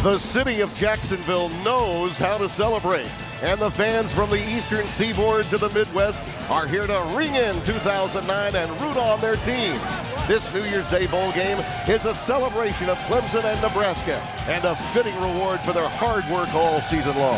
The city of Jacksonville knows how to celebrate, and the fans from the eastern seaboard to the Midwest are here to ring in 2009 and root on their teams. This New Year's Day bowl game is a celebration of Clemson and Nebraska and a fitting reward for their hard work all season long.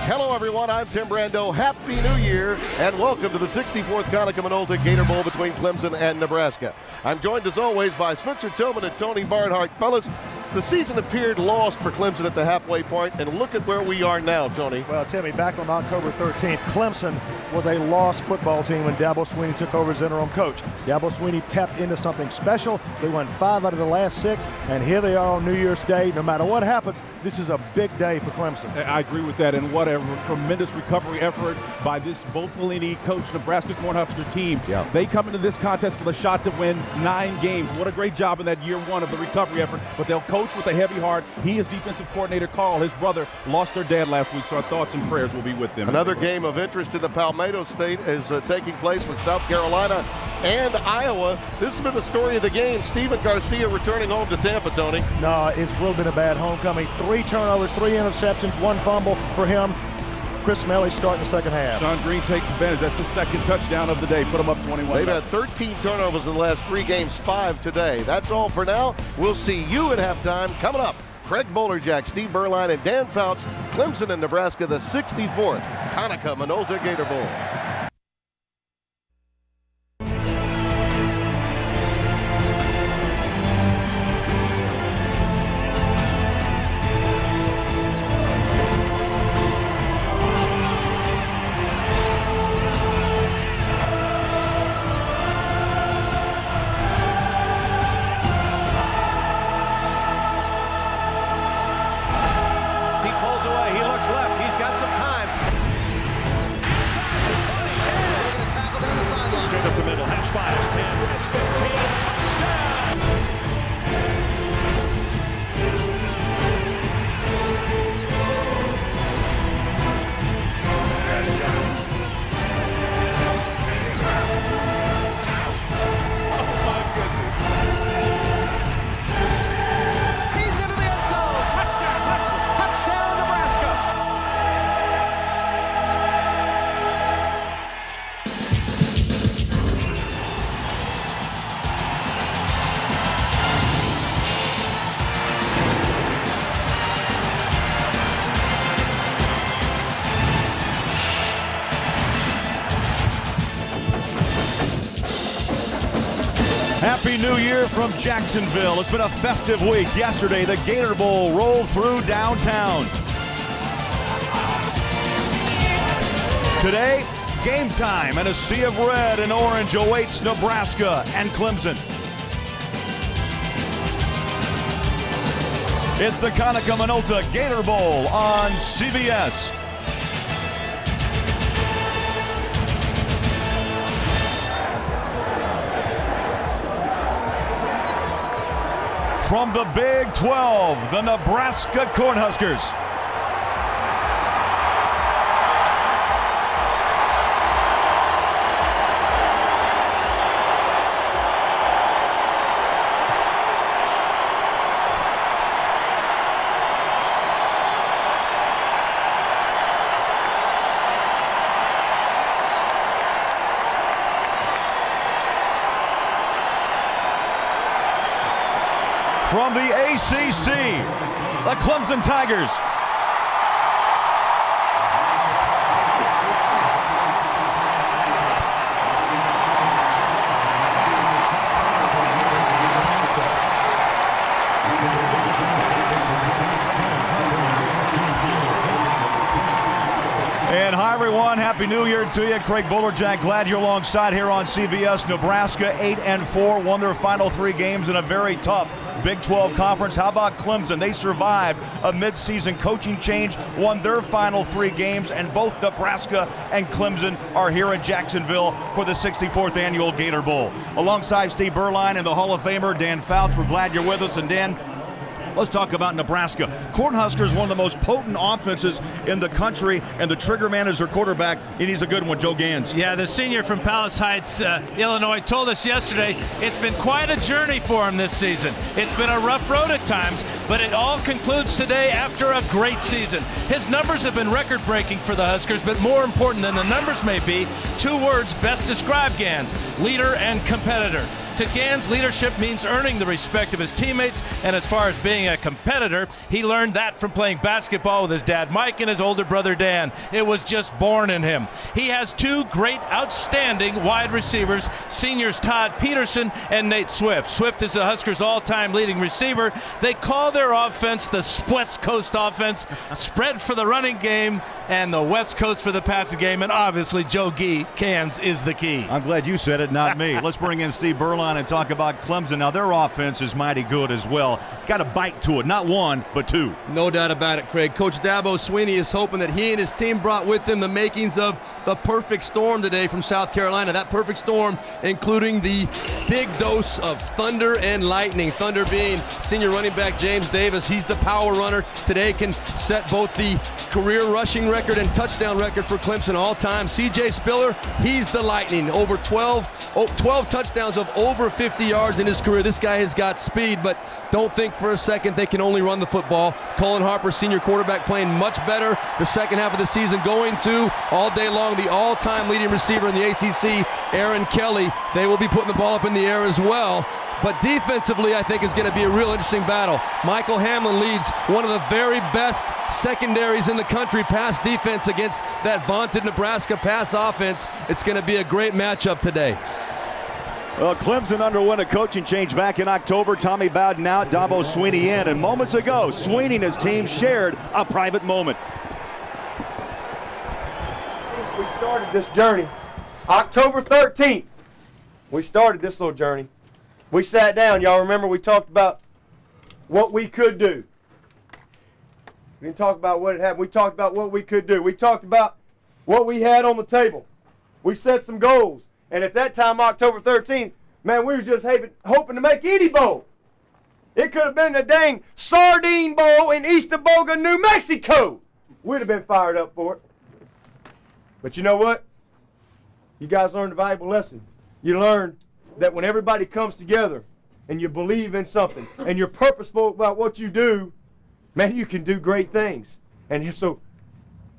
Hello everyone, I'm Tim Brando. Happy New Year and welcome to the 64th Conica Minolta Gator Bowl between Clemson and Nebraska. I'm joined as always by Spencer Tillman and Tony Barnhart. Fellas, the season appeared lost for Clemson at the halfway point, and look at where we are now, Tony. Well, Timmy, back on October 13th, Clemson was a lost football team when Dabo Swinney took over as interim coach. Dabo Swinney tapped into something special. They won 5 out of the last 6, and here they are on New Year's Day. No matter what happens, this is a big day for Clemson. I agree with that, and what a tremendous recovery effort by this Bo Pelini coach Nebraska Cornhusker team. Yeah. They come into this contest with a shot to win 9 games. What a great job in that year 1 of the recovery effort, but they'll coach with a heavy heart. He is defensive coordinator Carl. His brother lost their dad last week, so our thoughts and prayers will be with them. Another game of interest in the Palmetto State is taking place with South Carolina and Iowa. This has been the story of the game. Steven Garcia returning home to Tampa, Tony. No, it's really been a bad homecoming. 3 turnovers, 3 interceptions, 1 fumble for him. Chris Smalley starting the second half. Sean Green takes advantage. That's the second touchdown of the day. Put them up 21. They've had 13 turnovers in the last 3 games, 5 today. That's all for now. We'll see you at halftime. Coming up, Craig Bolerjack, Steve Berline, and Dan Fouts, Clemson and Nebraska, the 64th Conica Minolta Gator Bowl. Straight up the middle, hash 5, it's 10, it's 15, touchdown! Oh my goodness. He's into the end zone, touchdown Clemson, touchdown Nebraska! Happy New Year from Jacksonville. It's been a festive week. Yesterday, the Gator Bowl rolled through downtown. Today, game time, and a sea of red and orange awaits Nebraska and Clemson. It's the Conica Minolta Gator Bowl on CBS. From the Big 12, the Nebraska Cornhuskers. From the ACC, the Clemson Tigers. And hi everyone, Happy New Year to you. Craig Bolerjack, glad you're alongside here on CBS. Nebraska 8-4, won their final 3 games in a very tough Big 12 Conference. How about Clemson? They survived a midseason coaching change, won their final 3 games, and both Nebraska and Clemson are here in Jacksonville for the 64th Annual Gator Bowl. Alongside Steve Berline and the Hall of Famer Dan Fouts, we're glad you're with us. And Dan, Let's talk about Nebraska. Cornhuskers, one of the most potent offenses in the country, and the trigger man is their quarterback, and he's a good one, Joe Gans. Yeah, the senior from Palos Heights, Illinois, told us yesterday it's been quite a journey for him this season. It's been a rough road at times, but it all concludes today after a great season. His numbers have been record-breaking for the Huskers, but more important than the numbers may be, 2 words best describe Gans: leader and competitor. To Gans, leadership means earning the respect of his teammates, and as far as being a competitor, he learned that from playing basketball with his dad Mike and his older brother Dan. It was just born in him. He has 2 great, outstanding wide receivers, seniors Todd Peterson and Nate Swift. Swift is the Huskers' all-time leading receiver. They call their offense the West Coast offense, spread for the running game and the West Coast for the passing game, and obviously Joe Gans is the key. I'm glad you said it, not me. Let's bring in Steve Berline and talk about Clemson. Now, their offense is mighty good as well. Got a bite to it. Not 1, but 2. No doubt about it, Craig. Coach Dabo Swinney is hoping that he and his team brought with him the makings of the perfect storm today from South Carolina. That perfect storm including the big dose of thunder and lightning. Thunder being senior running back James Davis. He's the power runner. Today can set both the career rushing record and touchdown record for Clemson all time. C.J. Spiller, he's the lightning. Over 12 touchdowns of over 50 yards in his career. This guy has got speed, but don't think for a second they can only run the football. Cullen Harper, senior quarterback, playing much better the second half of the season, going to all day long the all-time leading receiver in the ACC, Aaron Kelly. They will be putting the ball up in the air as well. But defensively, I think is going to be a real interesting battle. Michael Hamlin leads one of the very best secondaries in the country, pass defense against that vaunted Nebraska pass offense. It's going to be a great matchup today. Well, Clemson underwent a coaching change back in October. Tommy Bowden out, Dabo Swinney in. And moments ago, Swinney and his team shared a private moment. We started this journey October 13th. We started this little journey. We sat down, y'all remember we talked about what we could do. We didn't talk about what had happened. We talked about what we could do. We talked about what we had on the table. We set some goals. And at that time, October 13th, man, we was just hoping to make any bowl. It could have been the dang Sardine Bowl in Eastaboga, New Mexico. We'd have been fired up for it. But you know what? You guys learned a valuable lesson. You learned that when everybody comes together and you believe in something and you're purposeful about what you do, man, you can do great things. And so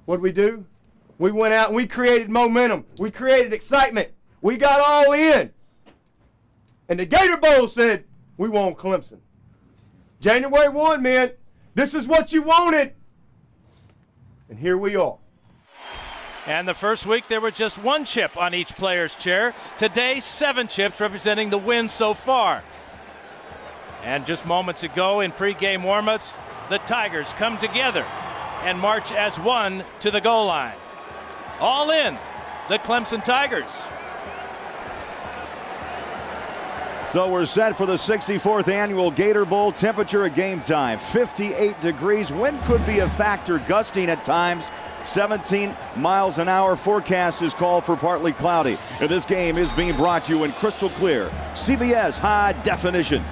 what did we do? We went out and we created momentum. We created excitement. We got all in. And the Gator Bowl said, we want Clemson. January 1, man, this is what you wanted. And here we are. And the first week, there were just 1 chip on each player's chair. Today, 7 chips representing the win so far. And just moments ago in pregame warmups, the Tigers come together and march as one to the goal line. All in, the Clemson Tigers. So we're set for the 64th annual Gator Bowl. Temperature at game time, 58 degrees. Wind could be a factor, gusting at times. 17 miles an hour. Forecast is called for partly cloudy. And this game is being brought to you in crystal clear CBS high definition.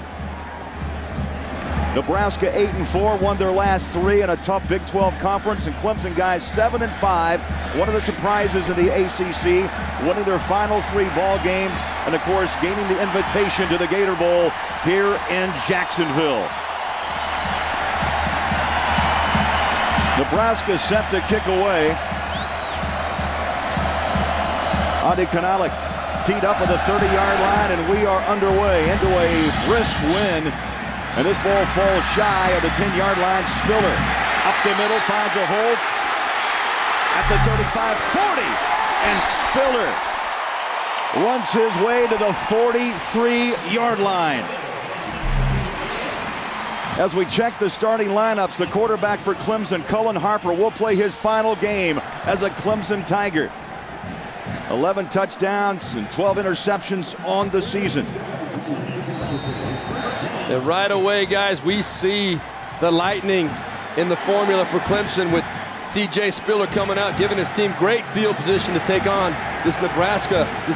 Nebraska 8-4, won their last 3 in a tough Big 12 conference, and Clemson guys 7-5. One of the surprises in the ACC, winning their final 3 ball games, and of course gaining the invitation to the Gator Bowl here in Jacksonville. Nebraska set to kick away. Adi Kanalik teed up at the 30-yard line, and we are underway into a brisk win. And this ball falls shy of the 10-yard line. Spiller up the middle, finds a hole at the 35-40. And Spiller runs his way to the 43-yard line. As we check the starting lineups, the quarterback for Clemson, Cullen Harper, will play his final game as a Clemson Tiger. 11 touchdowns and 12 interceptions on the season. And right away, guys, we see the lightning in the formula for Clemson with C.J. Spiller coming out, giving his team great field position to take on this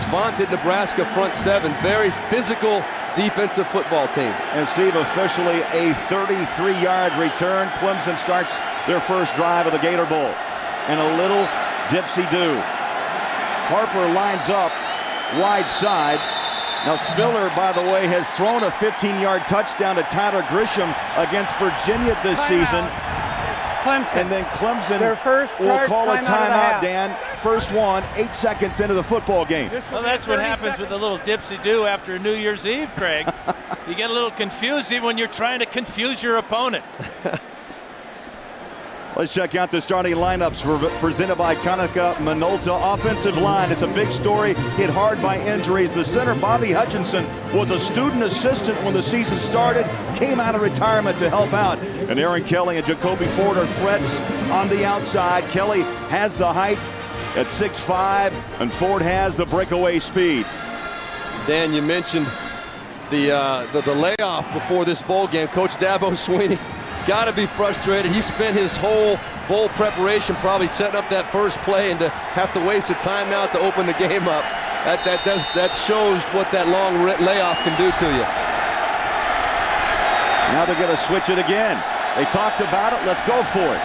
vaunted Nebraska front 7. Very physical defensive football team. And Steve, officially a 33-yard return. Clemson starts their first drive of the Gator Bowl. And a little dipsy-do. Harper lines up wide side. Now Spiller, by the way, has thrown a 15-yard touchdown to Tyler Grisham against Virginia this season. Clemson. And then Clemson Their first will call a timeout, timeout, Dan. First one, 8 seconds into the football game. Well, that's what happens with a little dipsy-do after New Year's Eve, Craig. You get a little confused even when you're trying to confuse your opponent. Let's check out the starting lineups presented by Konica Minolta. Offensive line, it's a big story, hit hard by injuries. The center, Bobby Hutchinson, was a student assistant when the season started, came out of retirement to help out. And Aaron Kelly and Jacoby Ford are threats on the outside. Kelly has the height at 6'5", and Ford has the breakaway speed. Dan, you mentioned the layoff before this bowl game. Coach Dabo Swinney got to be frustrated. He spent his whole bowl preparation probably setting up that first play, and to have to waste a timeout to open the game up, that shows what that long layoff can do to you. Now they're going to switch it again. They talked about it. Let's go for it.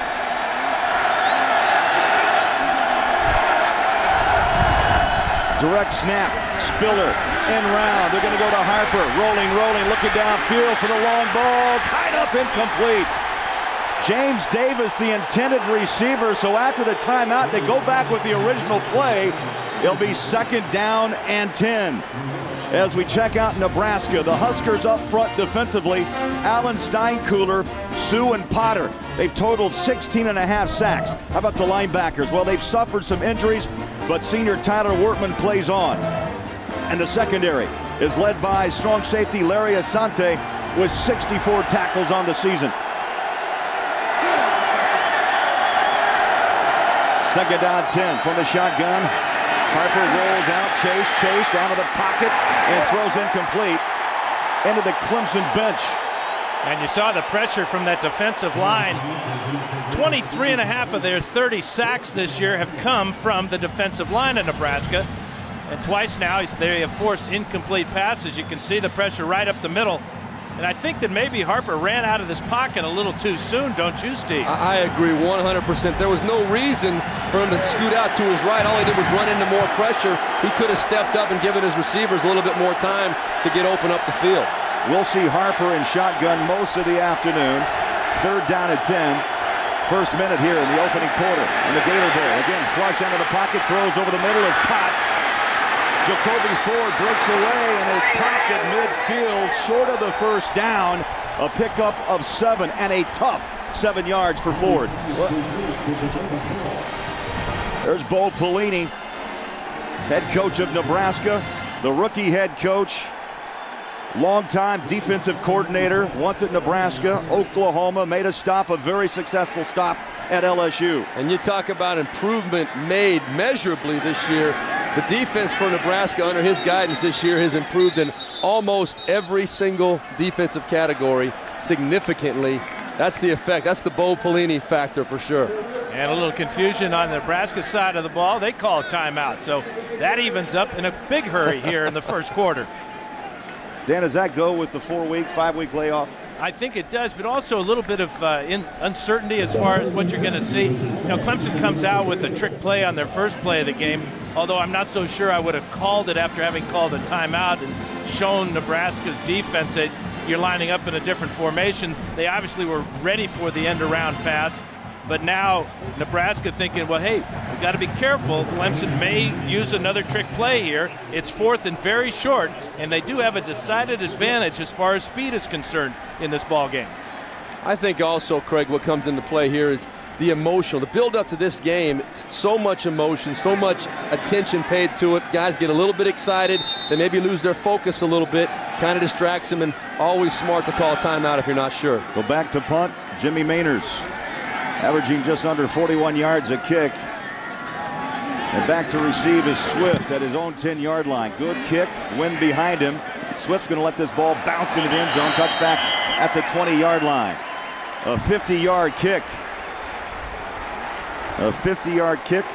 Direct snap. Spiller in round. They're going to go to Harper. Rolling, looking downfield for the long ball. Tied up, incomplete. James Davis, the intended receiver. So after the timeout, they go back with the original play. It'll be 2nd down and 10. As we check out Nebraska, the Huskers up front defensively. Allen Steinkühler, Sue, and Potter. They've totaled 16.5 sacks. How about the linebackers? Well, they've suffered some injuries, but senior Tyler Wortman plays on. And the secondary is led by strong safety Larry Asante with 64 tackles on the season. 2nd down 10 from the shotgun. Harper rolls out, Chase down to the pocket and throws incomplete into the Clemson bench. And you saw the pressure from that defensive line. 23.5 of their 30 sacks this year have come from the defensive line of Nebraska. And twice now they have forced incomplete passes. You can see the pressure right up the middle. And I think that maybe Harper ran out of this pocket a little too soon, don't you, Steve? I agree 100%. There was no reason for him to scoot out to his right. All he did was run into more pressure. He could have stepped up and given his receivers a little bit more time to get open up the field. We'll see Harper in shotgun most of the afternoon. 3rd down and 10. First minute here in the opening quarter in the Gator Bowl. Again, flush into the pocket, throws over the middle. It's caught. Jacoby Ford breaks away and is popped at midfield, short of the first down. A pickup of 7 and a tough 7 yards for Ford. There's Bo Pelini, head coach of Nebraska, the rookie head coach, longtime defensive coordinator, once at Nebraska, Oklahoma, made a stop, a very successful stop at LSU. And you talk about improvement made measurably this year. The defense for Nebraska under his guidance this year has improved in almost every single defensive category significantly. That's the effect. That's the Bo Pelini factor for sure. And a little confusion on the Nebraska side of the ball. They call a timeout. So that evens up in a big hurry here in the first quarter. Dan, does that go with the 4-week, 5-week layoff? I think it does, but also a little bit of uncertainty as far as what you're going to see. You know, Clemson comes out with a trick play on their first play of the game, although I'm not so sure I would have called it after having called a timeout and shown Nebraska's defense that you're lining up in a different formation. They obviously were ready for the end-around pass, but now Nebraska thinking, well, hey, we got to be careful. Clemson may use another trick play here. It's 4th and very short, and they do have a decided advantage as far as speed is concerned in this ball game. I think also, Craig, what comes into play here is the emotional, the build up to this game. So much emotion, so much attention paid to it. Guys get a little bit excited. They maybe lose their focus a little bit, kind of distracts them, and always smart to call a timeout if you're not sure. So back to punt, Jimmy Mainers, averaging just under 41 yards a kick. And back to receive is Swift at his own 10-yard line. Good kick, wind behind him. Swift's going to let this ball bounce into the end zone. Touchback at the 20-yard line. A 50-yard kick. A 50-yard kick.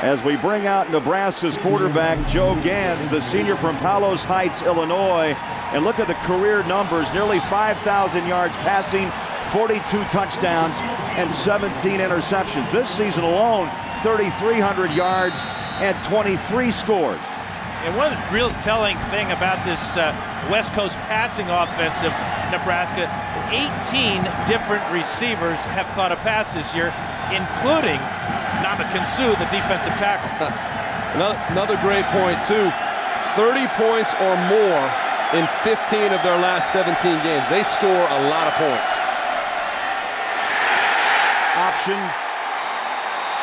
as we bring out Nebraska's quarterback, Joe Gans, the senior from Palos Heights, Illinois. And look at the career numbers, nearly 5,000 yards passing, 42 touchdowns, and 17 interceptions. This season alone, 3,300 yards and 23 scores. And one real telling thing about this West Coast passing offense of Nebraska, 18 different receivers have caught a pass this year, including Namakansu, the defensive tackle. Another great point, too. 30 points or more in 15 of their last 17 games. They score a lot of points. Option,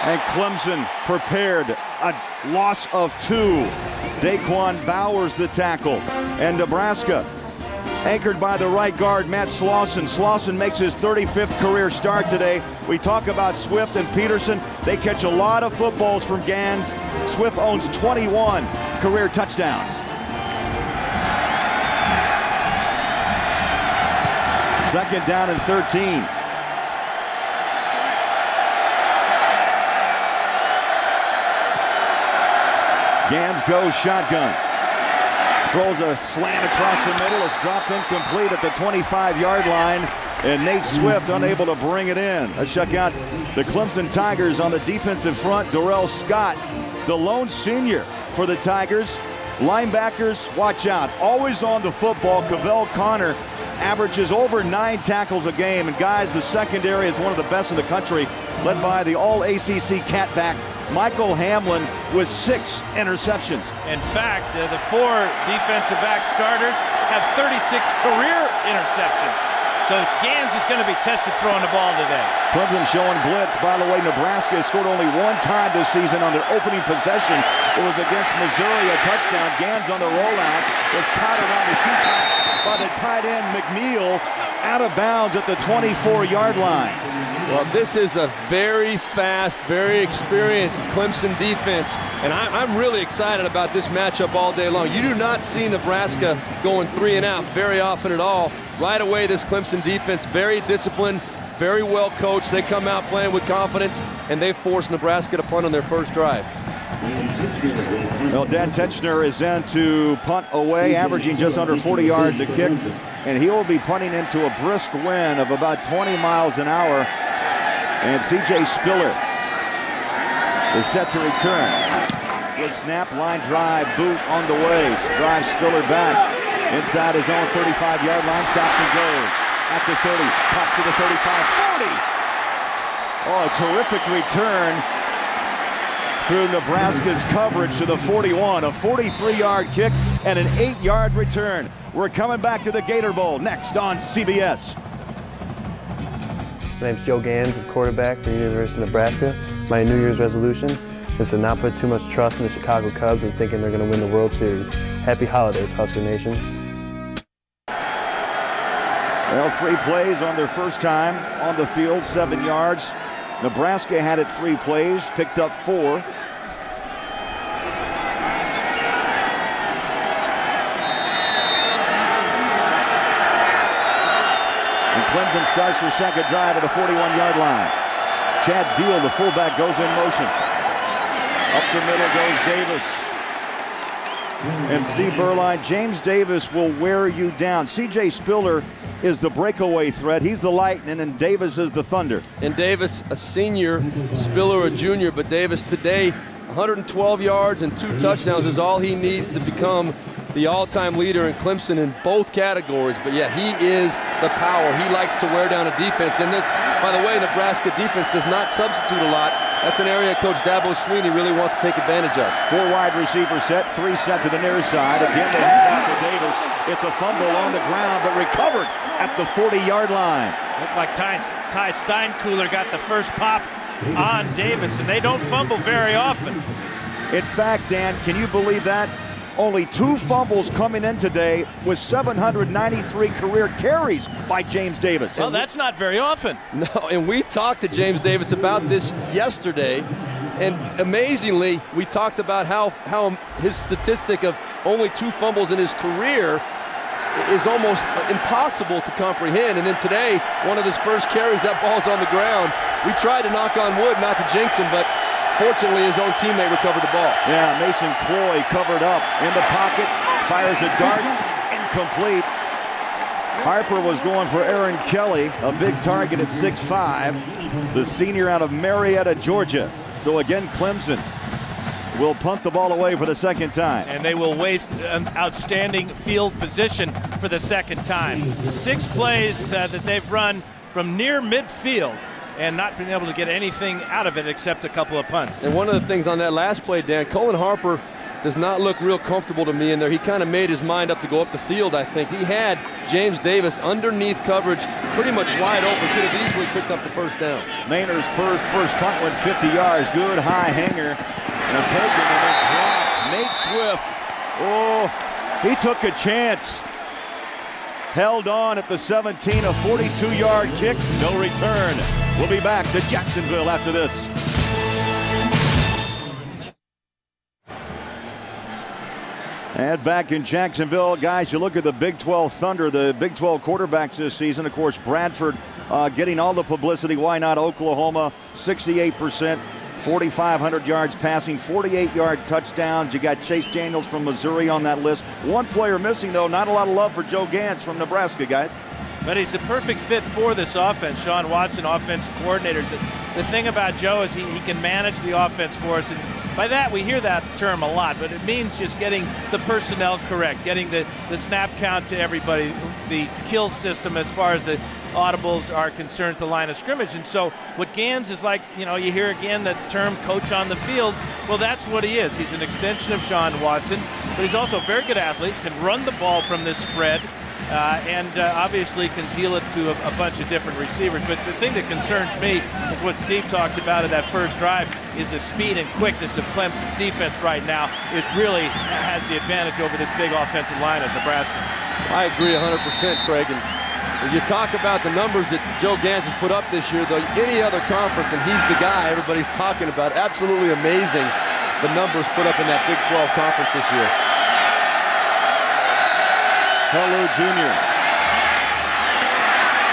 and Clemson prepared. A loss of 2. Daquan Bowers the tackle. And Nebraska anchored by the right guard, Matt Slauson. Slauson makes his 35th career start today. We talk about Swift and Peterson. They catch a lot of footballs from Gans. Swift owns 21 career touchdowns. Second down and 13. Gans goes shotgun. Throws a slant across the middle. It's dropped incomplete at the 25-yard line. And Nate Swift unable to bring it in. Let's check out the Clemson Tigers on the defensive front. Darrell Scott, the lone senior for the Tigers. Linebackers, watch out. Always on the football. Cavell Connor averages over 9 tackles a game. And guys, the secondary is one of the best in the country, led by the all-ACC catback Michael Hamlin with 6 interceptions. In fact, the 4 defensive back starters have 36 career interceptions. So Gans is going to be tested throwing the ball today. Clemson showing blitz. By the way, Nebraska has scored only 1 time this season on their opening possession. It was against Missouri, a touchdown. Gans on the rollout is caught around the shoe tops by the tight end McNeil, out of bounds at the 24-yard line. Well, this is a very fast, very experienced Clemson defense, and I'm really excited about this matchup all day long. You do not see Nebraska going 3 and out very often at all. Right away, this Clemson defense, very disciplined, very well coached. They come out playing with confidence, and they force Nebraska to punt on their first drive. Well, Dan Tetchner is in to punt away, averaging just under 40 yards a kick, and he will be punting into a brisk wind of about 20 miles an hour. And C.J. Spiller is set to return. Good snap, line drive, boot on the way. Drives Spiller back inside his own 35-yard line, stops and goes at the 30, pops to the 35, 40. Oh, a terrific return through Nebraska's coverage to the 41, a 43-yard kick and an 8-yard return. We're coming back to the Gator Bowl next on CBS. My name's Joe Gans, I'm quarterback for the University of Nebraska. My New Year's resolution is to not put too much trust in the Chicago Cubs and thinking they're going to win the World Series. Happy holidays, Husker Nation. Well, 3 plays on their first time on the field, 7 yards. Nebraska had it 3 plays, picked up 4. And Clemson starts their second drive at the 41-yard line. Chad Deal, the fullback, goes in motion. Up the middle goes Davis. And Steve Berline, James Davis will wear you down. C.J. Spiller is the breakaway threat. He's the Lightning, and Davis is the Thunder. And Davis, a senior, Spiller a junior, but Davis today, 112 yards and 2 touchdowns is all he needs to become the all-time leader in Clemson in both categories. But yeah, he is the power. He likes to wear down a defense. And this, by the way, Nebraska defense does not substitute a lot. That's an area Coach Dabo Swinney really wants to take advantage of. 4 wide receiver set, 3 set to the near side. Again, they hand out to Davis. It's a fumble on the ground, but recovered at the 40-yard line. Looked like Ty Steinkühler got the first pop on Davis, and they don't fumble very often. In fact, Dan, can you believe that? Only 2 fumbles coming in today with 793 career carries by James Davis. Well, that's not very often. No, and we talked to James Davis about this yesterday, and amazingly, we talked about how his statistic of only 2 fumbles in his career is almost impossible to comprehend. And then today, one of his first carries, that ball's on the ground. We tried to knock on wood not to jinx him, but Fortunately, his own teammate recovered the ball. Yeah, Mason Cloy covered up in the pocket, fires a dart, incomplete. Harper was going for Aaron Kelly, a big target at 6'5", the senior out of Marietta, Georgia. So again, Clemson will punt the ball away for the second time. And they will waste an outstanding field position for the second time. 6 plays that they've run from near midfield and not been able to get anything out of it except a couple of punts. And one of the things on that last play, Dan, Colin Harper does not look real comfortable to me in there. He kind of made his mind up to go up the field, I think. He had James Davis underneath coverage, pretty much wide open, could have easily picked up the first down. Maynard's first punt went 50 yards. Good high hanger. And a taken and then dropped. Nate Swift. Oh, he took a chance. Held on at the 17, a 42-yard kick. No return. We'll be back to Jacksonville after this. And back in Jacksonville, guys, you look at the Big 12 Thunder, the Big 12 quarterbacks this season. Of course, Bradford getting all the publicity. Why not? Oklahoma, 68%, 4,500 yards passing, 48-yard touchdowns. You got Chase Daniels from Missouri on that list. One player missing, though. Not a lot of love for Joe Gantz from Nebraska, guys. But he's a perfect fit for this offense. Sean Watson, offensive coordinators. The thing about Joe is he can manage the offense for us. And by that, we hear that term a lot, but it means just getting the personnel correct, getting the snap count to everybody, the kill system as far as the audibles are concerned at the line of scrimmage. And so what Gans is like, you hear again the term coach on the field. Well, that's what he is. He's an extension of Sean Watson, but he's also a very good athlete, can run the ball from this spread, and obviously can deal it to a bunch of different receivers. But the thing that concerns me is what Steve talked about in that first drive is the speed and quickness of Clemson's defense right now is really has the advantage over this big offensive line of Nebraska. I agree 100%, Craig. And when you talk about the numbers that Joe Gans has put up this year, though, any other conference, and he's the guy everybody's talking about, absolutely amazing the numbers put up in that Big 12 conference this year. Hello, Jr.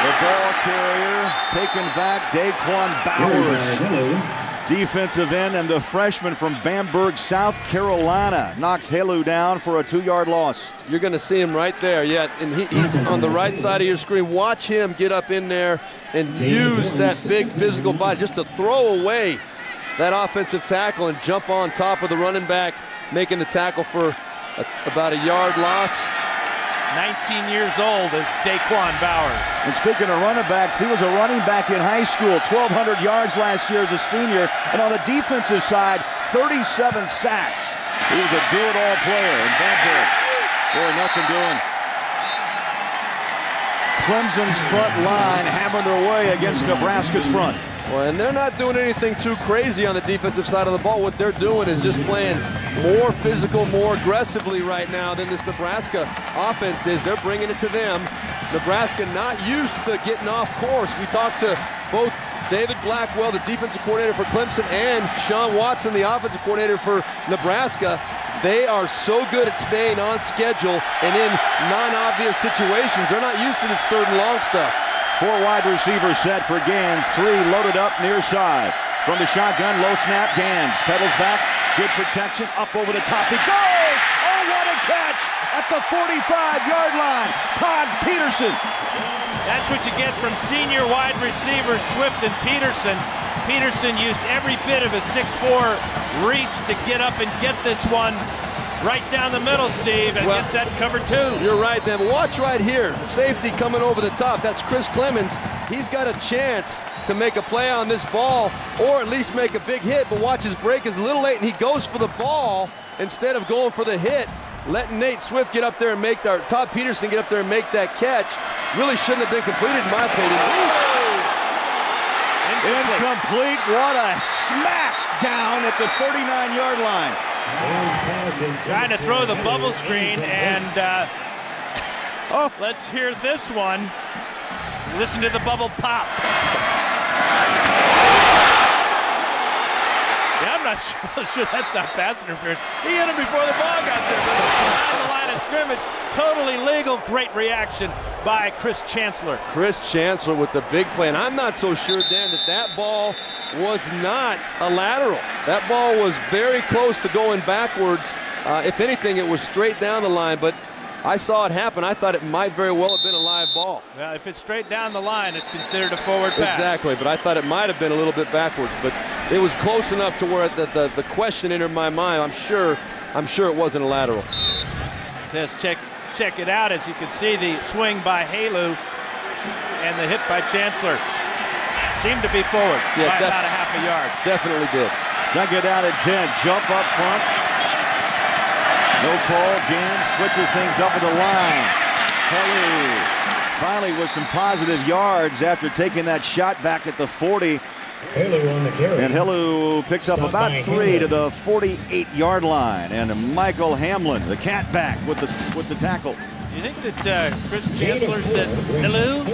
The ball carrier taken back, Daquan Bowers. Defensive end, and the freshman from Bamberg, South Carolina, knocks Helu down for a 2-yard loss. You're going to see him right there, and he's on the right side of your screen. Watch him get up in there and use that big physical body just to throw away that offensive tackle and jump on top of the running back, making the tackle for about a yard loss. 19 years old is Daquan Bowers. And speaking of running backs, he was a running back in high school, 1,200 yards last year as a senior. And on the defensive side, 37 sacks. He was a do-it-all player in Bamberg. Boy, nothing doing. Clemson's front line having their way against Nebraska's front. Well, and they're not doing anything too crazy on the defensive side of the ball. What they're doing is just playing more physical, more aggressively right now than this Nebraska offense is. They're bringing it to them. Nebraska not used to getting off course. We talked to both David Blackwell, the defensive coordinator for Clemson, and Sean Watson, the offensive coordinator for Nebraska. They are so good at staying on schedule and in non-obvious situations. They're not used to this third and long stuff. 4 wide receivers set for Gans. 3 loaded up near side. From the shotgun, low snap, Gans pedals back. Good protection, up over the top. He goes! Oh, what a catch at the 45-yard line. Todd Peterson. That's what you get from senior wide receivers Swift and Peterson. Peterson used every bit of his 6'4" reach to get up and get this one right down the middle, Steve, and gets that cover 2. You're right, then. Watch right here. Safety coming over the top. That's Chris Clemens. He's got a chance to make a play on this ball or at least make a big hit, but watch, his break is a little late, and he goes for the ball instead of going for the hit. Letting Nate Swift get up there and make that, Todd Peterson get up there and make that catch. Really shouldn't have been completed, in my opinion. Incomplete. What a smack down at the 39-yard line. Trying to throw the bubble screen, and let's hear this one. Listen to the bubble pop. Yeah, I'm not sure that's not pass interference. He hit him before the ball got there, but it's behind the line of scrimmage. Totally legal. Great reaction by Chris Chancellor. Chris Chancellor with the big play, and I'm not so sure, Dan, that ball was not a lateral. That ball was very close to going backwards. If anything, it was straight down the line, but I saw it happen. I thought it might very well have been a live ball. Well, if it's straight down the line, it's considered a forward pass. Exactly, but I thought it might have been a little bit backwards, but it was close enough to where the question entered my mind. I'm sure it wasn't a lateral. Just check it out. As you can see, the swing by Halu and the hit by Chancellor seemed to be forward by about a half a yard. Definitely did. Second down and 10. Jump up front. No call. Gans switches things up at the line. Helu finally with some positive yards after taking that shot back at the 40. And Helu picks up about 3 to the 48-yard line. And Michael Hamlin, the cat back with the tackle. You think that Chris Chancellor said, hello?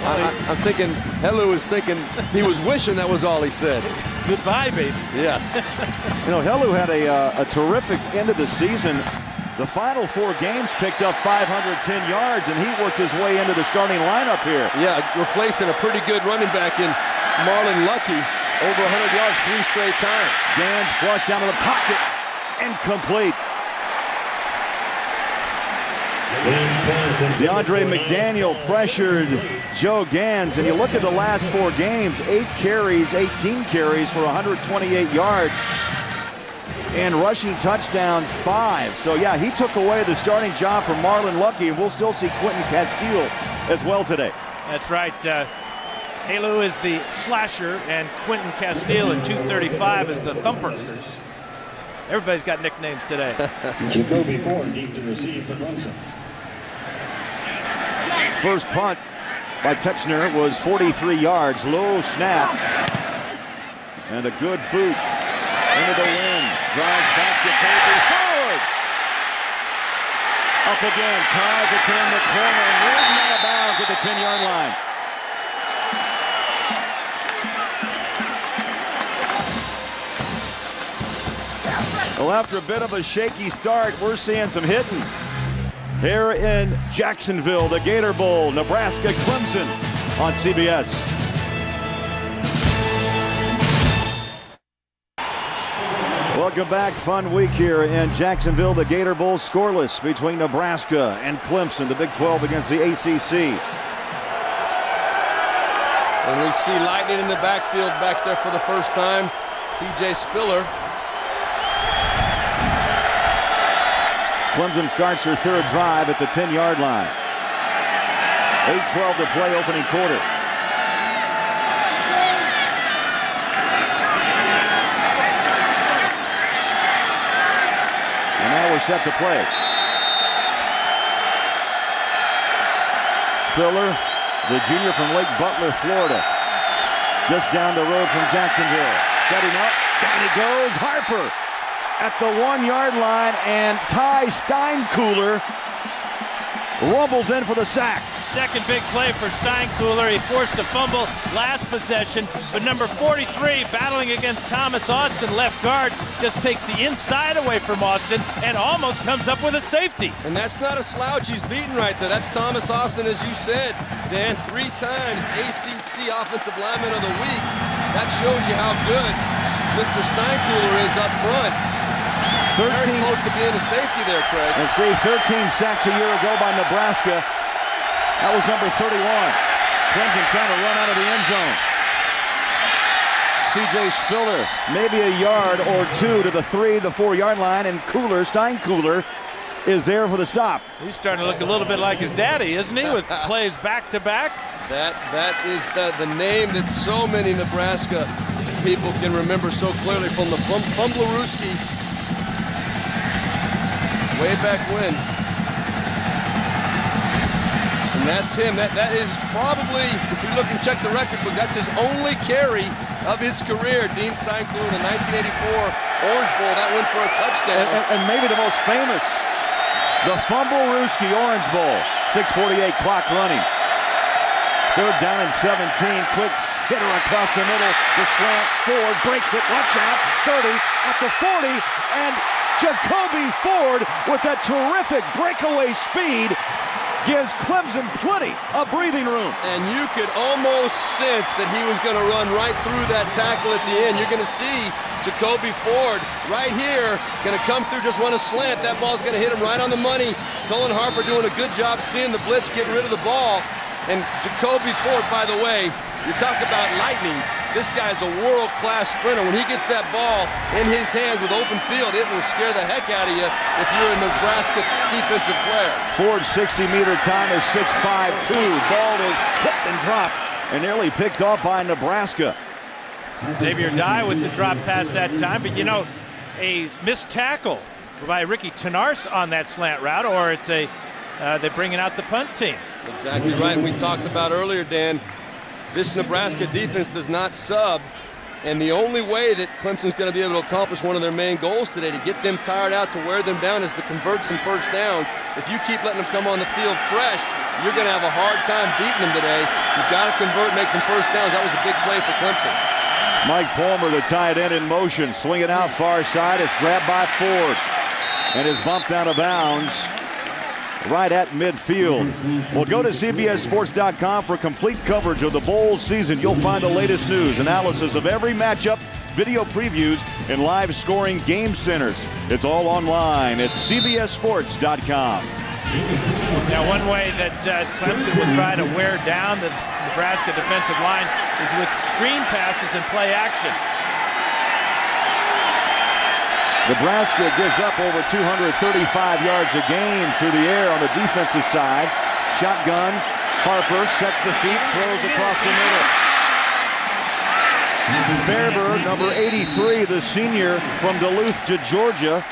I'm thinking Helu was thinking he was wishing that was all he said. Goodbye, baby. Yes. Helu had a terrific end of the season. The final 4 games picked up 510 yards, and he worked his way into the starting lineup here. Yeah, replacing a pretty good running back in Marlon Lucky. Over 100 yards 3 straight times. Gans flush out of the pocket. Incomplete. DeAndre McDaniel pressured Joe Gans, and you look at the last 4 games, 18 carries for 128 yards, and rushing touchdowns 5. So yeah, he took away the starting job from Marlon Lucky, and we'll still see Quentin Castile as well today. That's right. Halu is the slasher, and Quentin Castile at 235 is the thumper. Everybody's got nicknames today. Jacoby Ford deep to receive for Clemson. First punt by Tetchner was 43 yards. Low snap. And a good boot into the wind. Drives back to Jacoby Ford. Up again. Ties it to the corner and rolling out of bounds at the 10-yard line. Well, after a bit of a shaky start, we're seeing some hitting here in Jacksonville, the Gator Bowl, Nebraska, Clemson on CBS. Welcome back. Fun week here in Jacksonville, the Gator Bowl, scoreless between Nebraska and Clemson, the Big 12 against the ACC. And we see lightning in the backfield back there for the first time. C.J. Spiller. Clemson starts her 3rd drive at the 10-yard line. 8:12 to play, opening quarter. And now we're set to play. Spiller, the junior from Lake Butler, Florida. Just down the road from Jacksonville. Setting up, down he goes, Harper at the 1-yard line, and Ty Steinkühler rumbles in for the sack. Second big play for Steinkühler. He forced a fumble last possession, but number 43, battling against Thomas Austin, left guard, just takes the inside away from Austin and almost comes up with a safety. And that's not a slouch he's beaten right there. That's Thomas Austin, as you said, Dan, 3 times ACC Offensive Lineman of the Week. That shows you how good Mr. Steinkühler is up front. 13 Very close to being a safety there, Craig. And see, 13 sacks a year ago by Nebraska. That was number 31. Clemson trying to run out of the end zone. C.J. Spiller, maybe a yard or 2 to the 3, the 4-yard line, and Steinkühler is there for the stop. He's starting to look a little bit like his daddy, isn't he, with plays back-to-back? That is the name that so many Nebraska people can remember so clearly from the Fumblerooski way back when. And that's him. That is probably, if you look and check the record book, that's his only carry of his career. Dean Steinkühler in the 1984 Orange Bowl. That went for a touchdown. And maybe the most famous, the Fumblerooski Orange Bowl. 6:48 clock running. 3rd down and 17. Quick hitter across the middle. The slant. Ford breaks it. Watch out. 30 at the 40. And Jacoby Ford with that terrific breakaway speed gives Clemson plenty of breathing room. And you could almost sense that he was going to run right through that tackle at the end. You're going to see Jacoby Ford right here, going to come through, just run a slant. That ball's going to hit him right on the money. Cullen Harper doing a good job seeing the blitz, getting rid of the ball. And Jacoby Ford, by the way, you talk about lightning. This guy's a world-class sprinter. When he gets that ball in his hands with open field, it will scare the heck out of you if you're a Nebraska defensive player. Ford's 60-meter time is 6.52. Ball is tipped and dropped and nearly picked off by Nebraska. Xavier Dye with the drop pass that time, but you know, a missed tackle by Ricky Tenarce on that slant route, or it's a they're bringing out the punt team. Exactly right, and we talked about earlier, Dan, this Nebraska defense does not sub, and the only way that Clemson's going to be able to accomplish one of their main goals today, to get them tired out, to wear them down, is to convert some first downs. If you keep letting them come on the field fresh, you're going to have a hard time beating them today. You've got to convert, make some first downs. That was a big play for Clemson. Mike Palmer, the tight end, in motion, swinging out far side. It's grabbed by Ford and is bumped out of bounds right at midfield. Well, go to CBSSports.com for complete coverage of the bowl season. You'll find the latest news, analysis of every matchup, video previews, and live scoring game centers. It's all online at CBSSports.com. Now, one way that Clemson will try to wear down the Nebraska defensive line is with screen passes and play action. Nebraska gives up over 235 yards a game through the air on the defensive side. Shotgun, Harper sets the feet, throws across the middle. Fairburn, number 83, the senior from Duluth to Georgia,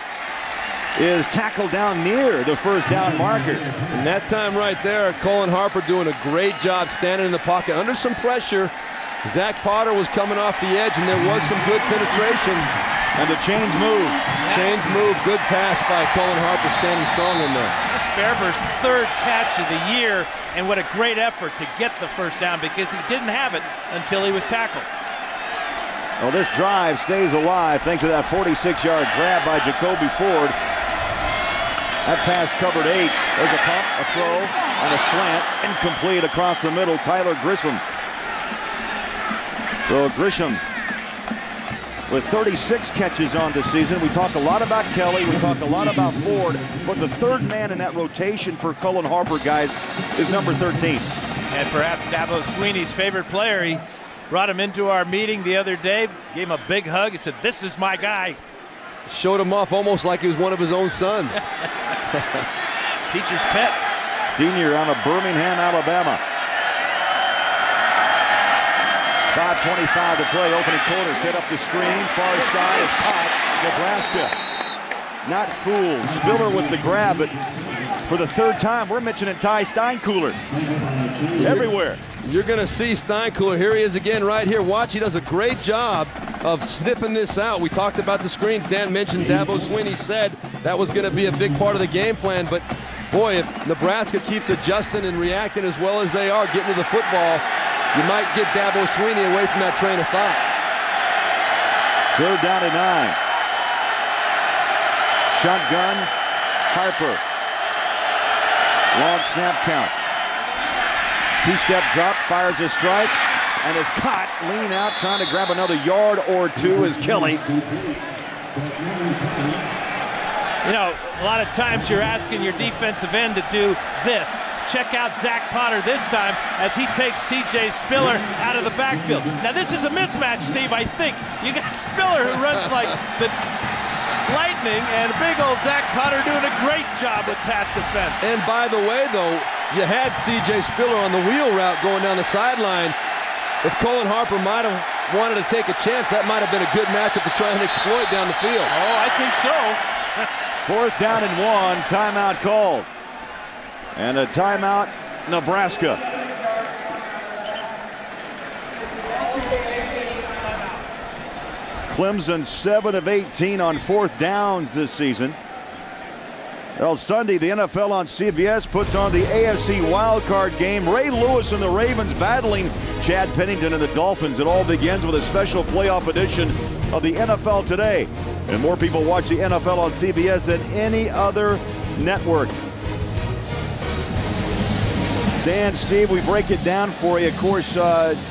is tackled down near the first down marker. And that time right there, Cullen Harper doing a great job standing in the pocket under some pressure. Zach Potter was coming off the edge, and there was some good penetration. And the chains move. Chains move. Good pass by Cullen Harper, standing strong in there. That's Fairbur's third catch of the year, and what a great effort to get the first down, because he didn't have it until he was tackled. Well, this drive stays alive thanks to that 46-yard grab by Jacoby Ford. That pass covered 8. There's a pump, a throw, and a slant. Incomplete across the middle. Tyler Grisham. So Grisham with 36 catches on the season. We talk a lot about Kelly, we talk a lot about Ford, but the third man in that rotation for Cullen Harper, guys, is number 13. And perhaps Dabo Sweeney's favorite player. He brought him into our meeting the other day, gave him a big hug, and said, "This is my guy." Showed him off almost like he was one of his own sons. Teacher's pet. Senior out of Birmingham, Alabama. 5:25 to play, opening quarter. Set up the screen, far side is caught. Nebraska not fooled. Spiller with the grab, but for the third time, we're mentioning Ty Steinkuhler everywhere. You're going to see Steinkuhler. Here he is again right here. Watch, he does a great job of sniffing this out. We talked about the screens. Dan mentioned Dabo Sweeney said that was going to be a big part of the game plan, but boy, if Nebraska keeps adjusting and reacting as well as they are, getting to the football, you might get Dabo Sweeney away from that train of thought. Third down and 9. Shotgun, Harper. Long snap count. Two-step drop, fires a strike, and is caught. Lean out, trying to grab another yard or two is Kelly. You know, a lot of times you're asking your defensive end to do this. Check out Zach Potter this time as he takes C.J. Spiller out of the backfield. Now, this is a mismatch, Steve, I think. You got Spiller who runs like the lightning, and big old Zach Potter doing a great job with pass defense. And by the way, though, you had C.J. Spiller on the wheel route going down the sideline. If Cullen Harper might have wanted to take a chance, that might have been a good matchup to try and exploit down the field. Oh, I think so. Fourth down and 1, timeout called. And a timeout, Nebraska. Clemson 7 of 18 on fourth downs this season. Well, Sunday, the NFL on CBS puts on the AFC wildcard game. Ray Lewis and the Ravens battling Chad Pennington and the Dolphins. It all begins with a special playoff edition of the NFL Today. And more people watch the NFL on CBS than any other network. Dan, Steve, we break it down for you. Of course,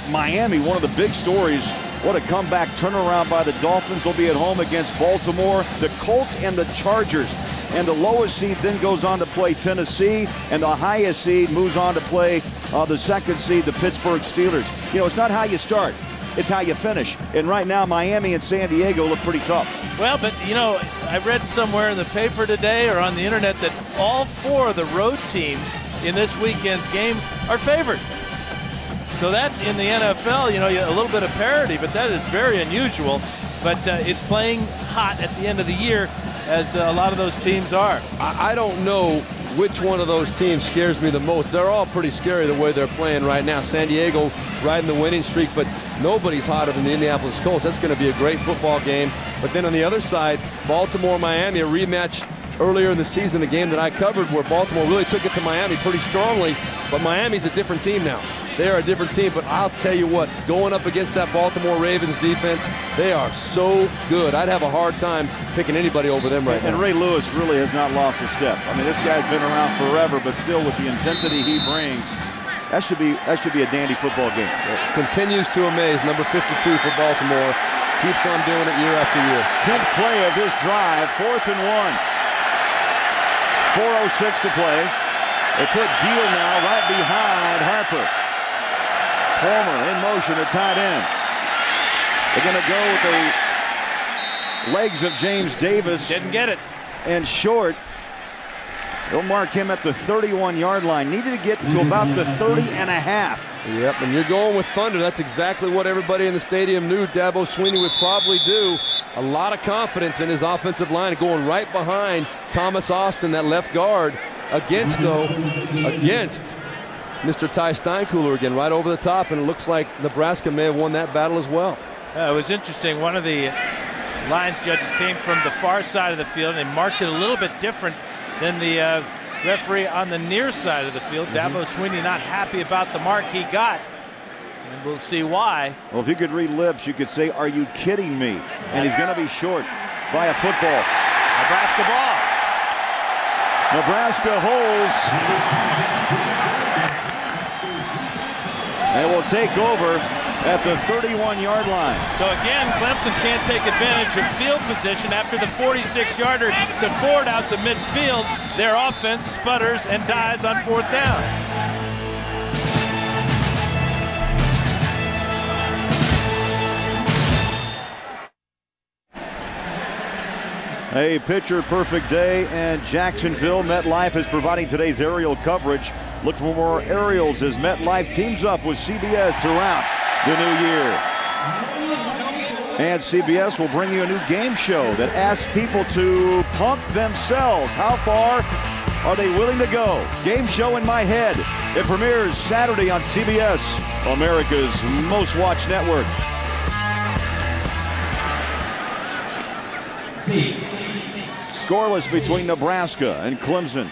Miami, one of the big stories. What a comeback turnaround by the Dolphins. Will be at home against Baltimore, the Colts, and the Chargers. And the lowest seed then goes on to play Tennessee, and the highest seed moves on to play the second seed, the Pittsburgh Steelers. You know, it's not how you start, it's how you finish. And right now, Miami and San Diego look pretty tough. Well, but, you know, I read somewhere in the paper today or on the internet that all 4 of the road teams in this weekend's game are favored. So that in the NFL, you know, a little bit of parity, but that is very unusual. But it's playing hot at the end of the year, as a lot of those teams are. I don't know which one of those teams scares me the most. They're all pretty scary the way they're playing right now. San Diego riding the winning streak, but nobody's hotter than the Indianapolis Colts. That's going to be a great football game. But then on the other side, Baltimore, Miami, a rematch earlier in the season, a game that I covered where Baltimore really took it to Miami pretty strongly. But Miami's a different team now. They are a different team, but I'll tell you what, going up against that Baltimore Ravens defense, they are so good. I'd have a hard time picking anybody over them right now. And Ray Lewis really has not lost a step. I mean, this guy's been around forever, but still with the intensity he brings, that should be a dandy football game. It continues to amaze. Number 52 for Baltimore. Keeps on doing it year after year. 10th play of his drive, 4th and 1. 4:06 to play. They put Deal now right behind Harper. Palmer in motion at tight end. They're going to go with the legs of James Davis. Didn't get it. And short. They'll mark him at the 31-yard line. Needed to get to about the 30.5. Yep, and you're going with thunder. That's exactly what everybody in the stadium knew Dabo Swinney would probably do. A lot of confidence in his offensive line, going right behind Thomas Austin, that left guard, against Mr. Ty Steinkühler again, right over the top, and it looks like Nebraska may have won that battle as well. It was interesting. One of the lines judges came from the far side of the field, and they marked it a little bit different than the referee on the near side of the field. Dabo Swinney not happy about the mark he got, and we'll see why. Well, if you could read lips, you could say, "Are you kidding me?" And he's going to be short by a football. Nebraska ball. Nebraska holds. They will take over at the 31-yard line. So again, Clemson can't take advantage of field position after the 46-yarder to Ford out to midfield. Their offense sputters and dies on 4th down. A picture-perfect day in Jacksonville. MetLife is providing today's aerial coverage. Look for more aerials as MetLife teams up with CBS throughout the new year. And CBS will bring you a new game show that asks people to pump themselves. How far are they willing to go? Game show in my head. It premieres Saturday on CBS, America's most watched network. Scoreless between Nebraska and Clemson.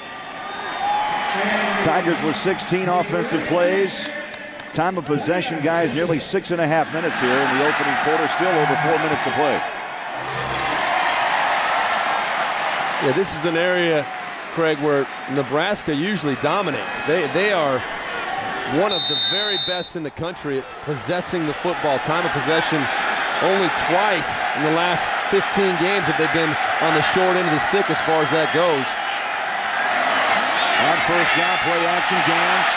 Tigers with 16 offensive plays. Time of possession, guys, nearly 6.5 minutes here in the opening quarter. Still over 4 minutes to play. Yeah, this is an area, Craig, where Nebraska usually dominates. They are one of the very best in the country at possessing the football. Time of possession only twice in the last 15 games have they been on the short end of the stick as far as that goes. On first down, play action, Gans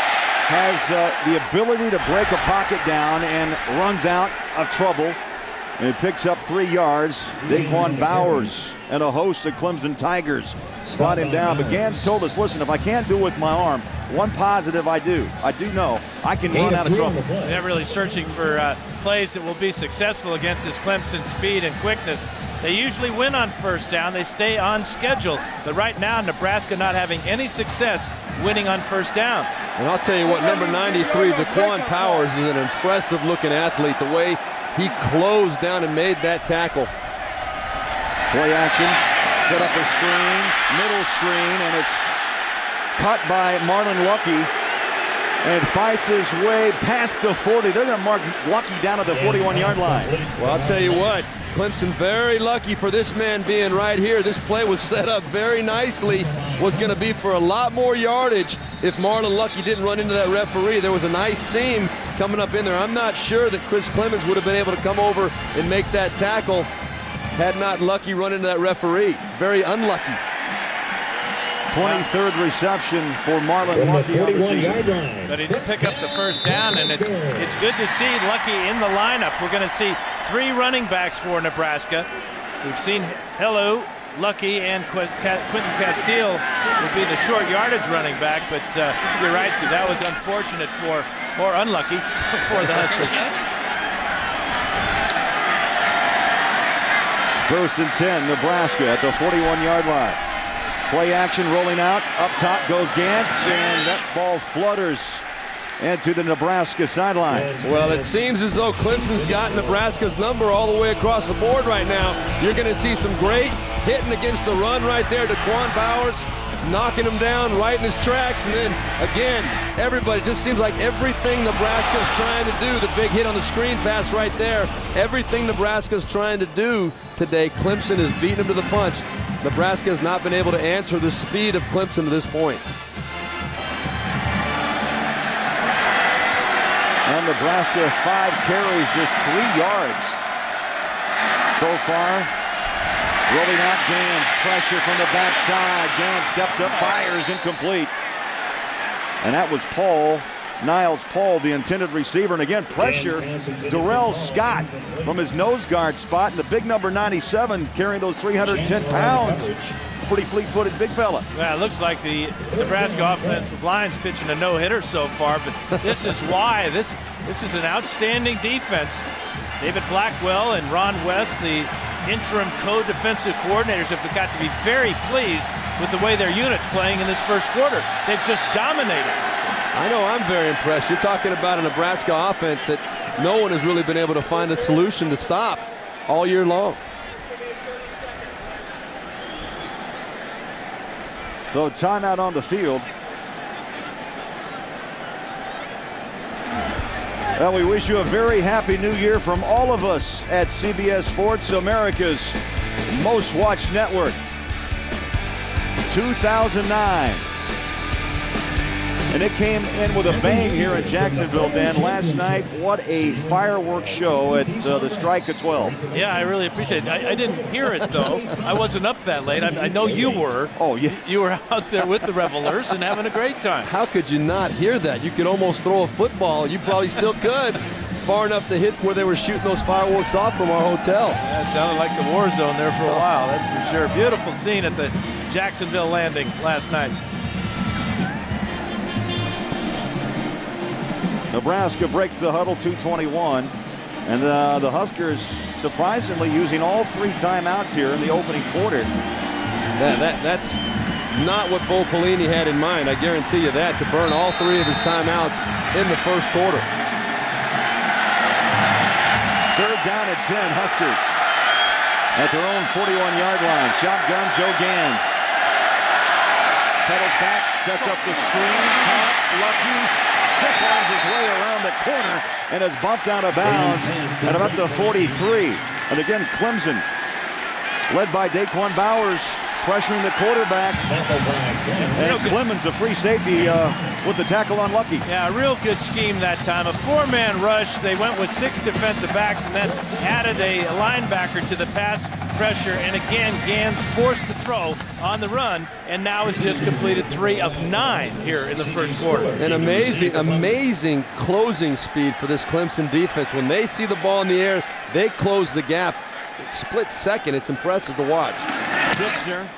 has the ability to break a pocket down and runs out of trouble. And he picks up 3 yards. Daquan Bowers and a host of Clemson Tigers spot him down. But Gans told us, listen, if I can't do it with my arm, one positive I do know I can run out of trouble. They're really searching for plays that will be successful against this Clemson speed and quickness. They usually win on first down. They stay on schedule. But right now, Nebraska not having any success winning on first downs. And I'll tell you what, number 93, Daquan Powers, is an impressive-looking athlete. The way he closed down and made that tackle. Play action, set up a screen, middle screen, and it's caught by Marlon Lucky and fights his way past the 40. They're going to mark Lucky down at the 41-yard line. Well, I'll tell you what, Clemson very lucky for this man being right here. This play was set up very nicely. Was going to be for a lot more yardage if Marlon Lucky didn't run into that referee. There was a nice seam coming up in there. I'm not sure that Chris Clemons would have been able to come over and make that tackle had not Lucky run into that referee. Very unlucky. 23rd reception for Marlon Lucky on the season. But he did pick up the first down, and it's good to see Lucky in the lineup. We're going to see 3 running backs for Nebraska. We've seen Hello, Lucky, and Quentin Castile would be the short yardage running back, but you're right, Steve, that was unfortunate or unlucky for the Huskers. 1st and 10, Nebraska at the 41-yard line. Play action rolling out. Up top goes Gantz, and that ball flutters into the Nebraska sideline. Well, it seems as though Clemson's got Nebraska's number all the way across the board right now. You're going to see some great hitting against the run right there. Daquan Bowers knocking him down right in his tracks. And then, again, everybody just seems like everything Nebraska's trying to do, the big hit on the screen pass right there, everything Nebraska's trying to do today, Clemson is beating him to the punch. Nebraska has not been able to answer the speed of Clemson to this point. And Nebraska 5 carries, just 3 yards so far. Rolling out Gans, pressure from the backside. Gans steps up, fires, incomplete. And that was Niles Paul, the intended receiver. And again, pressure, Darrell Scott from his nose guard spot. And the big number 97 carrying those 310 pounds. Pretty fleet-footed big fella. Yeah, it looks like the Nebraska offensive line's pitching a no-hitter so far, but this is why. This is an outstanding defense. David Blackwell and Ron West, the interim co-defensive coordinators, have got to be very pleased with the way their unit's playing in this first quarter. They've just dominated. I know I'm very impressed. You're talking about a Nebraska offense that no one has really been able to find a solution to stop all year long. So timeout on the field. Well, we wish you a very happy new year from all of us at CBS Sports, America's most watched network. 2009. And it came in with a bang here in Jacksonville, Dan. Last night, what a fireworks show at the strike of 12. Yeah, I really appreciate it. I didn't hear it, though. I wasn't up that late. I know you were. Oh, yeah. You were out there with the revelers and having a great time. How could you not hear that? You could almost throw a football. You probably still could. Far enough to hit where they were shooting those fireworks off from our hotel. Yeah, it sounded like the war zone there for a while, that's for sure. Beautiful scene at the Jacksonville landing last night. Nebraska breaks the huddle, 2:21, and the Huskers surprisingly using all 3 timeouts here in the opening quarter. That's not what Bo Pelini had in mind, I guarantee you that, to burn all 3 of his timeouts in the first quarter. 3rd down and 10, Huskers at their own 41-yard line. Shotgun, Joe Gans. Pedals back, sets up the screen, caught, Lucky. Stiff-arms his way around the corner and is bumped out of bounds at about the 43. And again, Clemson, led by Daquan Bowers, pressuring the quarterback. And Clemens, a free safety with the tackle on Lucky. Yeah, a real good scheme that time. A 4-man rush. They went with 6 defensive backs and then added a linebacker to the pass pressure. And again, Gans forced to throw on the run, and now has just completed 3 of 9 here in the first quarter. An amazing closing speed for this Clemson defense. When they see the ball in the air, they close the gap. Split second. It's impressive to watch. Kitchener,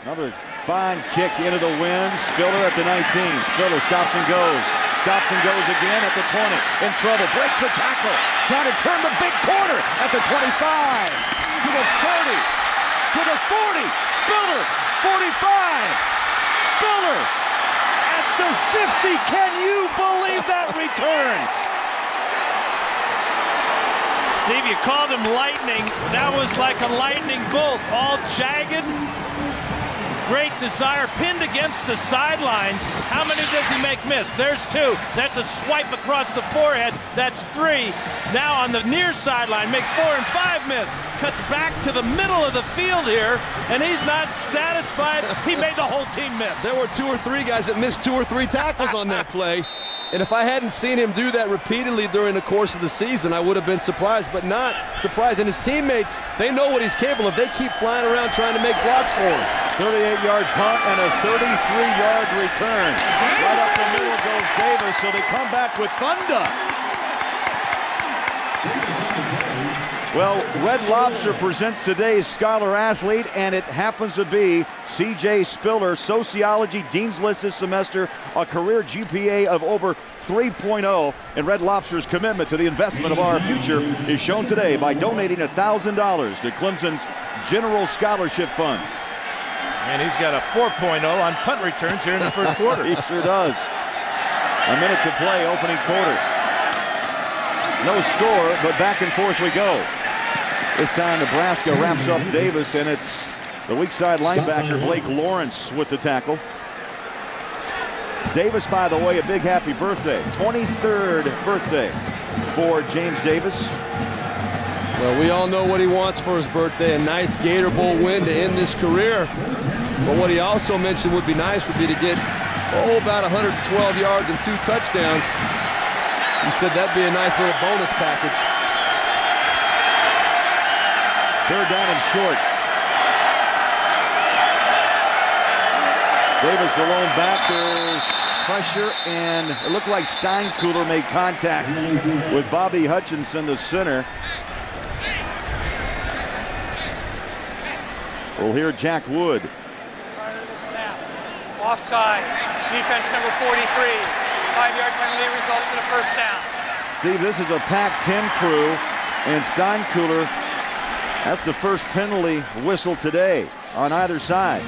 another fine kick into the wind. Spiller at the 19. Spiller stops and goes. Stops and goes again at the 20. In trouble. Breaks the tackle. Trying to turn the big corner at the 25. To the 30. To the 40. Spiller. 45. Spiller at the 50. Can you believe that return? Steve, you called him lightning. That was like a lightning bolt, all jagged. Great desire, pinned against the sidelines. How many does he make miss? There's 2. That's a swipe across the forehead. That's 3. Now on the near sideline, makes 4 and 5 miss. Cuts back to the middle of the field here, and he's not satisfied. He made the whole team miss. There were 2 or 3 guys that missed 2 or 3 tackles on that play. And if I hadn't seen him do that repeatedly during the course of the season, I would have been surprised, but not surprised. And his teammates, they know what he's capable of. They keep flying around trying to make blocks for him. 38-yard punt and a 33-yard return. Right up the middle goes Davis, so they come back with thunder. Well, Red Lobster presents today's Scholar Athlete, and it happens to be C.J. Spiller, Sociology, Dean's List this semester, a career GPA of over 3.0, and Red Lobster's commitment to the investment of our future is shown today by donating $1,000 to Clemson's General Scholarship Fund. And he's got a 4.0 on punt returns here in the first quarter. He sure does. A minute to play, opening quarter. No score, but back and forth we go. This time Nebraska wraps up Davis, and it's the weak side linebacker Blake Lawrence with the tackle. Davis, by the way, a big happy birthday. 23rd birthday for James Davis. Well, we all know what he wants for his birthday, a nice Gator Bowl win to end this career. But what he also mentioned would be nice would be to get, about 112 yards and 2 touchdowns. He said that'd be a nice little bonus package. 3rd down and short. Davis alone back. There's pressure, and it looked like Steinkuhler made contact with Bobby Hutchinson, the center. We'll hear Jack Wood. Prior to the snap, offside, defense number 43. 5-yard penalty results in a first down. Steve, this is a Pac-10 crew, and Steinkuhler, that's the first penalty whistle today on either side.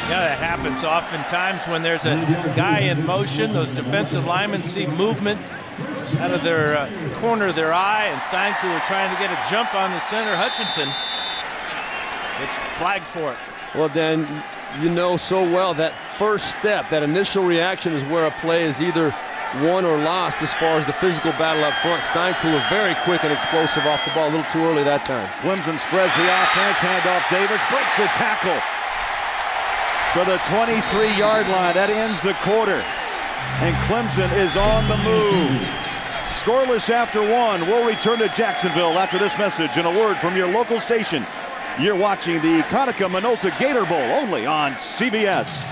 Yeah, that happens oftentimes when there's a guy in motion. Those defensive linemen see movement out of their corner of their eye, and Steinkuhler trying to get a jump on the center, Hutchinson. It's flagged for it. Well, Dan, you know so well that first step, that initial reaction is where a play is either won or lost as far as the physical battle up front. Steinkuhler very quick and explosive off the ball, a little too early that time. Clemson spreads the offense, handoff Davis, breaks the tackle to the 23-yard line. That ends the quarter, and Clemson is on the move. Scoreless after 1. We'll return to Jacksonville after this message and a word from your local station. You're watching the Conaca Minolta Gator Bowl only on CBS.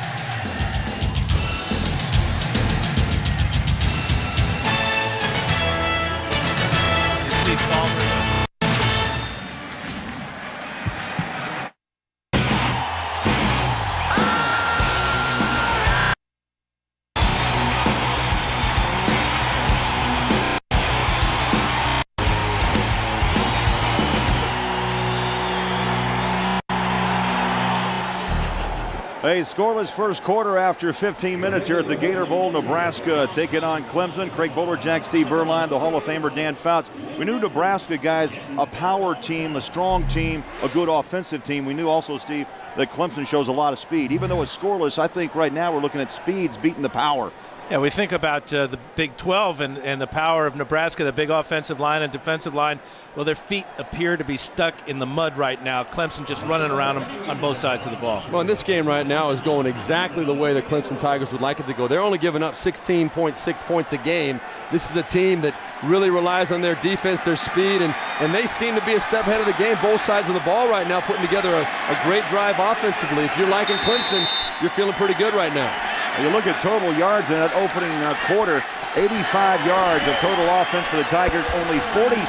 A scoreless first quarter after 15 minutes here at the Gator Bowl. Nebraska taking on Clemson. Craig Bolerjack, Steve Berline, the Hall of Famer Dan Fouts. We knew Nebraska, guys, a power team, a strong team, a good offensive team. We knew also, Steve, that Clemson shows a lot of speed. Even though it's scoreless, I think right now we're looking at speeds beating the power. Yeah, we think about the Big 12 and the power of Nebraska, the big offensive line and defensive line. Well, their feet appear to be stuck in the mud right now. Clemson just running around them on both sides of the ball. Well, and this game right now is going exactly the way the Clemson Tigers would like it to go. They're only giving up 16.6 points a game. This is a team that really relies on their defense, their speed, and they seem to be a step ahead of the game, both sides of the ball right now, putting together a great drive offensively. If you're liking Clemson, you're feeling pretty good right now. You look at total yards in that opening quarter, 85 yards of total offense for the Tigers, only 46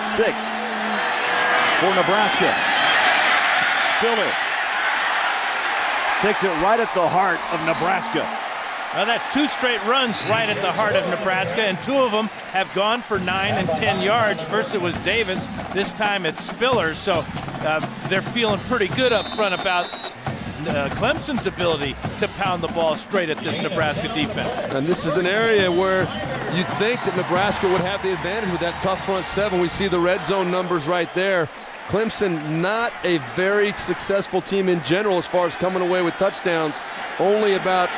for Nebraska. Spiller takes it right at the heart of Nebraska. Well, that's 2 straight runs right at the heart of Nebraska, and 2 of them have gone for 9 and 10 yards. First it was Davis, this time it's Spiller, so they're feeling pretty good up front about Clemson's ability to pound the ball straight at this Nebraska defense. And this is an area where you'd think that Nebraska would have the advantage with that tough front seven. We see the red zone numbers right there. Clemson, not a very successful team in general as far as coming away with touchdowns. Only about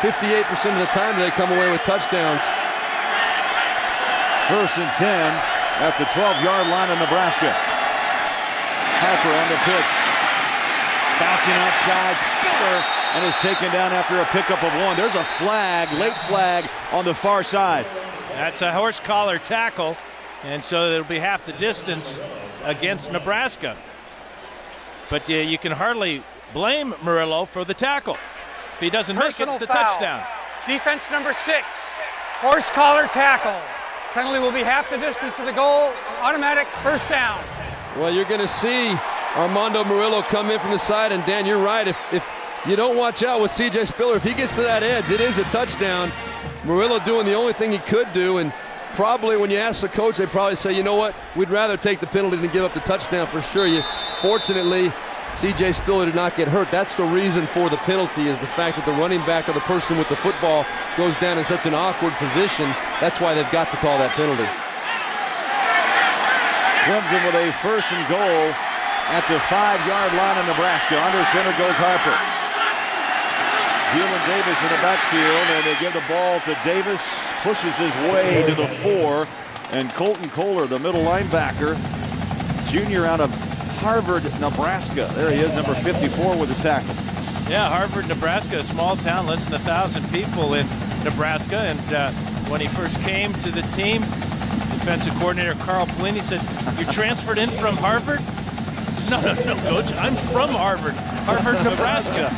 58% of the time they come away with touchdowns. 1st and 10 at the 12-yard line of Nebraska. Harper on the pitch. Bouncing outside, Spiller, and is taken down after a pickup of 1. There's a flag, late flag on the far side. That's a horse collar tackle, and so it'll be half the distance against Nebraska. But you can hardly blame Murillo for the tackle. If he doesn't make it, it's a touchdown. Defense number 6, horse collar tackle. Penalty will be half the distance to the goal, automatic first down. Well, you're going to see Armando Murillo come in from the side, and Dan, you're right. If you don't watch out with C.J. Spiller, if he gets to that edge, it is a touchdown. Murillo doing the only thing he could do, and probably when you ask the coach, they probably say, you know what, we'd rather take the penalty than give up the touchdown for sure. Fortunately, C.J. Spiller did not get hurt. That's the reason for the penalty, is the fact that the running back or the person with the football goes down in such an awkward position. That's why they've got to call that penalty. Clemson with a 1st and goal at the 5-yard line of Nebraska. Under center goes Harper. Dylan Davis in the backfield, and they give the ball to Davis. Pushes his way to the 4. And Colton Kohler, the middle linebacker, junior out of Harvard, Nebraska. There he is, number 54 with the tackle. Yeah, Harvard, Nebraska, a small town, less than 1,000 people in Nebraska. And when he first came to the team, defensive coordinator Carl Pelini said, "You're transferred in from Harvard?" I said, No, Coach, I'm from Harvard, Nebraska.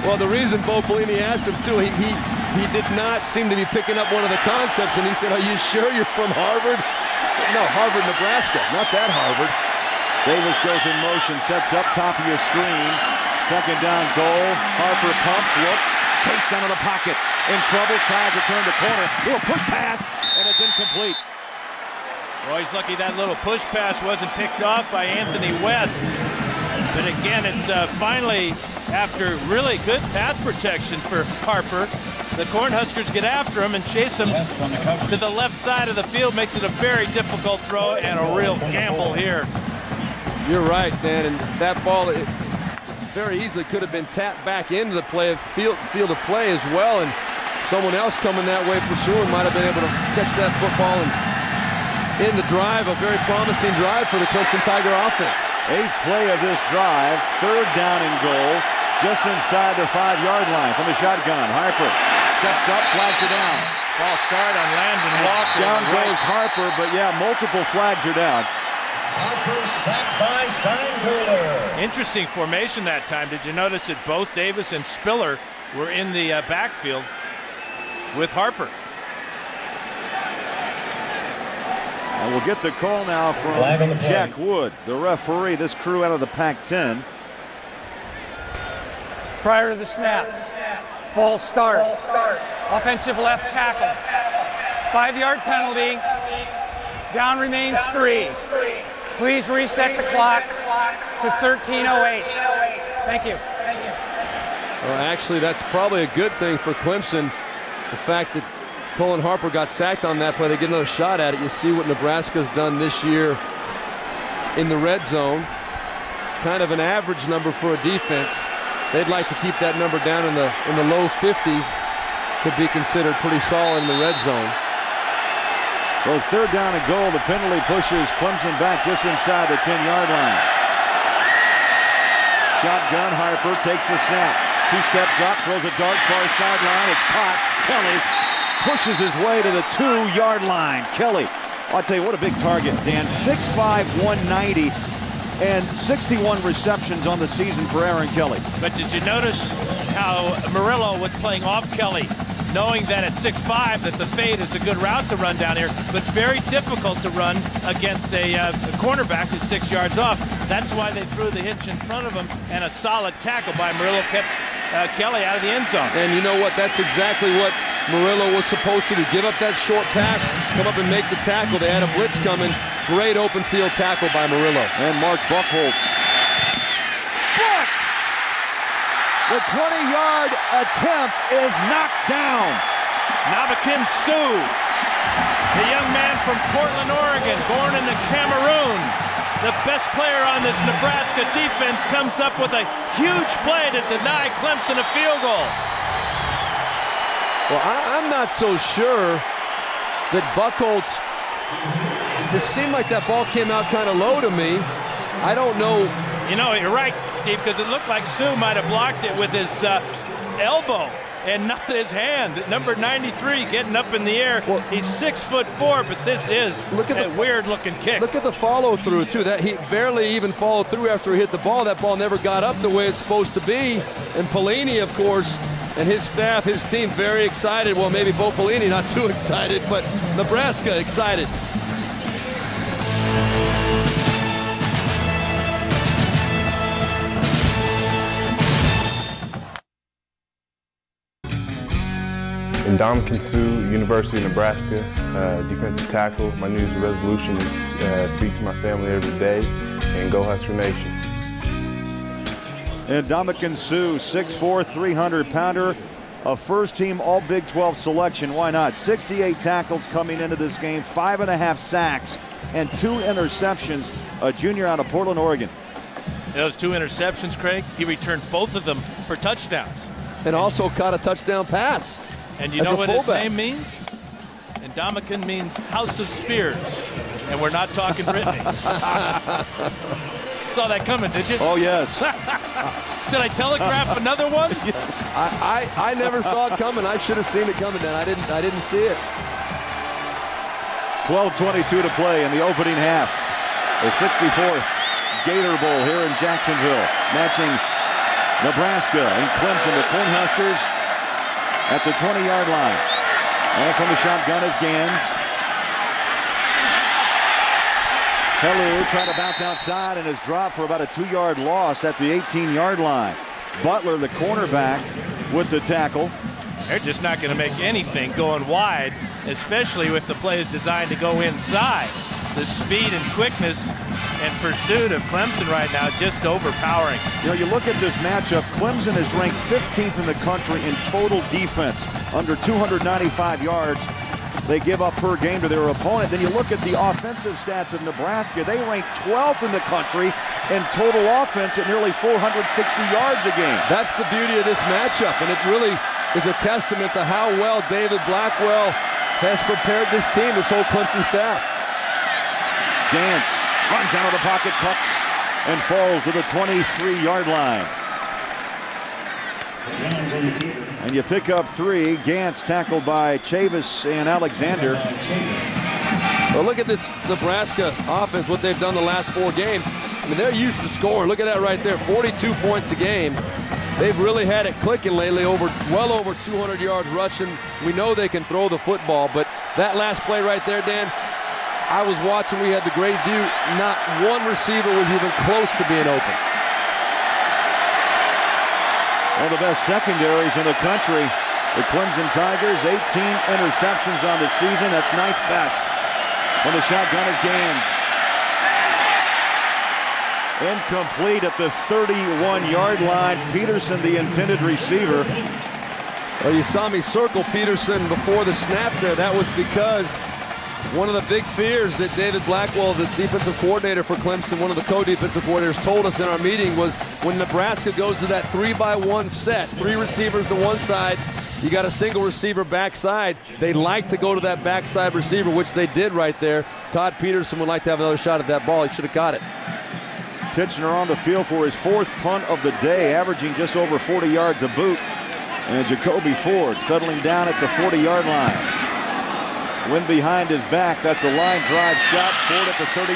Well, the reason Bo Pelini asked him, too, he did not seem to be picking up one of the concepts, and he said, "Are you sure you're from Harvard?" No, Harvard, Nebraska, not that Harvard. Davis goes in motion, sets up top of your screen. 2nd down goal. Harper pumps, looks, chased out of the pocket. In trouble, tries to turn the corner. Little push pass, and it's incomplete. Well, he's lucky that little push pass wasn't picked off by Anthony West. But again, it's finally, after really good pass protection for Harper, the Cornhuskers get after him and chase him to the left side of the field. Makes it a very difficult throw and a real gamble here. You're right, Dan, and that ball very easily could have been tapped back into the field of play as well, and someone else coming that way pursuing might have been able to catch that football and in the drive, a very promising drive for the Clemson Tiger offense. 8th play of this drive, 3rd down and goal, just inside the 5-yard line from the shotgun. Harper steps up, flags are down. False start on Landon Walker. Down goes Harper, but yeah, multiple flags are down. Interesting formation that time. Did you notice that both Davis and Spiller were in the backfield with Harper? And we'll get the call now from Jack Wood, the referee, this crew out of the Pac-10. Prior to the snap, false start, offensive left tackle, 5-yard penalty, down remains 3. Please reset the clock to 13:08. Thank you. Well, actually, that's probably a good thing for Clemson. The fact that Colin Harper got sacked on that play, they get another shot at it. You see what Nebraska's done this year in the red zone. Kind of an average number for a defense. They'd like to keep that number down in the low 50s to be considered pretty solid in the red zone. Well, 3rd down and goal. The penalty pushes Clemson back just inside the 10-yard line. Shotgun, Harper takes the snap. 2-step drop, throws a dart far sideline. It's caught. Kelly pushes his way to the 2-yard line. Kelly, I'll tell you, what a big target, Dan. 6'5", 190, and 61 receptions on the season for Aaron Kelly. But did you notice how Murillo was playing off Kelly, knowing that at 6'5", that the fade is a good route to run down here, but very difficult to run against a cornerback who's 6 yards off. That's why they threw the hitch in front of him, and a solid tackle by Murillo kept Kelly out of the end zone. And you know what? That's exactly what Murillo was supposed to do. Give up that short pass, come up and make the tackle. They had a blitz coming. Great open field tackle by Murillo. And Mark Buchholz. Blocked! The 20-yard attempt is knocked down. Ndamukong Suh, the young man from Portland, Oregon, born in the Cameroon. The best player on this Nebraska defense comes up with a huge play to deny Clemson a field goal. Well, I'm not so sure that Buchholz, it just seemed like that ball came out kind of low to me. I don't know. You know, you're right, Steve, because it looked like Suh might have blocked it with his elbow and not his hand. Number 93 getting up in the air. Well, he's 6'4", but this is a weird-looking kick. Look at the follow-through, too. That he barely even followed through after he hit the ball. That ball never got up the way it's supposed to be. And Pelini, of course, and his staff, his team, very excited. Well, maybe Bo Pelini not too excited, but Nebraska excited. Ndamukong Suh, University of Nebraska, defensive tackle. My New Year's resolution is speak to my family every day and go Husker Nation. And Ndamukong Suh, 6'4", 300-pounder, a first-team All-Big 12 selection. Why not? 68 tackles coming into this game, 5.5 sacks, and 2 interceptions. A junior out of Portland, Oregon. Those 2 interceptions, Craig, he returned both of them for touchdowns. And also caught a touchdown pass. And you know what his name means? Ndamukong means House of Spears. And we're not talking Brittany. Saw that coming, did you? Oh, yes. Did I telegraph another one? I never saw it coming. I should have seen it coming, Dan. I didn't see it. 12:22 to play in the opening half. The 64th Gator Bowl here in Jacksonville, matching Nebraska and Clemson. The Cornhuskers at the 20-yard line. And from the shotgun is Gans. Helu trying to bounce outside and is dropped for about a 2-yard loss at the 18-yard line. Butler, the cornerback, with the tackle. They're just not going to make anything going wide, especially if the play is designed to go inside. The speed and quickness and pursuit of Clemson right now just overpowering. You know, you look at this matchup, Clemson is ranked 15th in the country in total defense, under 295 yards they give up per game to their opponent. Then you look at the offensive stats of Nebraska, they rank 12th in the country in total offense at nearly 460 yards a game. That's the beauty of this matchup, and it really is a testament to how well David Blackwell has prepared this team, this whole Clemson staff. Gantz runs out of the pocket, tucks, and falls to the 23-yard line. And you pick up 3. Gantz tackled by Chavis and Alexander. Well, look at this Nebraska offense, what they've done the last 4 games. I mean, they're used to scoring. Look at that right there, 42 points a game. They've really had it clicking lately, well over 200 yards rushing. We know they can throw the football, but that last play right there, Dan, I was watching, we had the great view. Not one receiver was even close to being open. One of the best secondaries in the country. The Clemson Tigers, 18 interceptions on the season. That's 9th best. When the shotgun is Gans. Incomplete at the 31-yard line. Peterson, the intended receiver. Well, you saw me circle Peterson before the snap there. That was because one of the big fears that David Blackwell, the defensive coordinator for Clemson, one of the co-defensive coordinators, told us in our meeting was when Nebraska goes to that 3-by-1 set, 3 receivers to one side, you got a single receiver backside. They like to go to that backside receiver, which they did right there. Todd Peterson would like to have another shot at that ball. He should have caught it. Titchener on the field for his 4th punt of the day, averaging just over 40 yards a boot. And Jacoby Ford settling down at the 40-yard line. Wind behind his back. That's a line drive shot. Ford at the 39.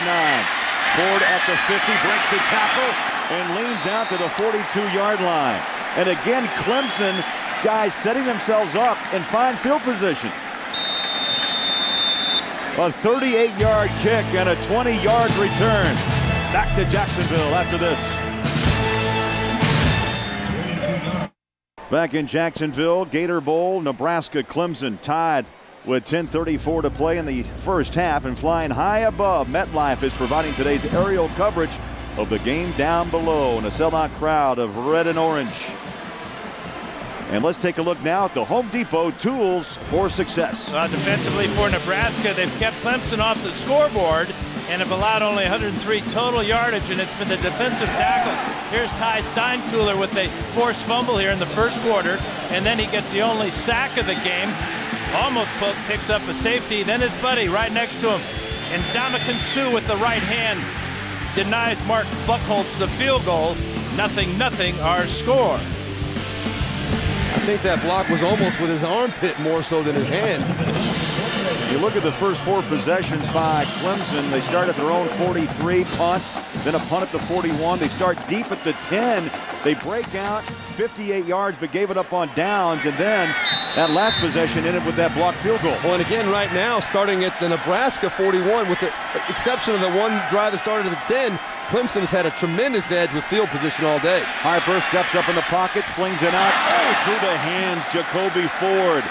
Ford at the 50, breaks the tackle and leans out to the 42-yard line. And again, Clemson guys setting themselves up in fine field position. A 38-yard kick and a 20-yard return. Back to Jacksonville after this. Back in Jacksonville, Gator Bowl, Nebraska, Clemson tied with 10:34 to play in the first half, and flying high above, MetLife is providing today's aerial coverage of the game down below, and a sellout crowd of red and orange And let's take a look now at the Home Depot tools for success. Defensively for Nebraska, they've kept Clemson off the scoreboard and have allowed only 103 total yardage, and it's been the defensive tackles. Here's Ty Steinkuhler with a forced fumble here in the first quarter, and then he gets the only sack of the game. Almost picks up a safety, then his buddy right next to him. And Ndamukong Suh with the right hand denies Mark Buchholz the field goal. 0-0 our score. I think that block was almost with his armpit more so than his hand. You look at the first 4 possessions by Clemson. They start at their own 43, punt, then a punt at the 41. They start deep at the 10. They break out 58 yards, but gave it up on downs. And then that last possession ended with that blocked field goal. Well, and again, right now, starting at the Nebraska 41, with the exception of the one drive that started at the 10, Clemson has had a tremendous edge with field position all day. Harper steps up in the pocket, slings it out. Oh, through the hands, Jacoby Ford.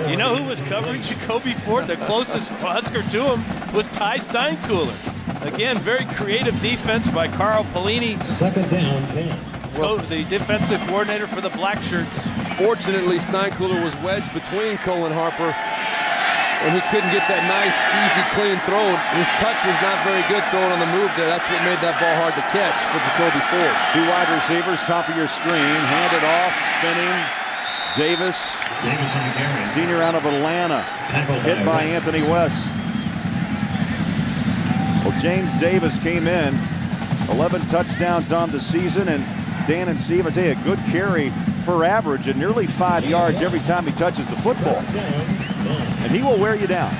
You know who was covering Jacoby Ford? The closest Husker to him was Ty Steinkuhler. Again, very creative defense by Carl Pelini. 2nd down, 10. The defensive coordinator for the Black Shirts. Fortunately, Steinkuhler was wedged between Colin Harper, and he couldn't get that nice, easy, clean throw. His touch was not very good throwing on the move there. That's what made that ball hard to catch for Jacoby Ford. 2 wide receivers, top of your screen, handed off, spinning. Davis, senior out of Atlanta, hit by Anthony West. Well, James Davis came in, 11 touchdowns on the season, and Dan and Steve, I tell you, a good carry per average and nearly 5 yards every time he touches the football. And he will wear you down.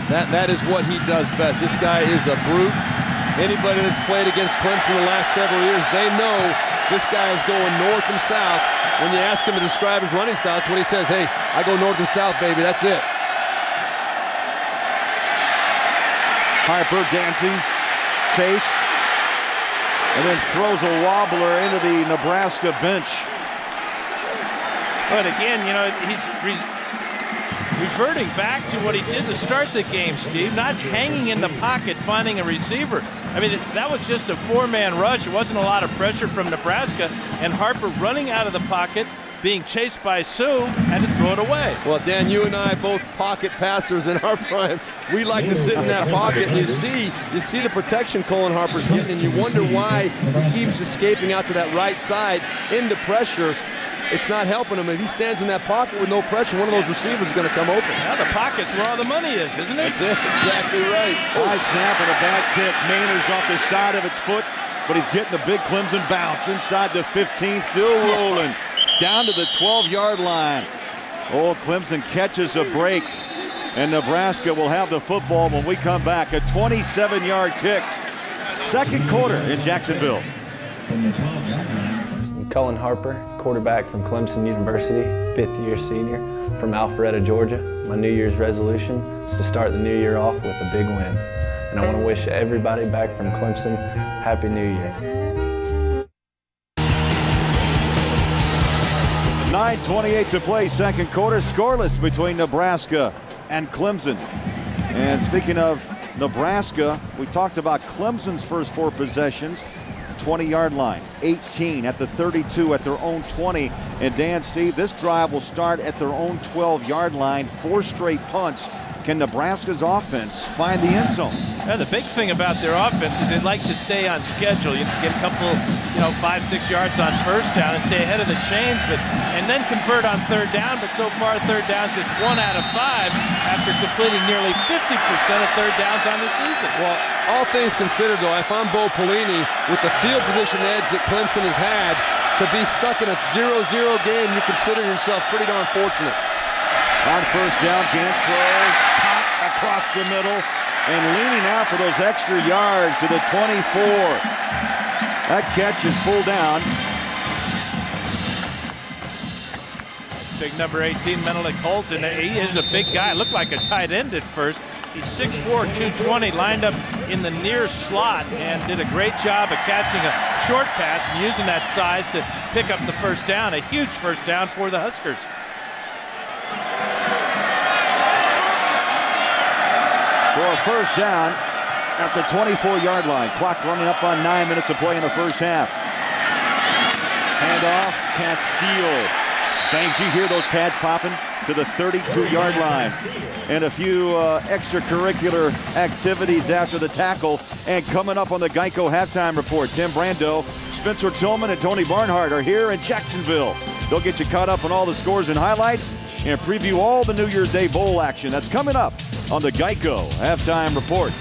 That is what he does best. This guy is a brute. Anybody that's played against Clemson the last several years, they know this guy is going north and south. When you ask him to describe his running style, that's what he says. Hey, I go north and south, baby. That's it. Harper dancing, chased, and then throws a wobbler into the Nebraska bench. But again, you know, he's reverting back to what he did to start the game, Steve. Not hanging in the pocket, finding a receiver. I mean, that was just a 4-man rush. It wasn't a lot of pressure from Nebraska. And Harper running out of the pocket, being chased by Suh, had to throw it away. Well, Dan, you and I both pocket passers in our prime. We like to sit in that pocket, and you see the protection Colin Harper's getting, and you wonder why he keeps escaping out to that right side into pressure. It's not helping him. If he stands in that pocket with no pressure, one of those receivers is going to come open. Now the pocket's where all the money is, isn't it? That's it. Exactly right. High snap and a bad kick. Maynard's off the side of its foot, but he's getting a big Clemson bounce inside the 15, still rolling down to the 12-yard line. Oh, Clemson catches a break, and Nebraska will have the football when we come back. A 27-yard kick. Second quarter in Jacksonville. Colin Harper, quarterback from Clemson University, 5th-year senior from Alpharetta, Georgia. My New Year's resolution is to start the new year off with a big win. And I want to wish everybody back from Clemson Happy New Year. 9:28 to play, second quarter, scoreless between Nebraska and Clemson. And speaking of Nebraska, we talked about Clemson's first 4 possessions. 20-yard line, 18 at the 32 at their own 20. And Dan, Steve, this drive will start at their own 12-yard line. 4 straight punts. Can Nebraska's offense find the end zone? Yeah, the big thing about their offense is they like to stay on schedule. You get a couple, 5-6 yards on first down and stay ahead of the chains, and then convert on third down. But so far, third down's just 1 out of 5 after completing nearly 50% of third downs on the season. Well, all things considered, though, if I'm Bo Pelini, with the field position edge that Clemson has had, to be stuck in a 0-0 game, you consider yourself pretty darn fortunate. On first down, Gantz throws across the middle and leaning out for those extra yards to the 24. That catch is pulled down. That's big number 18, Menelik Holton. He is a big guy. Looked like a tight end at first. He's 6'4", 220, lined up in the near slot and did a great job of catching a short pass and using that size to pick up the first down. A huge first down for the Huskers. For a first down at the 24-yard line. Clock running up on 9 minutes of play in the first half. Handoff, Castile. Bangs, you hear those pads popping to the 32-yard line. And a few extracurricular activities after the tackle. And coming up on the Geico halftime report, Tim Brando, Spencer Tillman, and Tony Barnhart are here in Jacksonville. They'll get you caught up on all the scores and highlights and preview all the New Year's Day Bowl action. That's coming up on the Geico halftime report.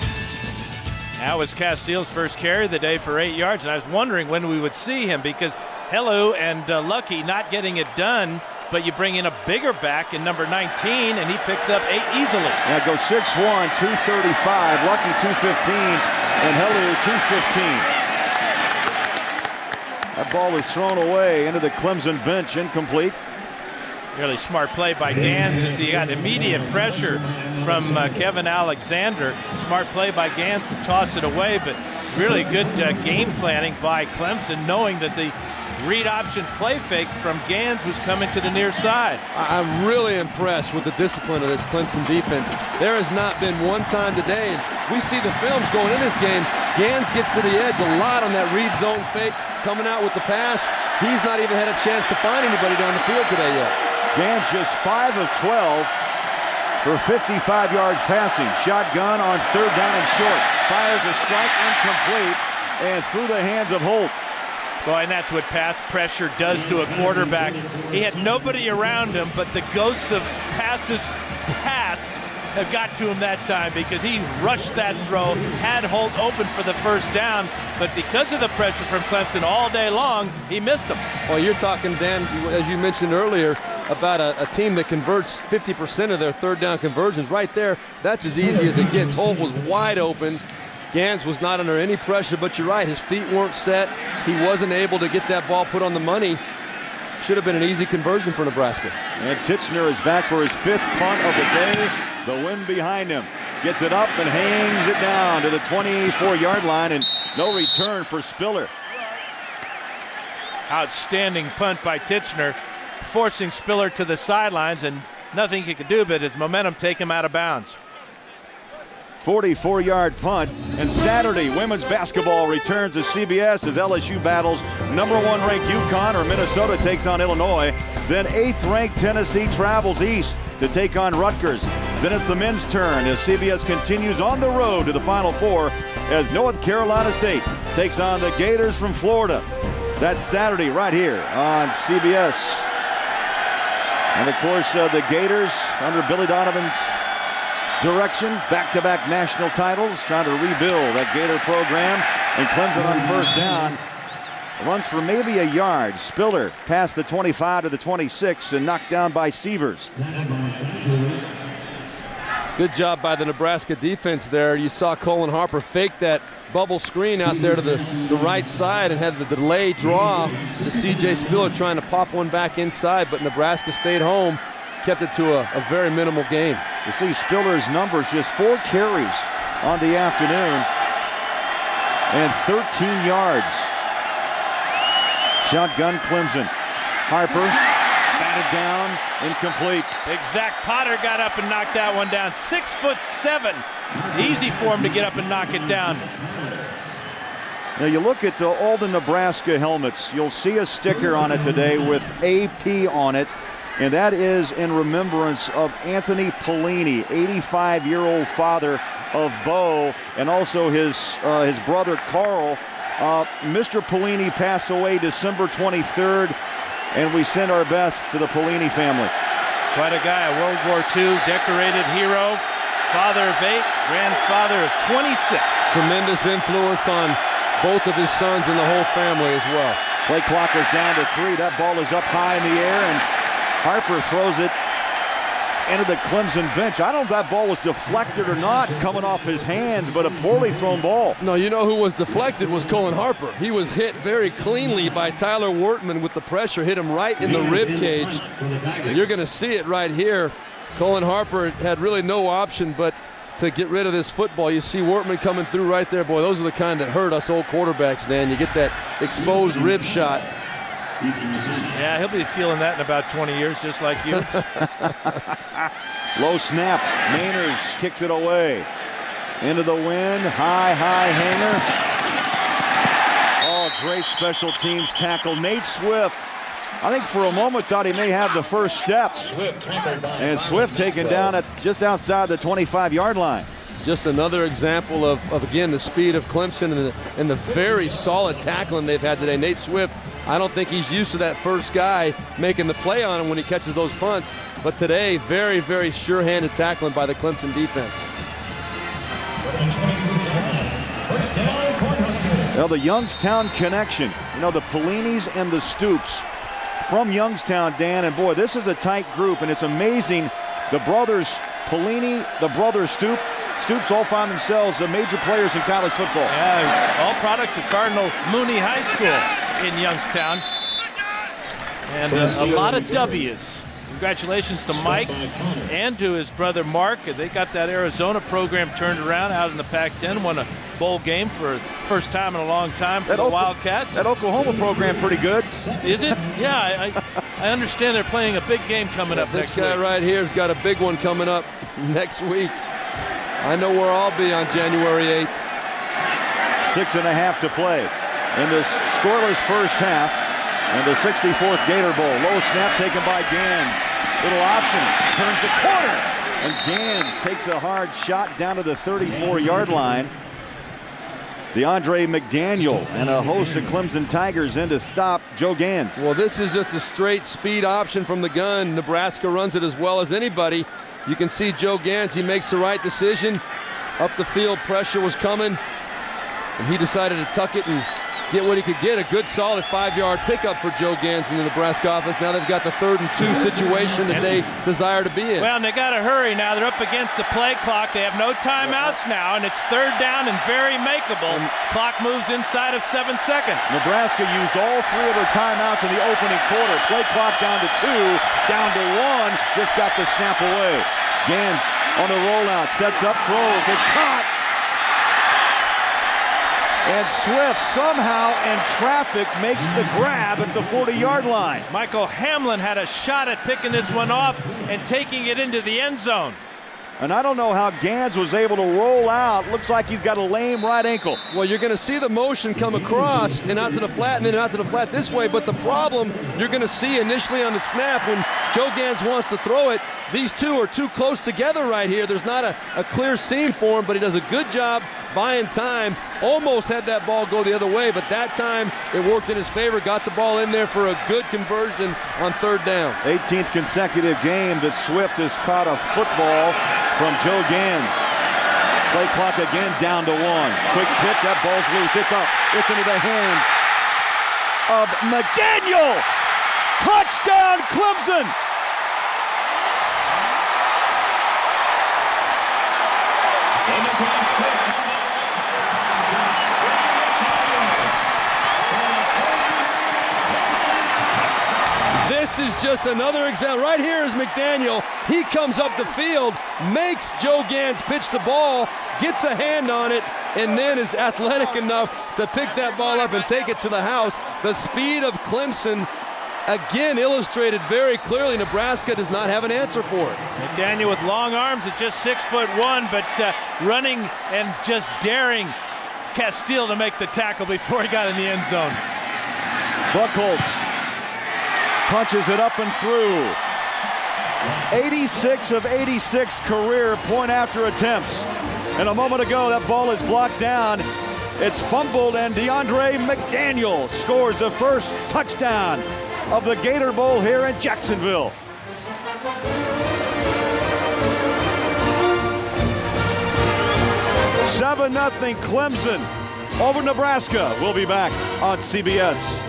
That was Castile's first carry of the day for 8 yards, and I was wondering when we would see him because Hello and Lucky not getting it done, but you bring in a bigger back in number 19, and he picks up 8 easily. Yeah, go 6'1", 235, Lucky 215, and Hello 215. That ball is thrown away into the Clemson bench, incomplete. Really smart play by Gans as he got immediate pressure from Kevin Alexander. Smart play by Gans to toss it away, but really good game planning by Clemson, knowing that the read option play fake from Gans was coming to the near side. I'm really impressed with the discipline of this Clemson defense. There has not been one time today, and we see the films going in this game. Gans gets to the edge a lot on that read zone fake, coming out with the pass. He's not even had a chance to find anybody down the field today yet. Gans just 5 of 12 for 55 yards passing. Shotgun on 3rd down and short. Fires a strike, incomplete, and through the hands of Holt. Boy, and that's what pass pressure does to a quarterback. He had nobody around him, but the ghosts of passes past have got to him that time because he rushed that throw, had Holt open for the first down, but because of the pressure from Clemson all day long, he missed him. Well, you're talking, Dan, as you mentioned earlier, about a team that converts 50% of their 3rd down conversions. Right there, that's as easy as it gets. Holt was wide open. Gans was not under any pressure, but you're right, his feet weren't set. He wasn't able to get that ball put on the money. Should have been an easy conversion for Nebraska. And Titchener is back for his 5th punt of the day. The wind behind him. Gets it up and hangs it down to the 24-yard line, and no return for Spiller. Outstanding punt by Titchener, forcing Spiller to the sidelines, and nothing he could do but his momentum take him out of bounds. 44-yard punt. And Saturday, women's basketball returns to CBS as LSU battles number 1 ranked UConn, or Minnesota takes on Illinois. Then 8th ranked Tennessee travels east to take on Rutgers. Then it's the men's turn as CBS continues on the road to the Final Four as North Carolina State takes on the Gators from Florida. That's Saturday right here on CBS. And of course, the Gators under Billy Donovan's direction, back-to-back national titles, trying to rebuild that Gator program. And Clemson on 1st down runs for maybe a yard. Spiller past the 25 to the 26 and knocked down by Sievers. Good job by the Nebraska defense there. You saw Colin Harper fake that bubble screen out there to the right side and had the delay draw to C.J. Spiller trying to pop one back inside, but Nebraska stayed home, kept it to a very minimal gain. You see Spiller's numbers, just 4 carries on the afternoon and 13 yards. Shotgun Clemson. Harper batted down, incomplete. Big Zach Potter got up and knocked that one down. 6'7". Easy for him to get up and knock it down. Now you look at all the Nebraska helmets, you'll see a sticker on it today with AP on it, and that is in remembrance of Anthony Pelini, 85-year-old father of Bo, and also his brother Carl. Mr. Pelini passed away December 23rd, and we send our best to the Pelini family. Quite a guy, a World War II decorated hero, father of 8, grandfather of 26. Tremendous influence on both of his sons and the whole family as well. Play clock is down to 3. That ball is up high in the air, and Harper throws it into the Clemson bench. I don't know if that ball was deflected or not coming off his hands, but a poorly thrown ball. No, you know who was deflected was Colin Harper. He was hit very cleanly by Tyler Wortman with the pressure, hit him right in the rib cage. And you're going to see it right here. Colin Harper had really no option but to get rid of this football. You see Wortman coming through right there. Boy, those are the kind that hurt us old quarterbacks, Dan. You get that exposed rib shot. Yeah, he'll be feeling that in about 20 years, just like you. Low snap. Mainers kicks it away. Into the wind. High hanger. Oh, great special teams tackle. Nate Swift, I think for a moment thought he may have the first step. And Swift taken down at just outside the 25-yard line. Just another example of again, the speed of Clemson and the very solid tackling they've had today. Nate Swift, I don't think he's used to that first guy making the play on him when he catches those punts. But today, very, very sure-handed tackling by the Clemson defense. Well, the Youngstown connection. You know, the Pellinis and the Stoops from Youngstown, Dan. And boy, this is a tight group, and it's amazing. The brothers Pellini, the brothers Stoops all found themselves major players in college football. Yeah, all products of Cardinal Mooney High School in Youngstown. And a lot of W's. Congratulations to Mike and to his brother Mark. They got that Arizona program turned around out in the Pac-10, won a bowl game for first time in a long time for the Wildcats. That Oklahoma program pretty good. Is it? Yeah, I understand they're playing a big game coming up next week. This guy right here has got a big one coming up next week. I know where I'll be on January 8th. 6.5 to play in this scoreless first half and the 64th Gator Bowl. Low snap taken by Gans. Little option, turns the corner, and Gans takes a hard shot down to the 34-yard line. DeAndre McDaniel and a host of Clemson Tigers in to stop Joe Gans. Well, this is just a straight speed option from the gun. Nebraska runs it as well as anybody. You can see Joe Gans, he makes the right decision. Up the field, pressure was coming, and he decided to tuck it and get what he could get. A good, solid 5-yard pickup for Joe Gans in the Nebraska offense. Now they've got the 3rd and 2 situation that they desire to be in. Well, and they got to hurry now. They're up against the play clock. They have no timeouts now, and it's 3rd down and very makeable. Clock moves inside of 7 seconds. Nebraska used all 3 of their timeouts in the opening quarter. Play clock down to 2, down to 1. Just got the snap away. Gans on the rollout, sets up, throws. It's caught. And Swift somehow in traffic makes the grab at the 40-yard line. Michael Hamlin had a shot at picking this one off and taking it into the end zone. And I don't know how Gans was able to roll out. Looks like he's got a lame right ankle. Well, you're going to see the motion come across and out to the flat and then out to the flat this way. But the problem you're going to see initially on the snap when Joe Gans wants to throw it, these two are too close together right here. There's not a clear seam for him, but he does a good job buying time. Almost had that ball go the other way, but that time it worked in his favor. Got the ball in there for a good conversion on 3rd down. 18th consecutive game that Swift has caught a football from Joe Gans. Play clock again down to 1. Quick pitch, that ball's loose. It's up. It's into the hands of McDaniel. Touchdown, Clemson. This is just another example. Right here is McDaniel. He comes up the field, makes Joe Gans pitch the ball, gets a hand on it, and then is athletic enough to pick that ball up and take it to the house. The speed of Clemson, again, illustrated very clearly. Nebraska does not have an answer for it. McDaniel with long arms at just 6'1", but running and just daring Castile to make the tackle before he got in the end zone. Buchholz punches it up and through. 86 of 86 career point after attempts. And a moment ago, that ball is blocked down. It's fumbled, and DeAndre McDaniel scores the first touchdown of the Gator Bowl here in Jacksonville. $7-0 Clemson over Nebraska. We'll be back on CBS.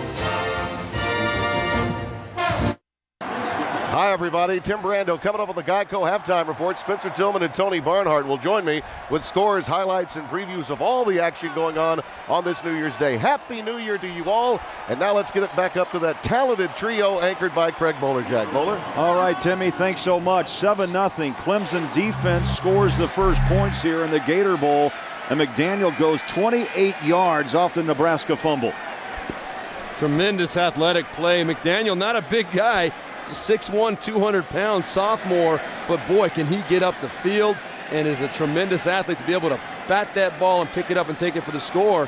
Hi, everybody. Tim Brando coming up on the Geico Halftime Report. Spencer Tillman and Tony Barnhart will join me with scores, highlights, and previews of all the action going on this New Year's Day. Happy New Year to you all. And now let's get it back up to that talented trio anchored by Craig Bolerjack. Bowler. All right, Timmy, thanks so much. 7-0. Clemson defense scores the first points here in the Gator Bowl, and McDaniel goes 28 yards off the Nebraska fumble. Tremendous athletic play. McDaniel, not a big guy. 6'1", 200-pound sophomore, but boy, can he get up the field and is a tremendous athlete to be able to bat that ball and pick it up and take it for the score.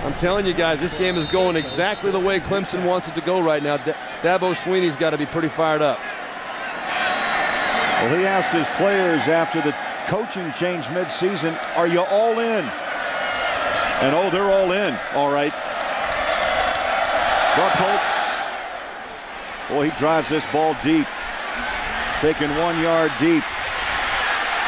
I'm telling you guys, this game is going exactly the way Clemson wants it to go right now. Dabo Swinney's got to be pretty fired up. Well, he asked his players after the coaching change midseason, are you all in? And oh, they're all in. All right. Buckholz. Boy, he drives this ball deep. Taking 1 yard deep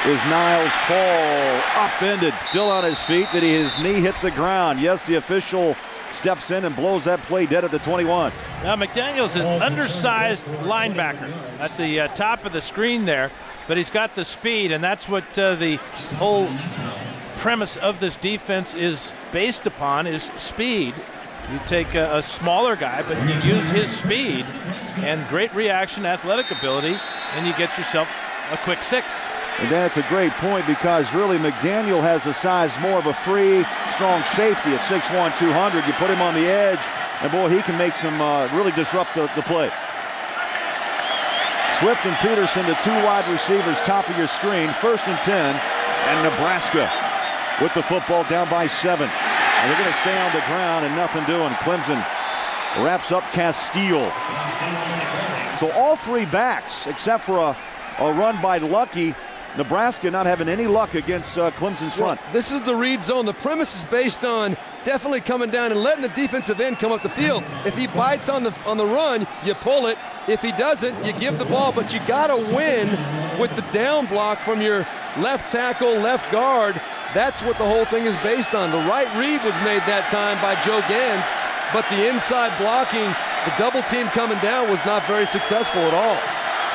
is Niles Paul. Upended, still on his feet. Did his knee hit the ground? Yes, the official steps in and blows that play dead at the 21. Now McDaniel's an undersized linebacker at the top of the screen there, but he's got the speed, and that's what the whole premise of this defense is based upon, is speed. You take a smaller guy, but you use his speed and great reaction, athletic ability, and you get yourself a quick 6. And that's a great point, because really McDaniel has the size more of a free, strong safety at 6'1", 200. You put him on the edge, and boy, he can make some really disrupt the play. Swift and Peterson, the 2 wide receivers, top of your screen, 1st and 10, and Nebraska with the football down by 7. And they're going to stay on the ground and nothing doing. Clemson wraps up Castile. So all 3 backs, except for a run by Lucky. Nebraska not having any luck against Clemson's front. Well, this is the read zone. The premise is based on definitely coming down and letting the defensive end come up the field. If he bites on the run, you pull it. If he doesn't, you give the ball. But you got to win with the down block from your left tackle, left guard. That's what the whole thing is based on. The right read was made that time by Joe Gans, but the inside blocking, the double team coming down was not very successful at all.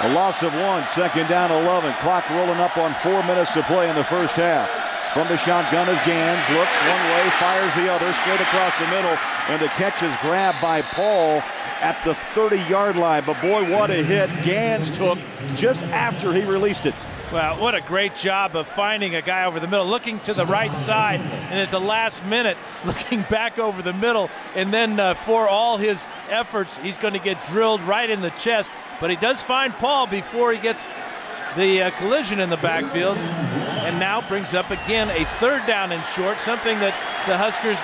A loss of 1, 2nd down 11. Clock rolling up on 4 minutes to play in the first half. From the shotgun as Gans looks one way, fires the other, straight across the middle, and the catch is grabbed by Paul at the 30-yard line. But boy, what a hit Gans took just after he released it. Well, what a great job of finding a guy over the middle, looking to the right side, and at the last minute, looking back over the middle, and then for all his efforts, he's going to get drilled right in the chest. But he does find Paul before he gets the collision in the backfield, and now brings up again a 3rd down and short, something that the Huskers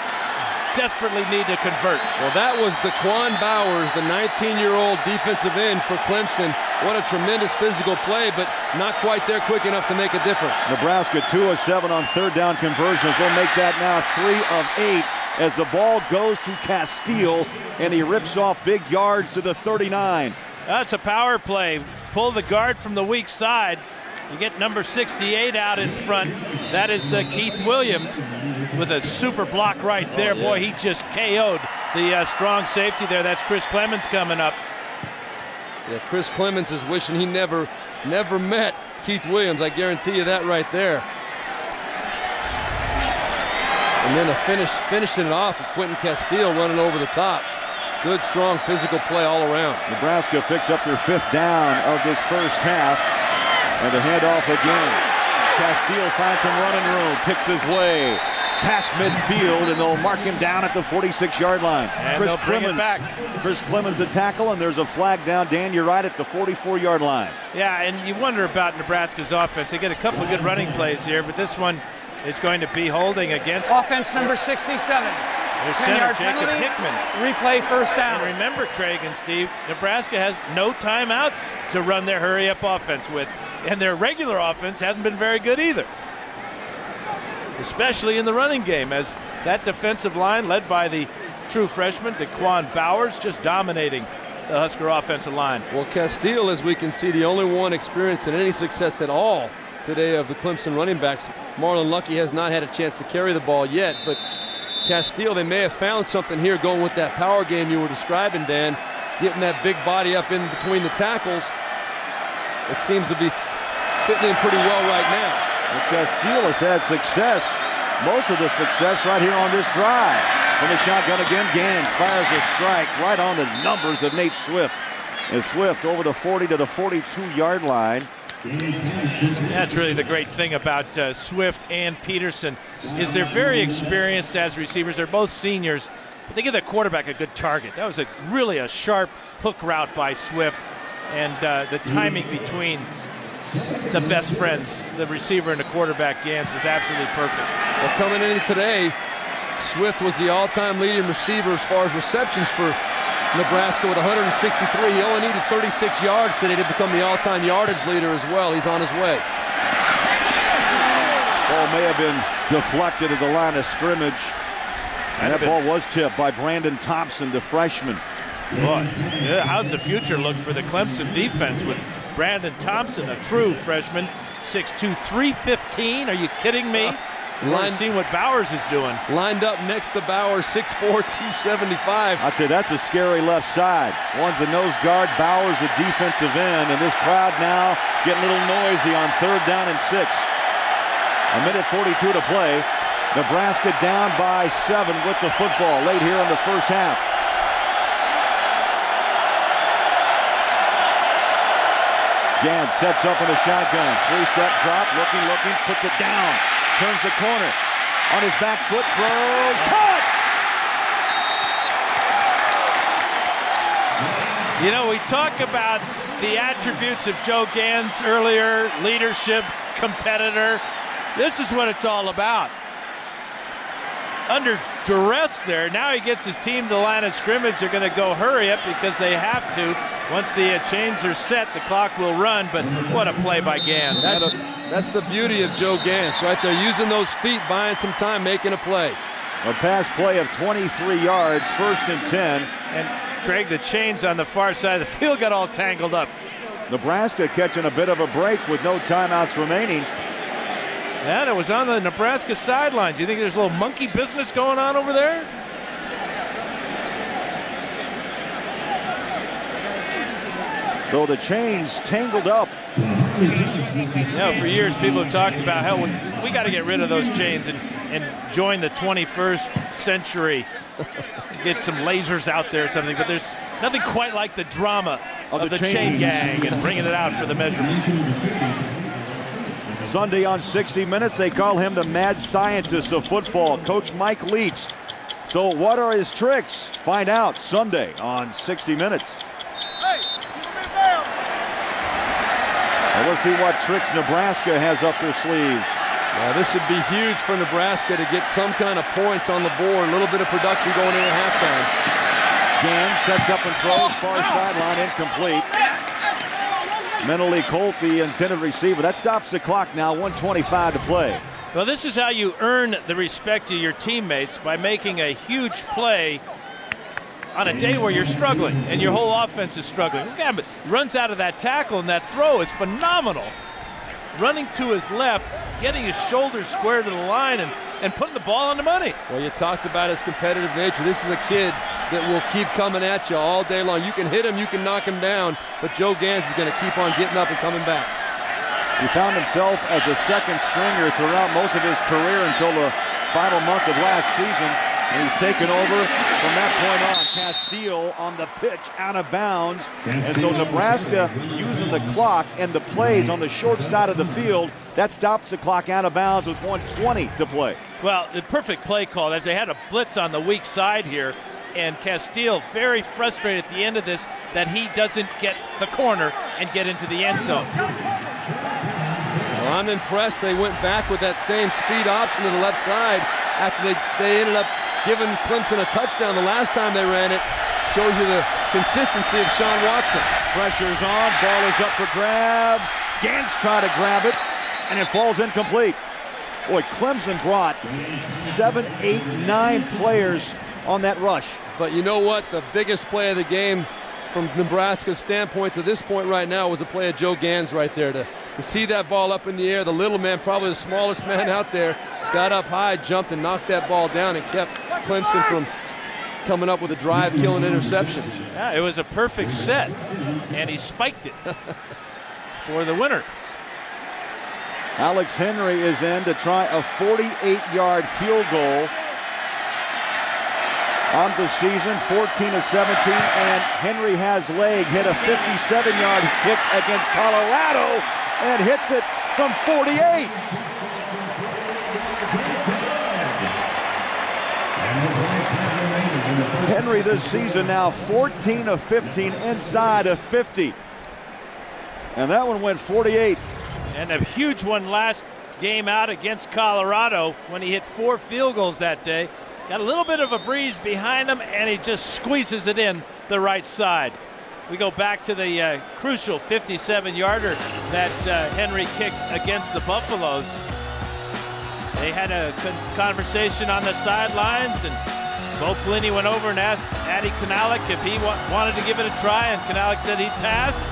desperately need to convert. Well, that was Daquan Bowers, the 19-year-old defensive end for Clemson. What a tremendous physical play, but not quite there quick enough to make a difference. Nebraska 2 of 7 on 3rd down conversions. They'll make that now 3 of 8 as the ball goes to Castile, and he rips off big yards to the 39. That's a power play. Pull the guard from the weak side. You get number 68 out in front. That is Keith Williams with a super block right there. Boy, he just KO'd the strong safety there. That's Chris Clemons coming up. Yeah, Chris Clemons is wishing he never met Keith Williams. I guarantee you that right there. And then finishing it off with Quentin Castile running over the top. Good, strong physical play all around. Nebraska picks up their 5th down of this first half. And the handoff again. Castile finds some running room, picks his way past midfield, and they'll mark him down at the 46-yard line. And Chris Clemons the tackle, and there's a flag down. Dan, you're right, at the 44-yard line. Yeah, and you wonder about Nebraska's offense. They get a couple of good running plays here, but this one is going to be holding against offense number 67. Their center, Jacob Hickman. Replay 1st down. And remember, Craig and Steve, Nebraska has no timeouts to run their hurry-up offense with. And their regular offense hasn't been very good either, especially in the running game, as that defensive line, led by the true freshman, Daquan Bowers, just dominating the Husker offensive line. Well, Castile, as we can see, the only one experiencing any success at all today of the Clemson running backs. Marlon Lucky has not had a chance to carry the ball yet, but Castile, they may have found something here going with that power game you were describing, Dan, getting that big body up in between the tackles. It seems to be fitting in pretty well right now. Well, Castile has had success, most of the success right here on this drive. From the shotgun again, Gans fires a strike right on the numbers of Nate Swift. And Swift over the 40 to the 42-yard line. That's really the great thing about Swift and Peterson, is they're very experienced as receivers. They're both seniors, but they give their quarterback a good target. That was really a sharp hook route by Swift, and the timing between the best friends, the receiver and the quarterback, Gans, was absolutely perfect. Well, coming in today, Swift was the all-time leading receiver as far as receptions for Nebraska with 163. He only needed 36 yards today to become the all-time yardage leader as well. He's on his way. Ball may have been deflected at the line of scrimmage. And that ball was tipped by Brandon Thompson, the freshman. Boy, how's the future look for the Clemson defense with Brandon Thompson, a true freshman, 6'2", 315? Are you kidding me? Seeing what Bowers is doing. Lined up next to Bowers, 6'4", 275. I'll tell you, that's a scary left side. One's the nose guard, Bowers the defensive end, and this crowd now getting a little noisy on 3rd down and 6. A minute 42 to play. Nebraska down by 7 with the football late here in the first half. Gant sets up in a shotgun. 3-step drop, looking, puts it down. Turns the corner. On his back foot, throws. Caught! You know, we talk about the attributes of Joe Gans earlier, leadership, competitor. This is what it's all about. Under duress there, now he gets his team to the line of scrimmage. They're going to go hurry up because they have to. Once the chains are set, the clock will run, but what a play by Gans. That's the beauty of Joe Gans right there, using those feet, buying some time, making a play. A pass play of 23 yards, 1st and 10. And Craig, the chains on the far side of the field got all tangled up. Nebraska catching a bit of a break with no timeouts remaining. And it was on the Nebraska sidelines. You think there's a little monkey business going on over there? So the chains tangled up. You know, for years people have talked about how we got to get rid of those chains and join the 21st century. Get some lasers out there or something, but there's nothing quite like the drama of the chain gang and bringing it out for the measurement. Sunday on 60 Minutes, they call him the mad scientist of football, Coach Mike Leach. So what are his tricks? Find out Sunday on 60 Minutes. Well, let's see what tricks Nebraska has up their sleeves. This would be huge for Nebraska to get some kind of points on the board, a little bit of production going in at halftime. Gans sets up and throws, far sideline, incomplete. Mentally Colt, the intended receiver. That stops the clock now, 1:25 to play. Well, this is how you earn the respect of your teammates, by making a huge play on a day where you're struggling and your whole offense is struggling. Look at him, runs out of that tackle, and that throw is phenomenal. Running to his left, getting his shoulders square to the line and putting the ball on the money. Well, you talked about his competitive nature. This is a kid that will keep coming at you all day long. You can hit him, you can knock him down, but Joe Gans is going to keep on getting up and coming back. He found himself as a second stringer throughout most of his career until the final month of last season, and he's taken over from that point on. Castile on the pitch, out of bounds, and so Nebraska using the clock and the plays on the short side of the field. That stops the clock out of bounds with 1:20 to play. Well, the perfect play call, as they had a blitz on the weak side here, and Castile very frustrated at the end of this that he doesn't get the corner and get into the end zone. Well, I'm impressed they went back with that same speed option to the left side after they ended up giving Clemson a touchdown the last time they ran it. Shows you the consistency of Sean Watson. Pressure's on, ball is up for grabs. Gans try to grab it, and it falls incomplete. Boy, Clemson brought 7, 8, 9 players on that rush. But you know what? The biggest play of the game from Nebraska's standpoint to this point right now was a play of Joe Gans right there. To see that ball up in the air, the little man, probably the smallest man out there, got up high, jumped, and knocked that ball down and kept Clemson from coming up with a drive-killing interception. Yeah, it was a perfect set, and he spiked it for the winner. Alex Henry is in to try a 48-yard field goal on the season, 14 of 17, and Henry has leg, hit a 57-yard kick against Colorado and hits it from 48. Henry this season now 14 of 15 inside of 50. And that one went 48. And a huge one last game out against Colorado when he hit 4 field goals that day. Got a little bit of a breeze behind him, and he just squeezes it in the right side. We go back to the crucial 57-yarder that Henry kicked against the Buffaloes. They had a conversation on the sidelines, and Bo Pelini went over and asked Addy Kanalik if he wanted to give it a try, and Kanalik said he'd pass.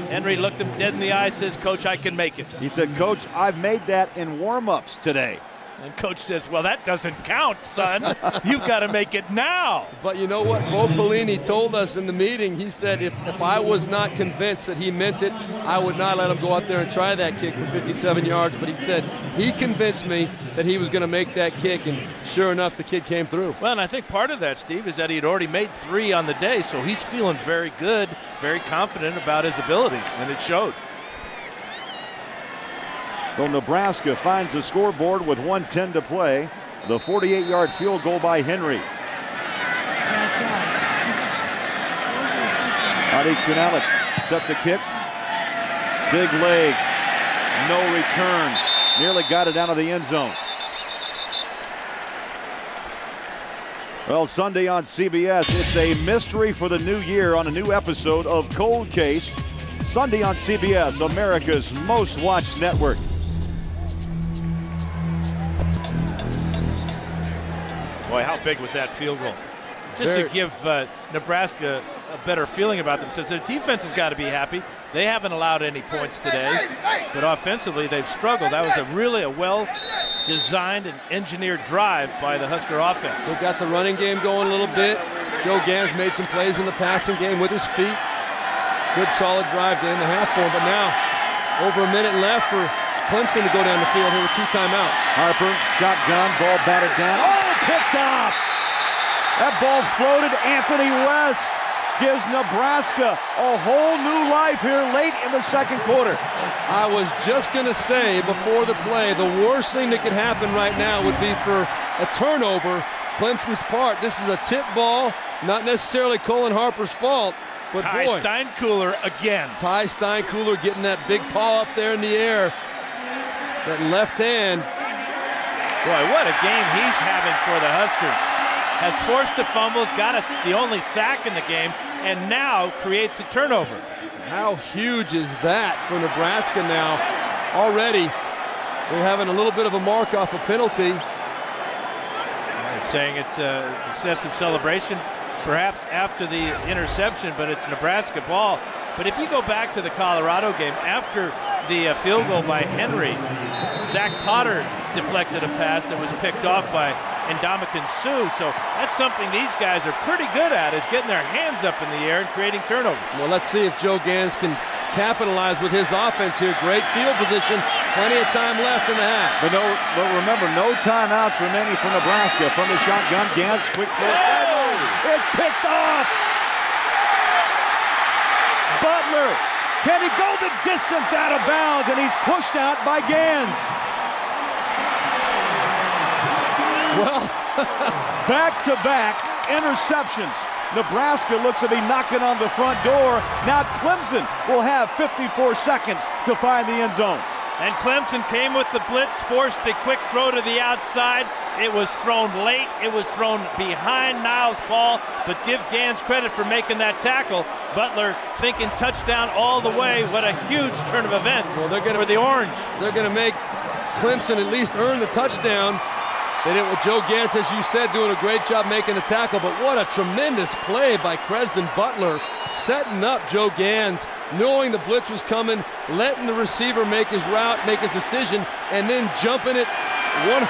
Henry looked him dead in the eye, says, "Coach, I can make it." He said, "Coach, I've made that in warm-ups today." And Coach says, "Well, that doesn't count, son. You've got to make it now." But you know what? Bo Pelini told us in the meeting, he said if I was not convinced that he meant it, I would not let him go out there and try that kick from 57 yards. But he said he convinced me that he was going to make that kick, and sure enough, the kid came through. Well, and I think part of that, Steve, is that he had already made 3 on the day, so he's feeling very good, very confident about his abilities, and it showed. So Nebraska finds the scoreboard with 1:10 to play. The 48-yard field goal by Henry. Addy Kanalik set to kick. Big leg. No return. Nearly got it out of the end zone. Well, Sunday on CBS, it's a mystery for the new year on a new episode of Cold Case. Sunday on CBS, America's most watched network. Boy, how big was that field goal? Just to give Nebraska a better feeling about themselves. Their defense has got to be happy. They haven't allowed any points today, but offensively they've struggled. That was a well-designed and engineered drive by the Husker offense. They got the running game going a little bit. Joe Gans made some plays in the passing game with his feet. Good solid drive to end the half for him, but now over a minute left for Clemson to go down the field here with 2 timeouts. Harper, shotgun, ball batted down. Oh, picked off! That ball floated. Anthony West gives Nebraska a whole new life here late in the second quarter. I was just going to say before the play, the worst thing that could happen right now would be for a turnover. Clemson's part. This is a tip ball, not necessarily Colin Harper's fault. But Ty Steinkuhler again. Ty Steinkuhler getting that big paw up there in the air. That left hand. Boy, what a game he's having for the Huskers. Has forced a fumble, got the only sack in the game, and now creates a turnover. How huge is that for Nebraska now? Already, they're having a little bit of a mark off a penalty. Saying it's excessive celebration, perhaps after the interception, but it's Nebraska ball. But if you go back to the Colorado game, after the field goal by Henry, Zach Potter deflected a pass that was picked off by Ndamukong Suh. So that's something these guys are pretty good at, is getting their hands up in the air and creating turnovers. Well, let's see if Joe Gans can capitalize with his offense here. Great field position, plenty of time left in the half. But remember, no timeouts remaining for Nebraska. From the shotgun, Gans, quick throw. It's picked off. Butler, can he go the distance out of bounds? And he's pushed out by Gans. Well, back-to-back interceptions. Nebraska looks to be knocking on the front door. Now Clemson will have 54 seconds to find the end zone. And Clemson came with the blitz, forced the quick throw to the outside. It was thrown late. It was thrown behind Niles Paul, but give Gans credit for making that tackle. Butler thinking touchdown all the way. What a huge turn of events for the Orange. They're going to make Clemson at least earn the touchdown. They did it with Joe Gans, as you said, doing a great job making the tackle, but what a tremendous play by Cresden Butler, setting up Joe Gans, knowing the blitz was coming, letting the receiver make his route, make his decision, and then jumping it 100%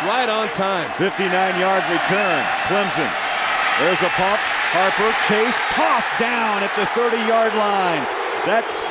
right on time. 59-yard return, Clemson. There's a pump, Harper, chase, toss down at the 30-yard line. That's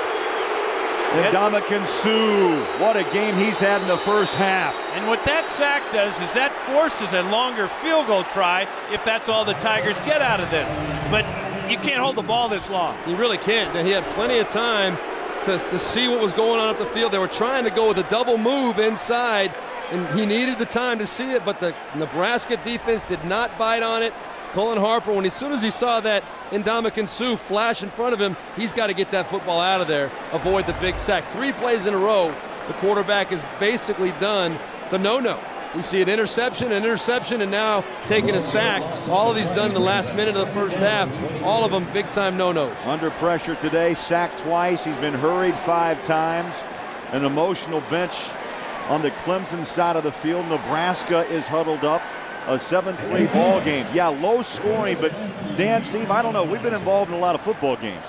Ndamukong Suh. What a game he's had in the first half. And what that sack does is that forces a longer field goal try if that's all the Tigers get out of this. But you can't hold the ball this long. You really can't. He had plenty of time to see what was going on up the field. They were trying to go with a double move inside, and he needed the time to see it, but the Nebraska defense did not bite on it. Colin Harper, as soon as he saw that Ndamukong Suh flash in front of him, he's got to get that football out of there, avoid the big sack. 3 plays in a row, the quarterback has basically done the no-no. We see an interception, and now taking a sack. All of these done in the last minute of the first half. All of them big-time no-nos. Under pressure today, sacked twice. He's been hurried 5 times. An emotional bench on the Clemson side of the field. Nebraska is huddled up. A 7-3 ball game. Yeah, low scoring, but Dan, Steve, I don't know. We've been involved in a lot of football games.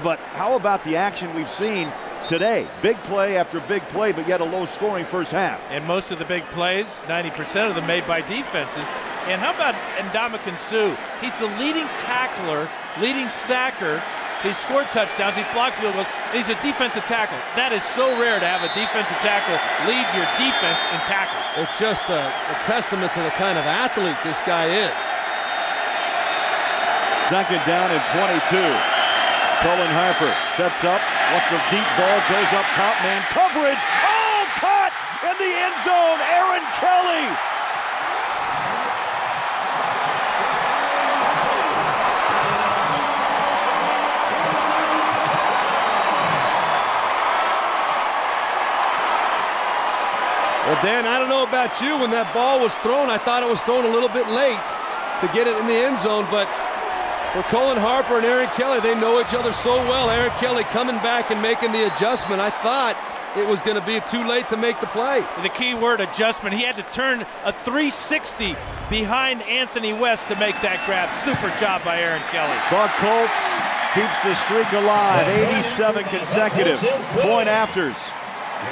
But how about the action we've seen today? Big play after big play, but yet a low scoring first half. And most of the big plays, 90% of them made by defenses. And how about Ndamukong Suh? He's the leading tackler, leading sacker. He's scored touchdowns, he's blocked field goals, and he's a defensive tackle. That is so rare to have a defensive tackle lead your defense in tackles. It's just a testament to the kind of athlete this guy is. Second down and 22. Colin Harper sets up, wants the deep ball, goes up top, man coverage. Oh, caught in the end zone, Aaron Kelly. Well, Dan, I don't know about you. When that ball was thrown, I thought it was thrown a little bit late to get it in the end zone. But for Colin Harper and Aaron Kelly, they know each other so well. Aaron Kelly coming back and making the adjustment. I thought it was going to be too late to make the play. The key word, adjustment. He had to turn a 360 behind Anthony West to make that grab. Super job by Aaron Kelly. Buck Holtz keeps the streak alive. 87 consecutive point afters.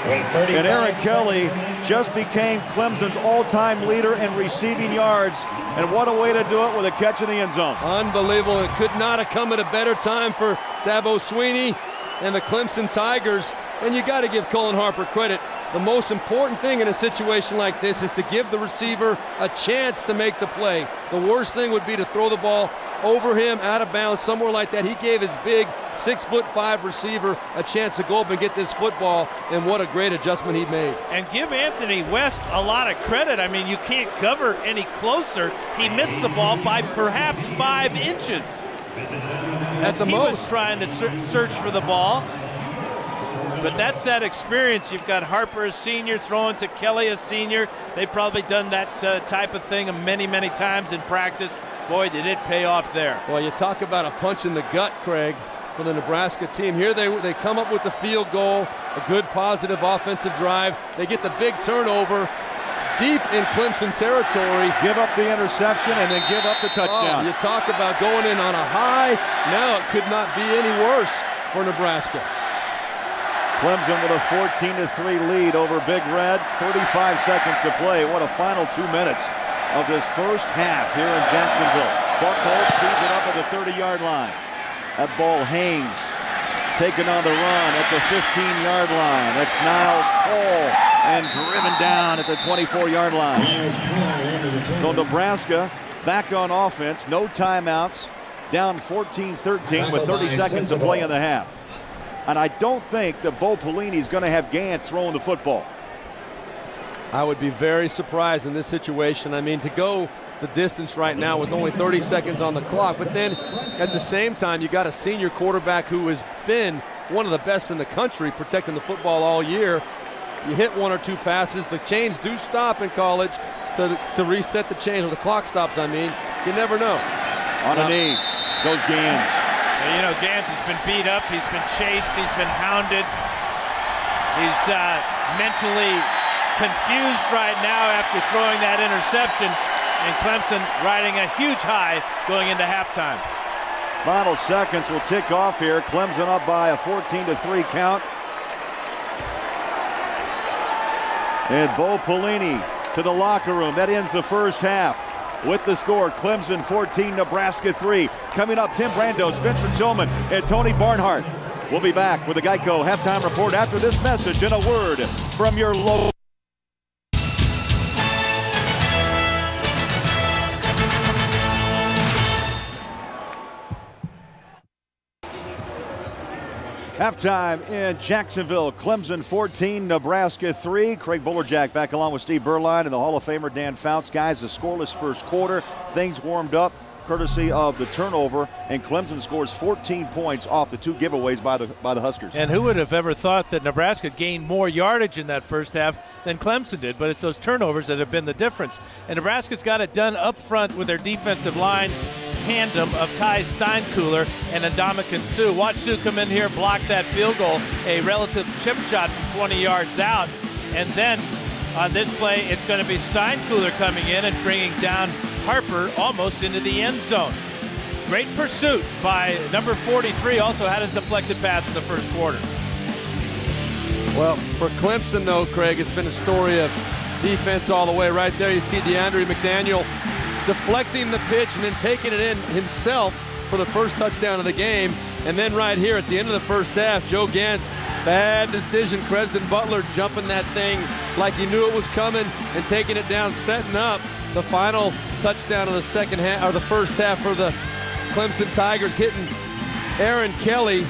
And Aaron Kelly just became Clemson's all-time leader in receiving yards. And what a way to do it with a catch in the end zone. Unbelievable. It could not have come at a better time for Dabo Swinney and the Clemson Tigers. And you got to give Colin Harper credit. The most important thing in a situation like this is to give the receiver a chance to make the play. The worst thing would be to throw the ball over him, out of bounds, somewhere like that. He gave his big 6'5" receiver a chance to go up and get this football, and what a great adjustment he made. And give Anthony West a lot of credit. I mean, you can't cover any closer. He missed the ball by perhaps 5 inches. That's the he most. Was trying to search for the ball. But that's that experience. You've got Harper, a senior, throwing to Kelly, a senior. They've probably done that type of thing many, many times in practice. Boy, did it pay off there. Well, you talk about a punch in the gut, Craig, for the Nebraska team. Here they come up with the field goal, a good positive offensive drive. They get the big turnover deep in Clemson territory. Give up the interception and then give up the touchdown. Oh, you talk about going in on a high. Now it could not be any worse for Nebraska. Clemson with a 14-3 lead over Big Red. 35 seconds to play. What a final 2 minutes of this first half here in Jacksonville. Buck Holtz tees it up at the 30-yard line. That ball hangs, taken on the run at the 15-yard line. That's Niles Cole and driven down at the 24-yard line. So Nebraska back on offense, no timeouts, down 14-13 with 30 seconds to play in the half. And I don't think that Bo Pelini's going to have Gantz throwing the football. I would be very surprised in this situation. I mean, to go the distance right now with only 30 seconds on the clock, but then at the same time, you got a senior quarterback who has been one of the best in the country protecting the football all year. You hit 1 or 2 passes. The chains do stop in college to reset the chains, or the clock stops, I mean. You never know. On a knee goes Gantz. You know, Gantz has been beat up, he's been chased, he's been hounded. He's mentally confused right now after throwing that interception, and Clemson riding a huge high going into halftime. Final seconds will tick off here. Clemson up by a 14-3 count. And Bo Pelini to the locker room. That ends the first half. With the score, Clemson 14, Nebraska 3. Coming up, Tim Brando, Spencer Tillman, and Tony Barnhart. We'll be back with the Geico halftime report after this message and a word from your local. Halftime in Jacksonville, Clemson 14, Nebraska 3. Craig Bullerjack back along with Steve Berline and the Hall of Famer Dan Fouts. Guys, a scoreless first quarter. Things warmed up. courtesy of the turnover, and Clemson scores 14 points off the 2 giveaways by the Huskers. And who would have ever thought that Nebraska gained more yardage in that first half than Clemson did? But it's those turnovers that have been the difference. And Nebraska's got it done up front with their defensive line tandem of Ty Steinkuhler and Ndamukong Suh. Watch Suh come in here, block that field goal, a relative chip shot from 20 yards out. And then on this play, it's going to be Steinkuhler coming in and bringing down Harper almost into the end zone. Great pursuit by number 43, also had a deflected pass in the first quarter. Well, for Clemson, though, Craig, it's been a story of defense all the way. Right there, you see DeAndre McDaniel deflecting the pitch and then taking it in himself for the first touchdown of the game. And then right here at the end of the first half, Joe Gantz, bad decision. Cresden Butler jumping that thing like he knew it was coming and taking it down, setting up the final touchdown of the second half, or the first half for the Clemson Tigers, hitting Aaron Kelly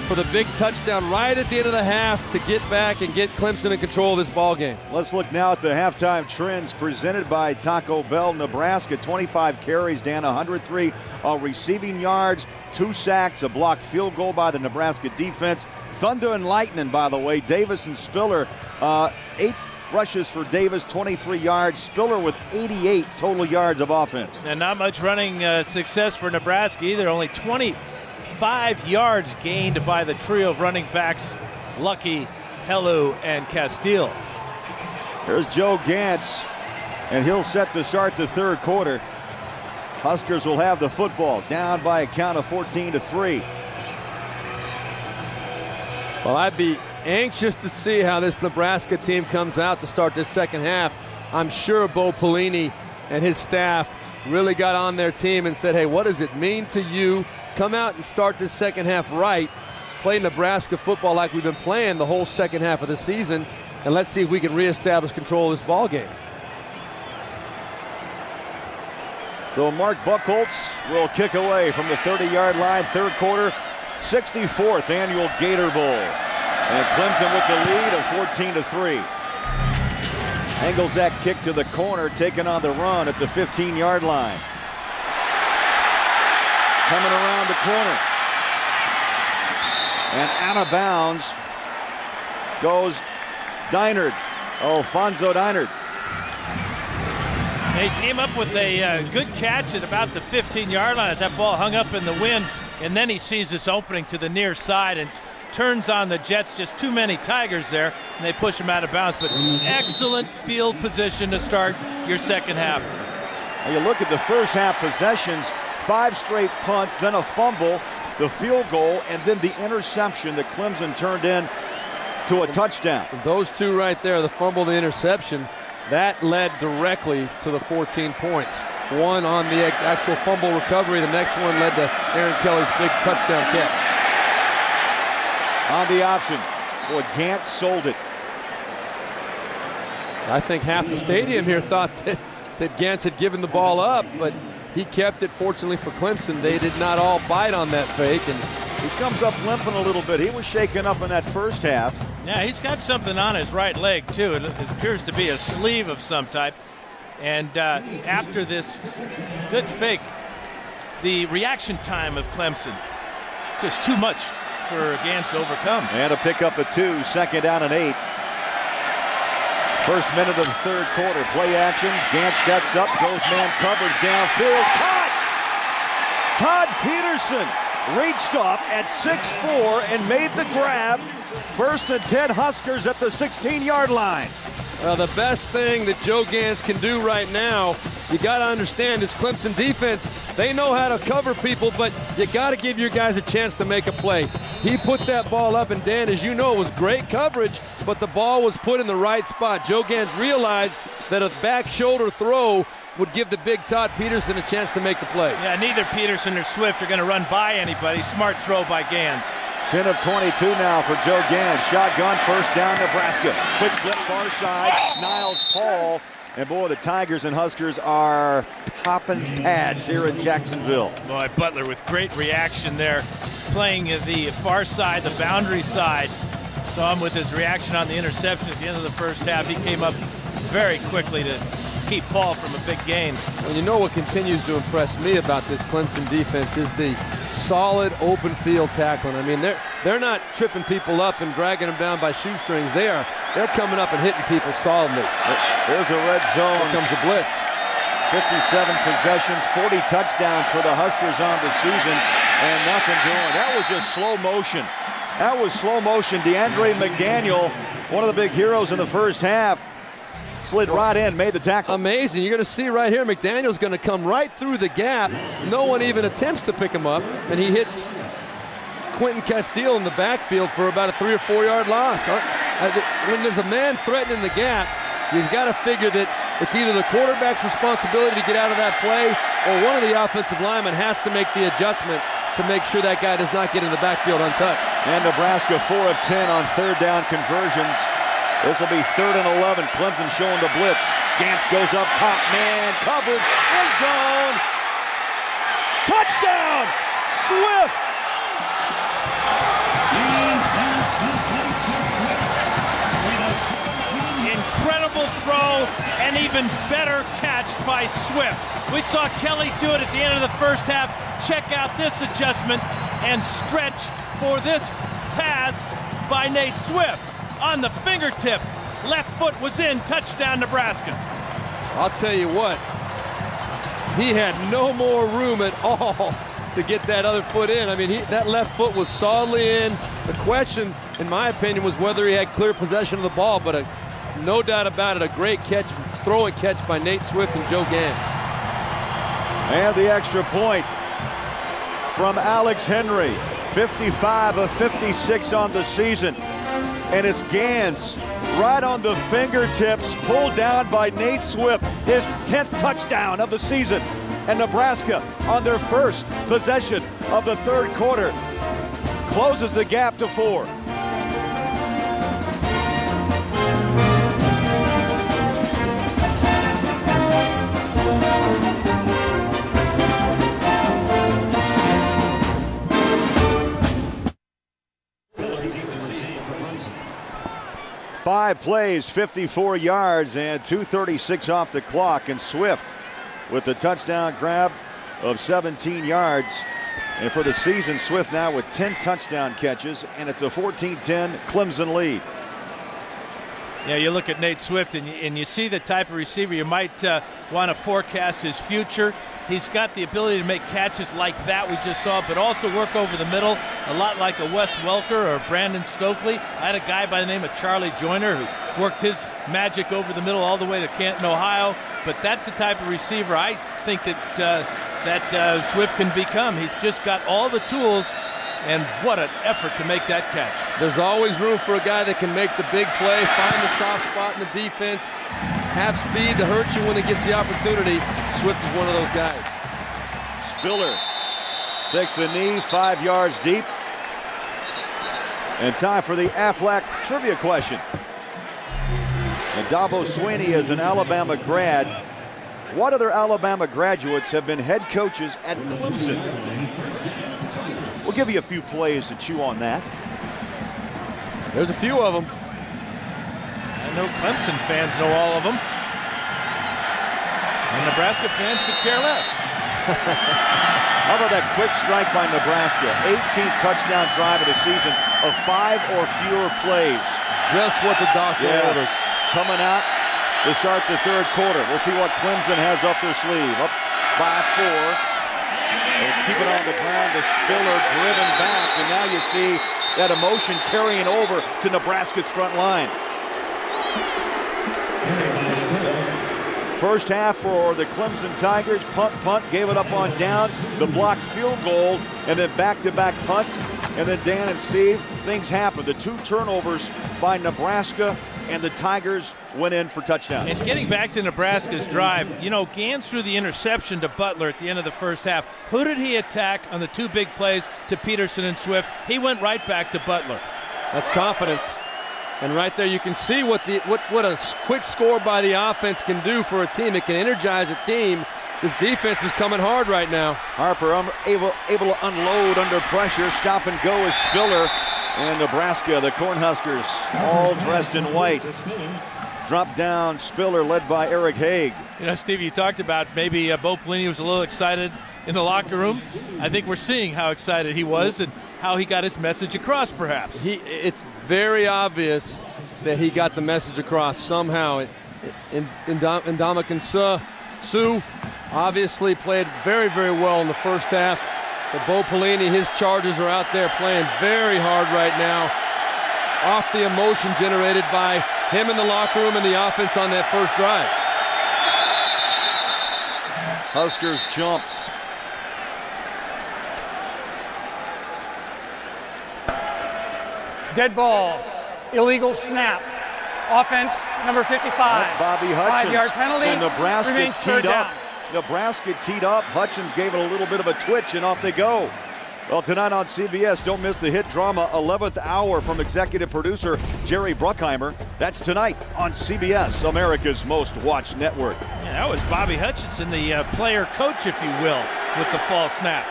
for the big touchdown right at the end of the half to get back and get Clemson in control of this ball game. Let's look now at the halftime trends presented by Taco Bell. Nebraska, 25 carries, Dan, 103 receiving yards, 2 sacks, a blocked field goal by the Nebraska defense. Thunder and lightning, by the way. Davis and Spiller, 8 rushes for Davis, 23 yards. Spiller with 88 total yards of offense. And not much running success for Nebraska either. Only 25 yards gained by the trio of running backs, Lucky, Helu, and Castile. Here's Joe Gantz, and he'll set to start the third quarter. Huskers will have the football, down by a count of 14-3. Well, I'd be anxious to see how this Nebraska team comes out to start this second half. I'm sure Bo Pelini and his staff really got on their team and said, hey, what does it mean to you? Come out and start this second half right. Play Nebraska football like we've been playing the whole second half of the season, and let's see if we can reestablish control of this ball game. So Mark Buchholz will kick away from the 30-yard line, third quarter, 64th annual Gator Bowl. And Clemson with the lead of 14-3. Angles that kick to the corner, taken on the run at the 15-yard line. Coming around the corner. And out of bounds goes Deinard, Alfonso Deinard. He came up with a good catch at about the 15-yard line as that ball hung up in the wind, and then he sees this opening to the near side and turns on the Jets. Just too many Tigers there, and they push him out of bounds. But excellent field position to start your second half. Now you look at the first half possessions, 5 straight punts, then a fumble, the field goal, and then the interception that Clemson turned in to a touchdown. Those two right there, the fumble, the interception, that led directly to the 14 points. One on the actual fumble recovery. The next one led to Aaron Kelly's big touchdown catch. On the option. Boy, Gantz sold it. I think half the stadium here thought that Gantz had given the ball up, but he kept it. Fortunately for Clemson, they did not all bite on that fake. And he comes up limping a little bit. He was shaken up in that first half. Yeah, he's got something on his right leg, too. It appears to be a sleeve of some type. And after this good fake, the reaction time of Clemson, just too much for Gantz to overcome. And a pickup at 2, second down and 8. First minute of the third quarter, play action. Gantz steps up, goes man coverage downfield. Caught! Todd Peterson reached up at 6'4" and made the grab. First and 10 Huskers at the 16-yard line. Well, the best thing that Joe Gantz can do right now, you got to understand this Clemson defense, they know how to cover people, but you got to give your guys a chance to make a play. He put that ball up, and Dan, as you know, it was great coverage, but the ball was put in the right spot. Joe Gantz realized that a back shoulder throw would give the big Todd Peterson a chance to make the play. Yeah, neither Peterson or Swift are going to run by anybody. Smart throw by Gantz. 10 of 22 now for Joe Gantz. Shotgun, first down, Nebraska. Quick flip far side, Niles Paul. And boy, the Tigers and Huskers are popping pads here in Jacksonville. Boy, Butler with great reaction there, playing the far side, the boundary side. Saw him with his reaction on the interception at the end of the first half. He came up very quickly to keep Paul from a big gain. And you know what continues to impress me about this Clemson defense is the solid open field tackling. I mean, they're not tripping people up and dragging them down by shoestrings. They're coming up and hitting people solidly. There's the red zone. Here comes a blitz. 57 possessions, 40 touchdowns for the Huskers on the season, and nothing doing. That was just slow motion. That was slow motion. DeAndre McDaniel, one of the big heroes in the first half, slid right in, made the tackle. Amazing. You're going to see right here, McDaniel's going to come right through the gap. No one even attempts to pick him up, and he hits Quentin Castile in the backfield for about a 3 or 4 yard loss. When there's a man threatening the gap, you've got to figure that it's either the quarterback's responsibility to get out of that play, or one of the offensive linemen has to make the adjustment to make sure that guy does not get in the backfield untouched. And Nebraska 4 of 10 on third down conversions. This will be 3rd and 11. Clemson showing the blitz. Gantz goes up top, man, coverage, end zone. Touchdown, Swift. Incredible throw and even better catch by Swift. We saw Kelly do it at the end of the first half. Check out this adjustment and stretch for this pass by Nate Swift. On the fingertips, left foot was in, touchdown Nebraska. I'll tell you what, he had no more room at all to get that other foot in. I mean, that left foot was solidly in. The question, in my opinion, was whether he had clear possession of the ball, but no doubt about it, a great catch, throw and catch by Nate Swift and Joe Gantz. And the extra point from Alex Henry, 55 of 56 on the season. And it's Gantz right on the fingertips, pulled down by Nate Swift, his 10th touchdown of the season. And Nebraska, on their first possession of the third quarter, closes the gap to 4. Five plays, 54 yards, and 2:36 off the clock. And Swift with the touchdown grab of 17 yards. And for the season, Swift now with 10 touchdown catches, and it's a 14-10 Clemson lead. Yeah, you look at Nate Swift, and you see the type of receiver you might want to forecast his future. He's got the ability to make catches like that we just saw, but also work over the middle, a lot like a Wes Welker or Brandon Stokely. I had a guy by the name of Charlie Joyner who worked his magic over the middle all the way to Canton, Ohio. But that's the type of receiver I think that Swift can become. He's just got all the tools, and what an effort to make that catch. There's always room for a guy that can make the big play, find the soft spot in the defense, have speed to hurt you when he gets the opportunity. Swift is one of those guys. Spiller takes a knee 5 yards deep. And time for the Aflac trivia question. And Dabo Swinney is an Alabama grad. What other Alabama graduates have been head coaches at Clemson? We'll give you a few plays to chew on that. There's a few of them. I know Clemson fans know all of them. And Nebraska fans could care less. How about that quick strike by Nebraska? 18th touchdown drive of the season of 5 or fewer plays. Just what the doctor ordered. Coming out to start the third quarter. We'll see what Clemson has up their sleeve. Up by 4. They keep it on the ground. The Spiller driven back. And now you see that emotion carrying over to Nebraska's front line. First half for the Clemson Tigers. Punt, gave it up on downs. The blocked field goal, and then back-to-back punts. And then Dan and Steve, things happen. The 2 turnovers by Nebraska, and the Tigers went in for touchdowns. And getting back to Nebraska's drive, you know, Gantz threw the interception to Butler at the end of the first half. Who did he attack on the 2 big plays to Peterson and Swift? He went right back to Butler. That's confidence. And right there you can see what a quick score by the offense can do for a team. It can energize a team. This defense is coming hard right now. Harper able to unload under pressure. Stop and go is Spiller. And Nebraska, the Cornhuskers, all dressed in white. Drop down Spiller led by Eric Haig. You know, Steve, you talked about maybe Bo Pelini was a little excited in the locker room. I think we're seeing how excited he was and how he got his message across, perhaps. It's very obvious that he got the message across somehow. Ndamukong Suh obviously played very, very well in the first half. But Bo Pelini, his Chargers are out there playing very hard right now off the emotion generated by him in the locker room and the offense on that first drive. Huskers jump. Dead ball. Illegal snap. Offense, number 55. That's Bobby Hutchins. 5-yard penalty. So Nebraska Remains third teed up. down. Nebraska teed up. Hutchins gave it a little bit of a twitch, and off they go. Well, tonight on CBS, don't miss the hit drama 11th Hour from executive producer Jerry Bruckheimer. That's tonight on CBS, America's most watched network. Yeah, that was Bobby Hutchinson, the player coach, if you will, with the false snap.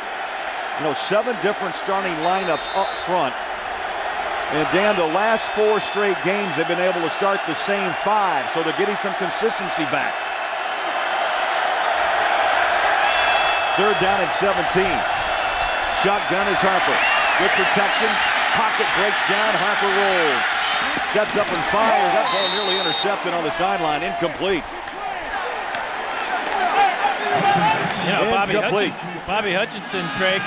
You know, 7 different starting lineups up front. And Dan, the last 4 straight games, they've been able to start the same 5, so they're getting some consistency back. 3rd down and 17. Shotgun is Harper. Good protection. Pocket breaks down. Harper rolls. Sets up and fires. That ball nearly intercepted on the sideline. Incomplete. You know, Bobby Hutchinson, Craig,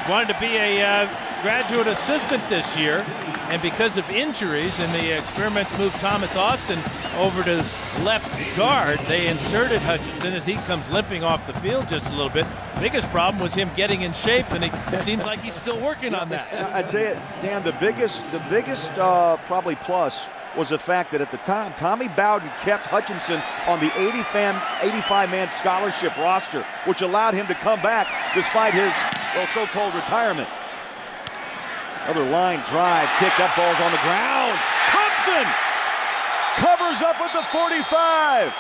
wanted to be a graduate assistant this year, and because of injuries and the experiments moved Thomas Austin over to left guard, they inserted Hutchinson as he comes limping off the field just a little bit. Biggest problem was him getting in shape, and it seems like he's still working on that. I tell you, Dan, the biggest probably plus was the fact that at the time, Tommy Bowden kept Hutchinson on the 85-man scholarship roster, which allowed him to come back despite his, well, so-called retirement. Another line drive, kick, that ball's on the ground. Clemson covers up at the 45.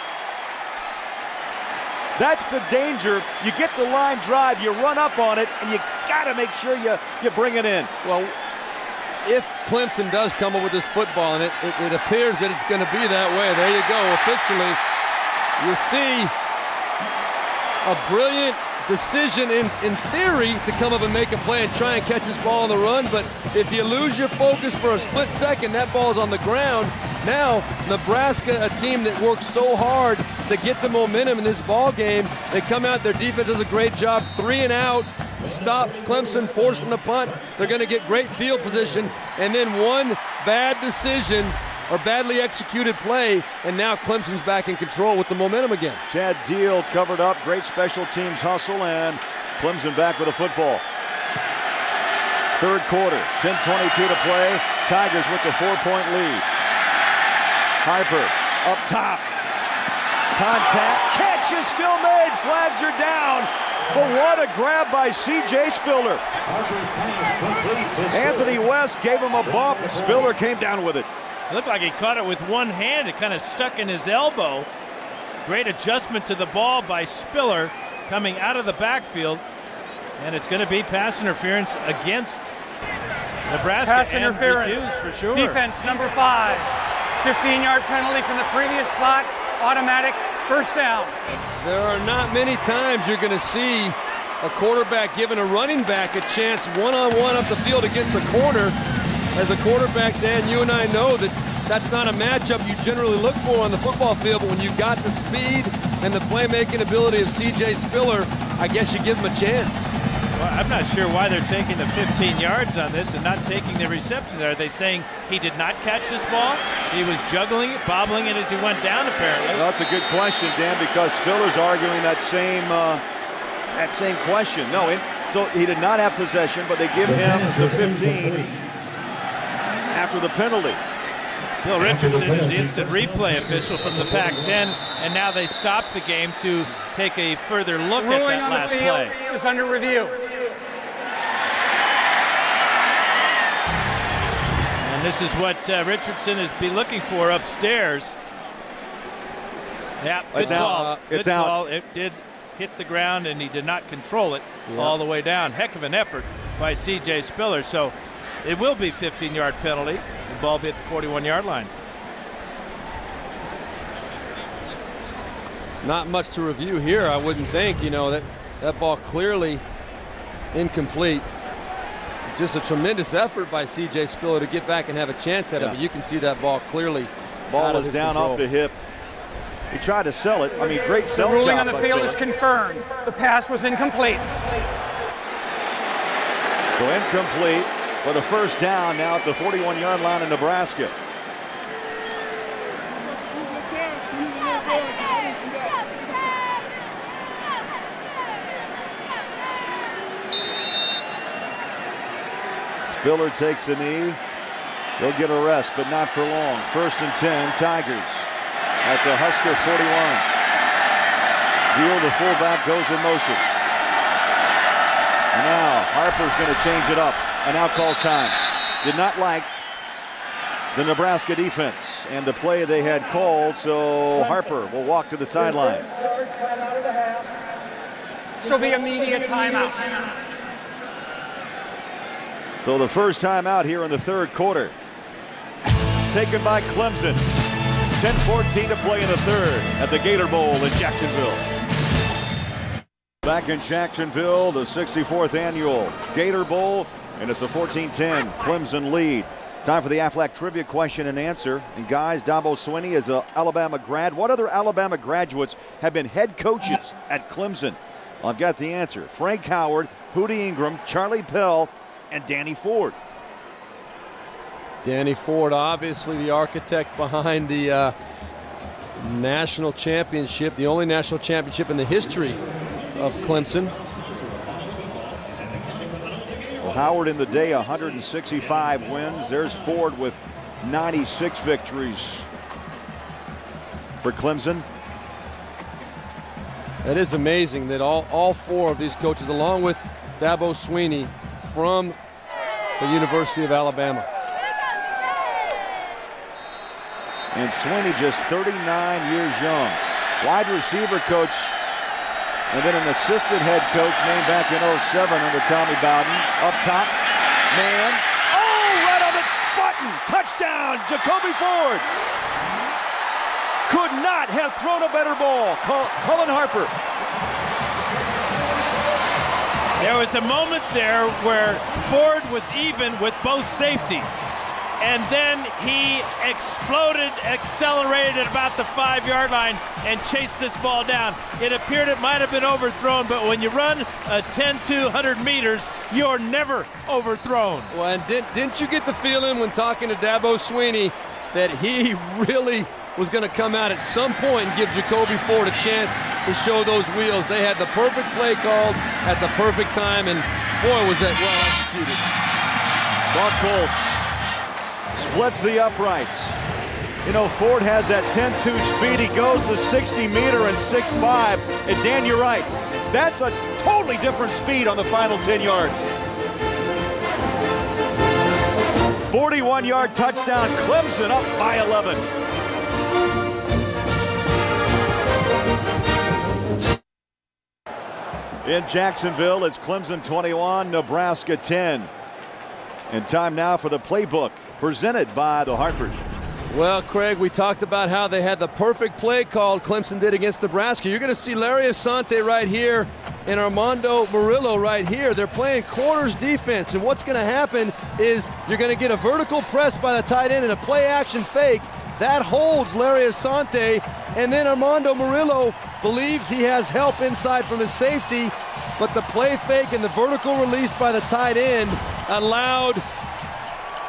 That's the danger. You get the line drive, you run up on it, and you got to make sure you bring it in. Well, if Clemson does come up with this football, and it appears that it's going to be that way, there you go. Officially, you see a brilliant decision in theory to come up and make a play and try and catch this ball on the run, but if you lose your focus for a split second, that ball's on the ground. Now, Nebraska, a team that works so hard to get the momentum in this ball game, they come out, their defense does a great job, 3 and out, stop Clemson, forcing the punt. They're going to get great field position, and then one bad decision or badly executed play, and now Clemson's back in control with the momentum again. Chad Deal covered up, great special teams hustle, and Clemson back with a football. 3rd quarter, 10:22 to play. Tigers with the 4-point lead. Harper up top. Contact, catch is still made, flags are down. But what a grab by C.J. Spiller. Anthony West gave him a bump. Spiller came down with it. It looked like he caught it with one hand. It kind of stuck in his elbow. Great adjustment to the ball by Spiller coming out of the backfield. And it's going to be pass interference against Nebraska. Pass interference. Refuse for sure. Defense, number 5. 15-yard penalty from the previous spot. Automatic first down. There are not many times you're going to see a quarterback giving a running back a chance one-on-one up the field against a corner. As a quarterback, Dan, you and I know that that's not a matchup you generally look for on the football field, but when you've got the speed and the playmaking ability of C.J. Spiller, I guess you give him a chance. Well, I'm not sure why they're taking the 15 yards on this and not taking the reception there. Are they saying he did not catch this ball? He was juggling it, bobbling it as he went down, apparently. Well, that's a good question, Dan, because Spiller's arguing that same question. No, so he did not have possession, but they give him the 15 after the penalty. Bill Richardson is the instant replay official from the Pac-10, and now they stop the game to take a further look at that last play. Ruling on the field is under review. And this is what Richardson is be looking for upstairs. Yeah, good call. Good call. It did hit the ground, and he did not control it all the way down. Heck of an effort by C.J. Spiller. So it will be 15-yard penalty. The ball be at the 41-yard line. Not much to review here, I wouldn't think. You know, that ball clearly incomplete. Just a tremendous effort by C.J. Spiller to get back and have a chance at it, but you can see that ball clearly. Ball is down off the hip. He tried to sell it. I mean, great sell job. The ruling on the field is confirmed. The pass was incomplete. So incomplete for the first down now at the 41-yard line in Nebraska. Spiller takes a knee. He'll get a rest, but not for long. 1st and 10, Tigers at the Husker 41. Deal, the fullback, goes in motion. And now Harper's going to change it up, and now calls time. Did not like the Nebraska defense and the play they had called, so Harper will walk to the sideline. She'll be immediate timeout. So the first time out here in the 3rd quarter. Taken by Clemson. 10:14 to play in the 3rd at the Gator Bowl in Jacksonville. Back in Jacksonville, the 64th annual Gator Bowl, and it's a 14-10 Clemson lead. Time for the Aflac trivia question and answer. And guys, Dabo Swinney is an Alabama grad. What other Alabama graduates have been head coaches at Clemson? Well, I've got the answer. Frank Howard, Hootie Ingram, Charlie Pell, and Danny Ford. Danny Ford, obviously the architect behind the national championship, the only national championship in the history of Clemson. Well, Howard in the day, 165 wins. There's Ford with 96 victories for Clemson. That is amazing that all 4 of these coaches, along with Dabo Swinney from the University of Alabama. And Swinney just 39 years young. Wide receiver coach, and then an assistant head coach named back in 07 under Tommy Bowden. Up top, man. Oh, right on the button. Touchdown, Jacoby Ford. Could not have thrown a better ball. Cullen Harper. There was a moment there where Ford was even with both safeties. And then he exploded, accelerated at about the 5-yard line and chased this ball down. It appeared it might have been overthrown, but when you run a 10-2 100 meters, you're never overthrown. Well, and didn't you get the feeling when talking to Dabo Swinney that he really was going to come out at some point and give Jacoby Ford a chance to show those wheels? They had the perfect play called at the perfect time, and boy, was that well executed. Buck Colts splits the uprights. You know, Ford has that 10-2 speed. He goes the 60-meter and 6'5". And Dan, you're right. That's a totally different speed on the final 10 yards. 41-yard touchdown. Clemson up by 11. In Jacksonville, it's Clemson 21, Nebraska 10. And time now for the playbook presented by the Hartford. Well, Craig, we talked about how they had the perfect play called, Clemson did against Nebraska. You're going to see Larry Asante right here and Armando Murillo right here. They're playing quarters defense, and what's going to happen is you're going to get a vertical press by the tight end and a play action fake. That holds Larry Asante, and then Armando Murillo believes he has help inside from his safety, but the play fake and the vertical release by the tight end allowed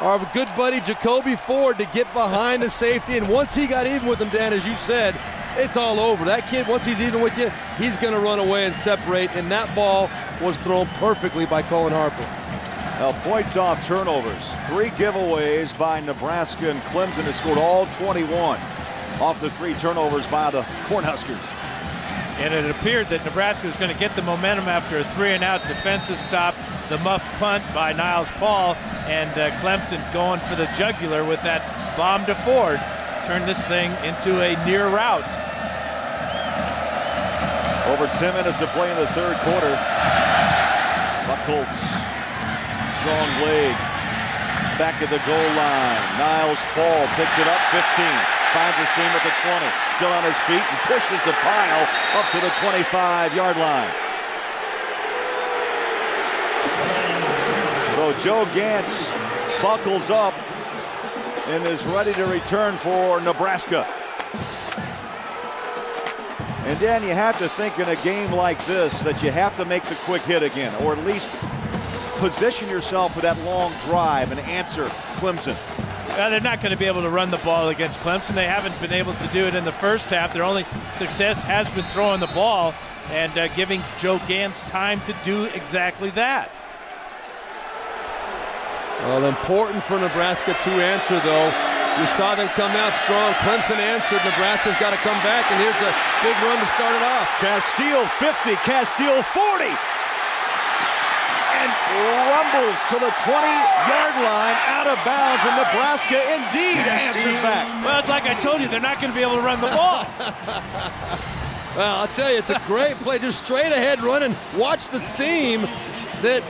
our good buddy Jacoby Ford to get behind the safety, and once he got even with him, Dan, as you said, it's all over. That kid, once he's even with you, he's going to run away and separate, and that ball was thrown perfectly by Cullen Harper. Now, points off turnovers. 3 giveaways by Nebraska, and Clemson has scored all 21 off the 3 turnovers by the Cornhuskers. And it appeared that Nebraska was going to get the momentum after a 3-and-out defensive stop, the muff punt by Niles Paul, and Clemson going for the jugular with that bomb to Ford. Turned this thing into a near rout. Over 10 minutes to play in the 3rd quarter. Buck Colts, strong leg. back at the goal line. Niles Paul picks it up, 15. Finds a seam at the 20. Still on his feet and pushes the pile up to the 25-yard line. So Joe Gantz buckles up and is ready to return for Nebraska. And Dan, you have to think in a game like this that you have to make the quick hit again, or at least position yourself for that long drive and answer Clemson. They're not going to be able to run the ball against Clemson. They haven't been able to do it in the first half. Their only success has been throwing the ball and giving Joe Gantz time to do exactly that. Well, important for Nebraska to answer, though. You saw them come out strong. Clemson answered. Nebraska's got to come back, and here's a big run to start it off. Castile 50, Castile 40. And rumbles to the 20-yard line, out of bounds, and Nebraska indeed answers back. Well, it's like I told you, they're not going to be able to run the ball. Well, I'll tell you, it's a great play. Just straight ahead running. Watch the seam that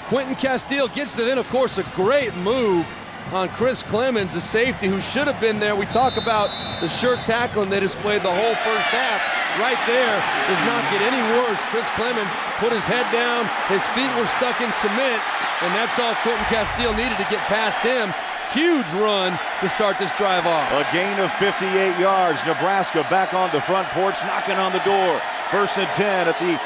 Quentin Castile gets to. Then, of course, a great move on Chris Clemons, the safety who should have been there. We talk about the sure tackling they displayed the whole first half. Right there does not get any worse. Chris Clemons put his head down, his feet were stuck in cement, and that's all Quentin Castile needed to get past him. Huge run to start this drive off. A gain of 58 yards. Nebraska back on the front porch, knocking on the door. 1st and 10 at the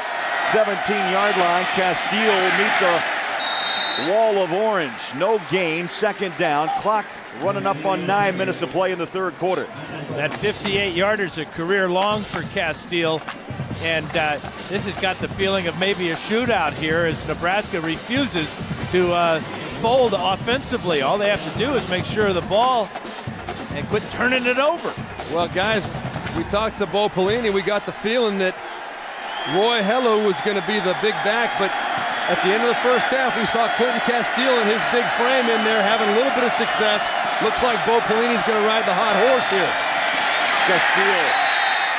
17-yard line. Castile meets a wall of orange. No gain. 2nd down. Clock running up on 9 minutes to play in the 3rd quarter. That 58-yarder is a career long for Castile, and this has got the feeling of maybe a shootout here as Nebraska refuses to fold offensively. All they have to do is make sure of the ball and quit turning it over. Well, guys, we talked to Bo Pelini. We got the feeling that Roy Hello was going to be the big back, but at the end of the first half, we saw Quentin Castile and his big frame in there having a little bit of success. Looks like Bo Pelini's going to ride the hot horse here. Castile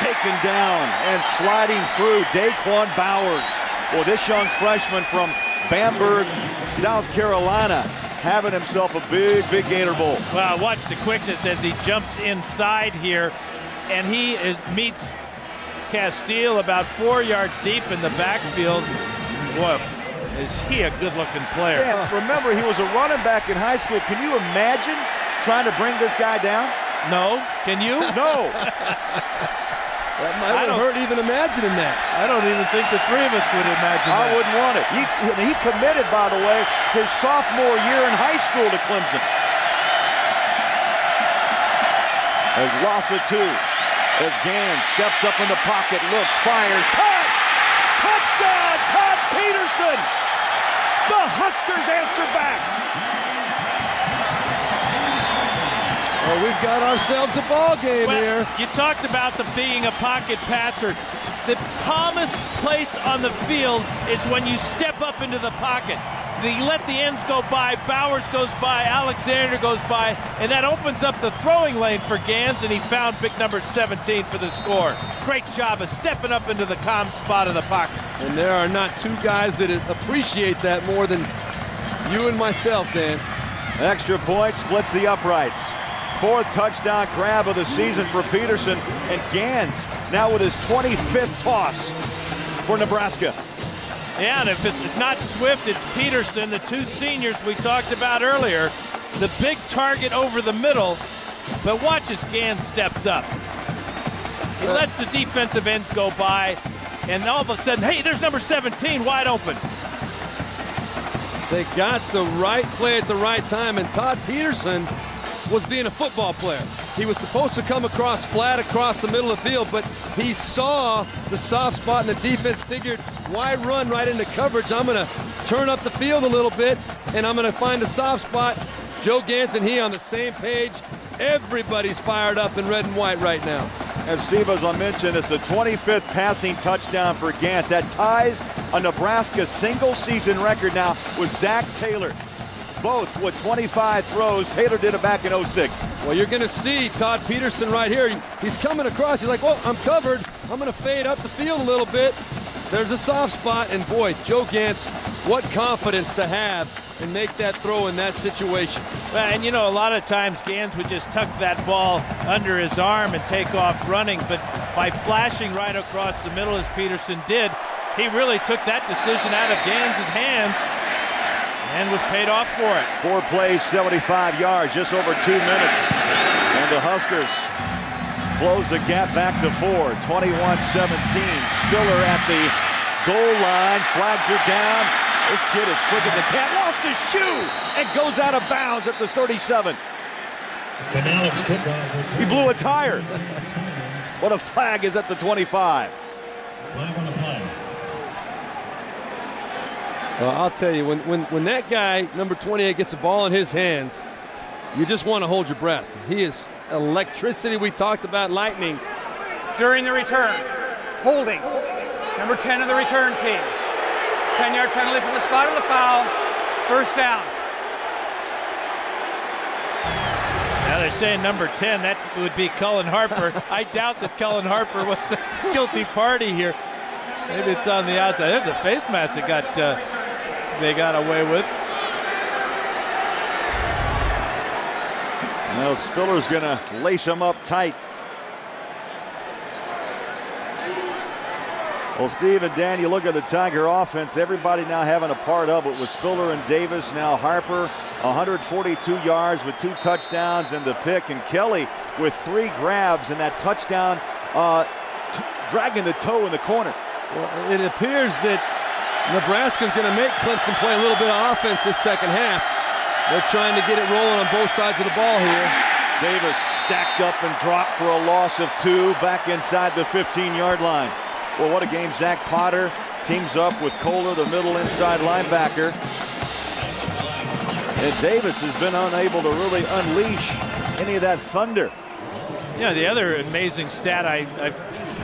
taken down and sliding through Daquan Bowers. Well, this young freshman from Bamberg, South Carolina, having himself a big Gator Bowl. Well, watch the quickness as he jumps inside here, and he meets Castile about 4 yards deep in the backfield. Boy, is he a good-looking player. Dan, remember, he was a running back in high school. Can you imagine trying to bring this guy down? No. Can you? No. That might hurt even imagining that. I don't even think the three of us would imagine that. I wouldn't want it. He committed, by the way, his sophomore year in high school to Clemson. A loss of 2 as Gans steps up in the pocket, looks, fires, caught! Touchdown, Todd Peterson! The Huskers answer back. Well, we've got ourselves a ball game here. You talked about the being a pocket passer. The calmest place on the field is when you step up into the pocket. You let the ends go by, Bowers goes by, Alexander goes by, and that opens up the throwing lane for Gans, and he found big number 17 for the score. Great job of stepping up into the calm spot of the pocket. And there are not two guys that appreciate that more than you and myself, Dan. Extra point splits the uprights. 4th touchdown grab of the season for Peterson, and Gans now with his 25th toss for Nebraska. Yeah, and if it's not Swift, it's Peterson, the 2 seniors we talked about earlier. The big target over the middle, but watch as Gans steps up. He lets the defensive ends go by, and all of a sudden, hey, there's number 17 wide open. They got the right play at the right time, and Todd Peterson was being a football player. He was supposed to come across flat across the middle of the field, but he saw the soft spot, and the defense figured, why run right into coverage? I'm going to turn up the field a little bit, and I'm going to find a soft spot. Joe Gantz and he on the same page. Everybody's fired up in red and white right now. As Steve, as I mentioned, it's the 25th passing touchdown for Gantz. That ties a Nebraska single-season record now with Zach Taylor. Both with 25 throws. Taylor did it back in 06. Well, you're going to see Todd Peterson right here. He's coming across. He's like, well, I'm covered. I'm going to fade up the field a little bit. There's a soft spot, and boy, Joe Gantz, what confidence to have and make that throw in that situation. Well, and you know, a lot of times Gans would just tuck that ball under his arm and take off running, but by flashing right across the middle as Peterson did, he really took that decision out of Gans' hands and was paid off for it. 4 plays, 75 yards, just over 2 minutes. And the Huskers close the gap back to 4, 21-17. Spiller at the goal line, flags are down. This kid is quick as a cat, lost his shoe, and goes out of bounds at the 37. He blew a tire. What a flag is at the 25. Well, I'll tell you, when that guy, number 28, gets the ball in his hands, you just want to hold your breath. He is electricity. We talked about lightning. During the return, holding, number 10 of the return team. 10-yard penalty from the spot of the foul, first down. Now they're saying number 10, that would be Cullen Harper. I doubt that Cullen Harper was the guilty party here. Maybe it's on the outside. There's a face mask that they got away with. Well, Spiller's going to lace him up tight. Well, Steve and Dan, you look at the Tiger offense, everybody now having a part of it with Spiller and Davis. Now Harper, 142 yards with 2 touchdowns and the pick. And Kelly with 3 grabs and that touchdown, dragging the toe in the corner. Well, it appears that Nebraska's going to make Clemson play a little bit of offense this second half. They're trying to get it rolling on both sides of the ball here. Davis stacked up and dropped for a loss of 2 back inside the 15-yard line. Well, what a game. Zach Potter teams up with Kohler, the middle inside linebacker. And Davis has been unable to really unleash any of that thunder. Yeah, the other amazing stat I've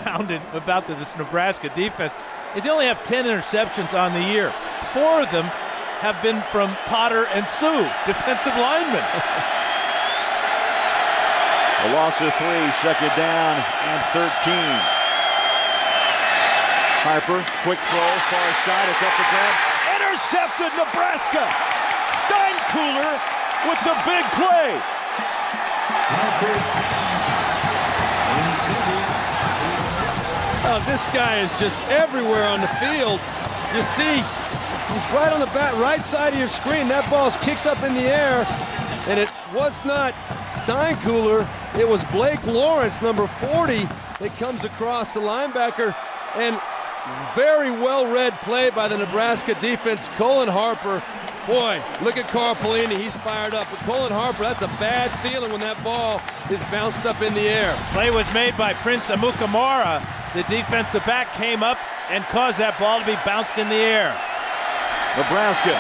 found about this Nebraska defense is they only have 10 interceptions on the year. 4 of them have been from Potter and Sue, defensive linemen. A loss of 3, second down and 13. Harper, quick throw, far side, it's up for grabs. Intercepted, Nebraska! Steinkühler with the big play. Oh, this guy is just everywhere on the field. You see, he's right on the right side of your screen. That ball's kicked up in the air, and it was not Steinkühler. It was Blake Lawrence, number 40, that comes across the linebacker, and very well-read play by the Nebraska defense. Cullen Harper, boy, look at Carl Pelini. He's fired up. But Cullen Harper, that's a bad feeling when that ball is bounced up in the air. Play was made by Prince Amukamara. The defensive back came up and caused that ball to be bounced in the air. Nebraska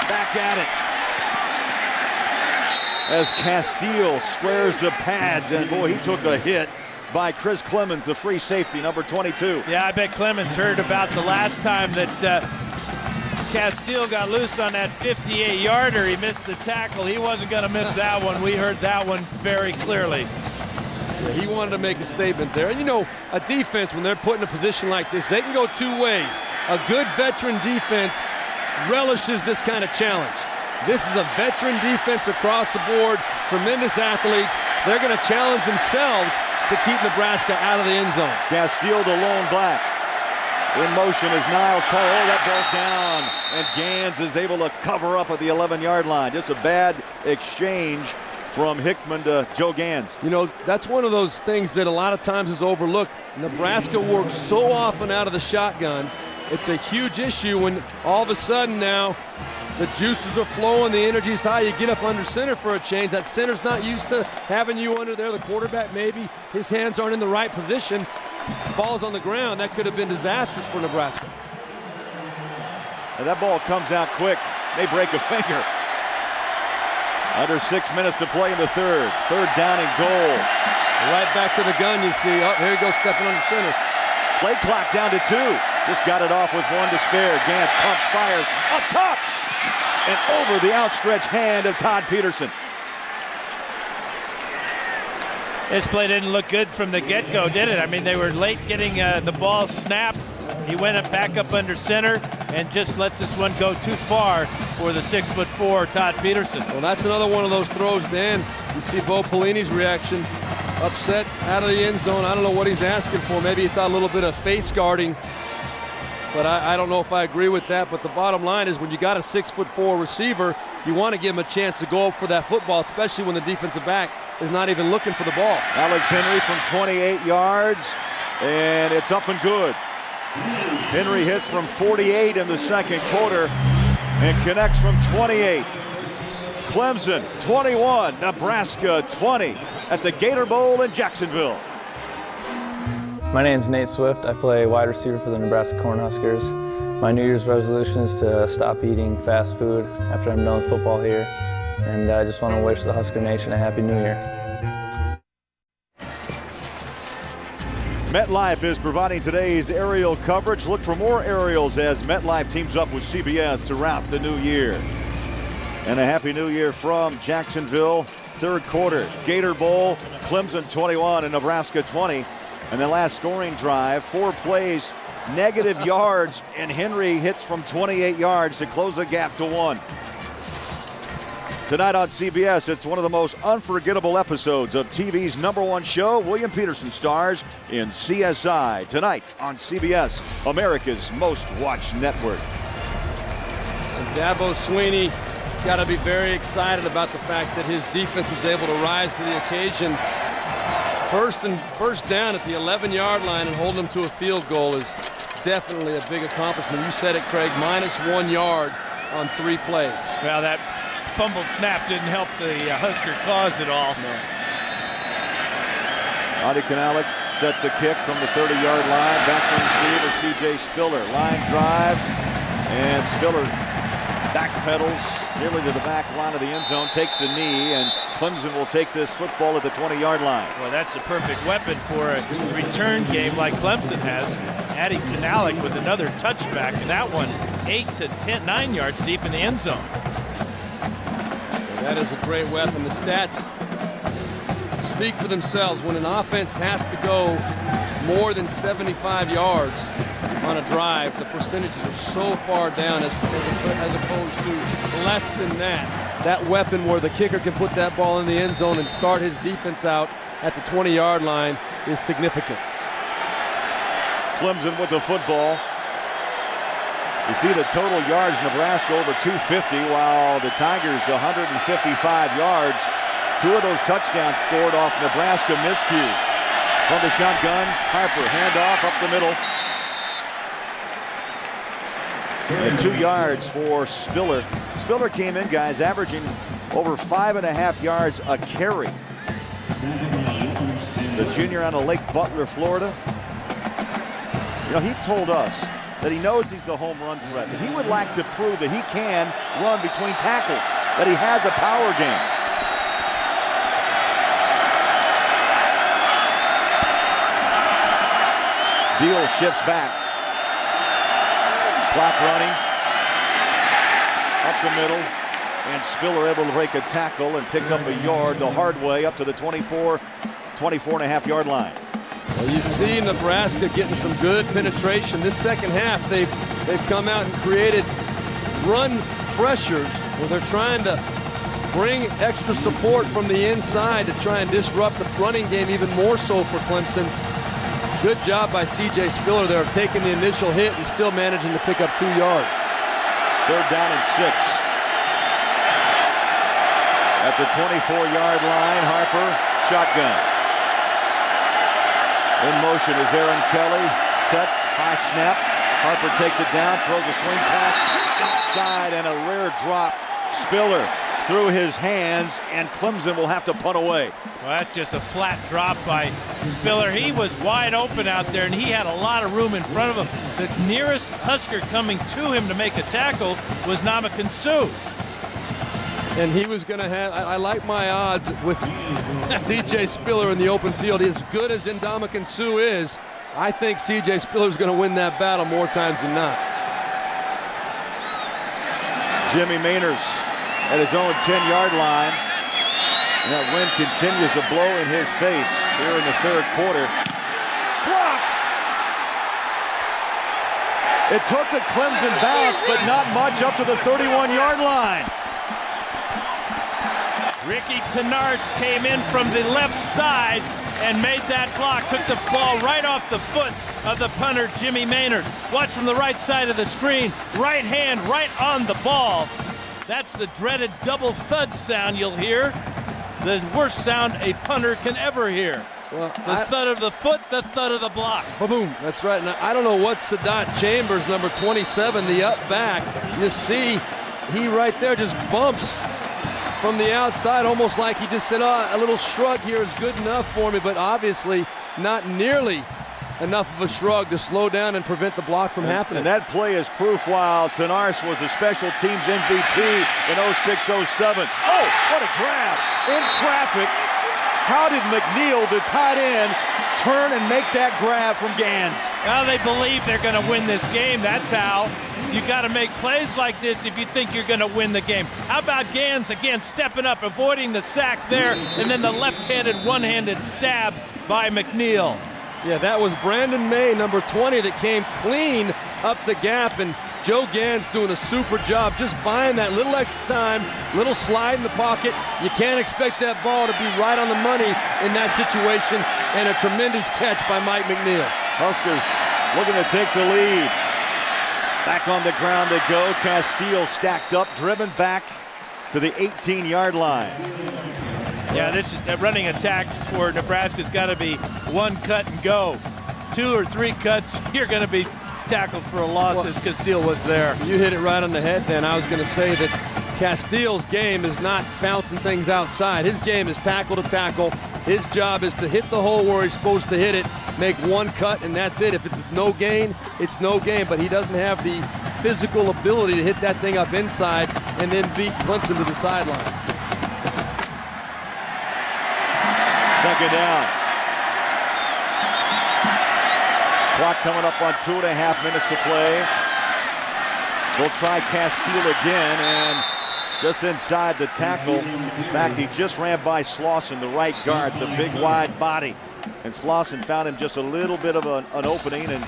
back at it. As Castile squares the pads, and boy, he took a hit by Chris Clemons, the free safety, number 22. Yeah, I bet Clemons heard about the last time that Castile got loose on that 58-yarder. He missed the tackle. He wasn't going to miss that one. We heard that one very clearly. Yeah, he wanted to make a statement there. And you know, a defense, when they're put in a position like this, they can go 2 ways. A good veteran defense relishes this kind of challenge. This is a veteran defense across the board, tremendous athletes. They're going to challenge themselves to keep Nebraska out of the end zone. Castile, the lone black. In motion is Niles Cole. Oh, that ball's down. And Gans is able to cover up at the 11-yard line. Just a bad exchange from Hickman to Joe Gans. You know, that's one of those things that a lot of times is overlooked. Nebraska works so often out of the shotgun. It's a huge issue when all of a sudden now the juices are flowing, the energy's high. You get up under center for a change. That center's not used to having you under there. The quarterback, maybe his hands aren't in the right position. Ball's on the ground. That could have been disastrous for Nebraska. And that ball comes out quick. They break a finger. Under 6 minutes to play in the third. Third down and goal. Right back to the gun, you see. Oh, here he goes stepping under center. Play clock down to 2. Just got it off with 1 to spare. Gans pumps, fires, up top, and over the outstretched hand of Todd Peterson. This play didn't look good from the get-go, did it? I mean, they were late getting the ball snapped He went back up under center and just lets this one go too far for the 6'4" Todd Peterson. Well, that's another one of those throws, Dan. You see Bo Pelini's reaction. Upset out of the end zone. I don't know what he's asking for. Maybe he thought a little bit of face guarding. But I don't know if I agree with that. But the bottom line is when you got a 6'4" receiver, you want to give him a chance to go up for that football, especially when the defensive back is not even looking for the ball. Alex Henry from 28 yards, and it's up and good. Henry hit from 48 in the second quarter and connects from 28. Clemson 21, Nebraska 20 at the Gator Bowl in Jacksonville. My name's Nate Swift. I play wide receiver for the Nebraska Cornhuskers. My New Year's resolution is to stop eating fast food after I'm done with football here. And I just want to wish the Husker Nation a Happy New Year. MetLife is providing today's aerial coverage. Look for more aerials as MetLife teams up with CBS throughout the new year. And a Happy New Year from Jacksonville. Third quarter, Gator Bowl, Clemson 21 and Nebraska 20. And the last scoring drive, 4 plays, negative yards, and Henry hits from 28 yards to close the gap to 1. Tonight on CBS, it's one of the most unforgettable episodes of TV's #1 show. William Peterson stars in CSI tonight on CBS, America's most watched network. And Dabo Swinney got to be very excited about the fact that his defense was able to rise to the occasion. First down at the 11-yard line and hold them to a field goal is definitely a big accomplishment. You said it, Craig, -1 yard on 3 plays. Well, that fumbled snap didn't help the Husker cause at all. No. Adi Kanalik set to kick from the 30-yard line. Back to receive is C.J. Spiller. Line drive, and Spiller backpedals nearly to the back line of the end zone, takes a knee, and Clemson will take this football at the 20-yard line. Well, that's the perfect weapon for a return game like Clemson has. Adi Kanalik with another touchback, and that one 9 yards deep in the end zone. That is a great weapon. The stats speak for themselves. When an offense has to go more than 75 yards on a drive, the percentages are so far down as opposed to less than that. That weapon where the kicker can put that ball in the end zone and start his defense out at the 20-yard line is significant. Clemson with the football. You see the total yards, Nebraska over 250, while the Tigers 155 yards. 2 of those touchdowns scored off Nebraska miscues. From the shotgun, Harper, handoff up the middle. And 2 yards for Spiller. Spiller came in, guys, averaging over 5.5 yards a carry. The junior out of Lake Butler, Florida. You know, he told us that he knows he's the home run threat, but he would like to prove that he can run between tackles, that he has a power game. Deal shifts back. Clock running. Up the middle. And Spiller able to break a tackle and pick up a yard the hard way up to the 24.5 yard line. Well, you see Nebraska getting some good penetration. This second half, they've come out and created run pressures where they're trying to bring extra support from the inside to try and disrupt the running game even more so for Clemson. Good job by C.J. Spiller there of taking the initial hit and still managing to pick up 2 yards. 3rd down and 6. At the 24-yard line, Harper, shotgun. In motion is Aaron Kelly. Sets, high snap. Harper takes it down, throws a swing pass outside, and a rare drop. Spiller through his hands, and Clemson will have to punt away. Well, that's just a flat drop by Spiller. He was wide open out there, and he had a lot of room in front of him. The nearest Husker coming to him to make a tackle was Ndamukong Suh. And he was going to have, I like my odds with C.J. Spiller in the open field. As good as Ndamukong Suh is, I think C.J. Spiller is going to win that battle more times than not. Jimmy Mainers at his own 10-yard line. And that wind continues to blow in his face here in the 3rd quarter. Blocked! It took the Clemson bounce, but not much up to the 31-yard line. Ricky Tenarce came in from the left side and made that block. Took the ball right off the foot of the punter, Jimmy Mainers. Watch from the right side of the screen. Right hand right on the ball. That's the dreaded double thud sound you'll hear. The worst sound a punter can ever hear. Well, the thud of the foot, the thud of the block. Boom. That's right. Now, I don't know what Sadat Chambers, number 27, the up back. You see, he right there just bumps from the outside, almost like he just said, oh, a little shrug here is good enough for me, but obviously not nearly enough of a shrug to slow down and prevent the block from happening. And that play is proof while Tenarce was a special teams MVP in 06-07. Oh, what a grab in traffic. How did McNeil, the tight end, turn and make that grab from Gans? Well, they believe they're going to win this game. That's how. You got to make plays like this if you think you're going to win the game. How about Gans again stepping up, avoiding the sack there, and then the left-handed, one-handed stab by McNeil. Yeah, that was Brandon May, number 20, that came clean up the gap, and Joe Gans doing a super job just buying that little extra time, little slide in the pocket. You can't expect that ball to be right on the money in that situation, and a tremendous catch by Mike McNeil. Huskers looking to take the lead. Back on the ground they go. Castile stacked up, driven back to the 18-yard line. Yeah, this running attack for Nebraska's got to be one cut and go. 2 or 3 cuts, you're going to be tackled for a loss, as Castile was there. You hit it right on the head then. I was going to say that Castile's game is not bouncing things outside. His game is tackle to tackle. His job is to hit the hole where he's supposed to hit it, make one cut, and that's it. If it's no gain, it's no gain, but he doesn't have the physical ability to hit that thing up inside and then beat Clemson to the sideline. Second down. Clock coming up on 2.5 minutes to play. They'll try Castile again, and just inside the tackle. In fact, he just ran by Slauson, the right guard, the big wide body. And Slauson found him just a little bit of an opening, and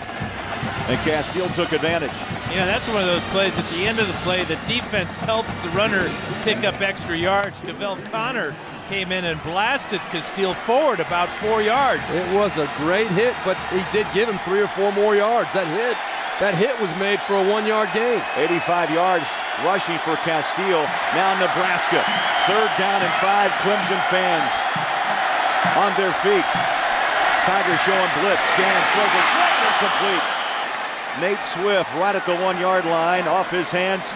Castile took advantage. You know, that's one of those plays at the end of the play, the defense helps the runner pick up extra yards. Cavell Connor came in and blasted Castile forward about 4 yards. It was a great hit, but he did give him 3 or 4 more yards. That hit was made for a 1-yard gain. 85 yards rushing for Castile. Now Nebraska. 3rd down and 5. Clemson fans on their feet. Tigers showing blitz. Gans throws a slightly complete. Nate Swift right at the 1-yard line, off his hands.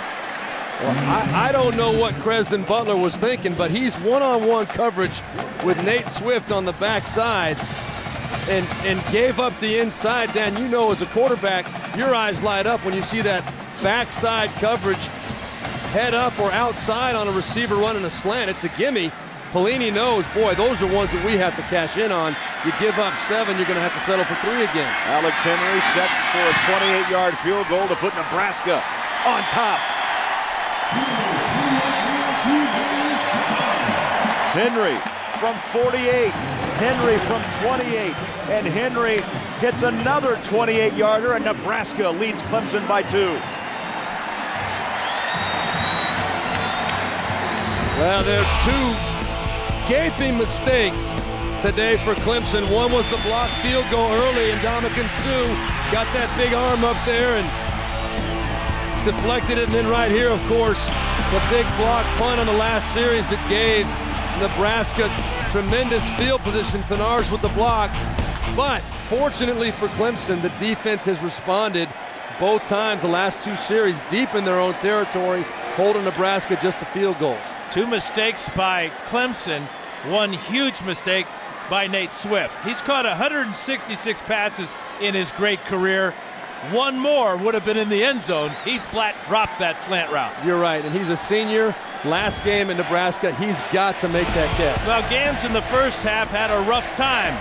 Well, I don't know what Cresden Butler was thinking, but he's one-on-one coverage with Nate Swift on the backside and gave up the inside. Dan, you know as a quarterback, your eyes light up when you see that backside coverage head up or outside on a receiver running a slant. It's a gimme. Pelini knows, boy, those are ones that we have to cash in on. You give up 7, you're going to have to settle for 3 again. Alex Henry set for a 28-yard field goal to put Nebraska on top. Henry from 48, Henry from 28, and Henry hits another 28-yarder, and Nebraska leads Clemson by 2. Well, there are 2 gaping mistakes today for Clemson. One was the blocked field goal early, and Dominican Sue got that big arm up there and deflected it. And then right here, of course, the big block punt on the last series that gave Nebraska tremendous field position. Tenarce with the block. But fortunately for Clemson, the defense has responded both times the last 2 series deep in their own territory, holding Nebraska just to field goals. 2 mistakes by Clemson, 1 huge mistake by Nate Swift. He's caught 166 passes in his great career. 1 more would have been in the end zone. He flat dropped that slant route. You're right, and he's a senior. Last game in Nebraska, he's got to make that catch. Well, Gans in the first half had a rough time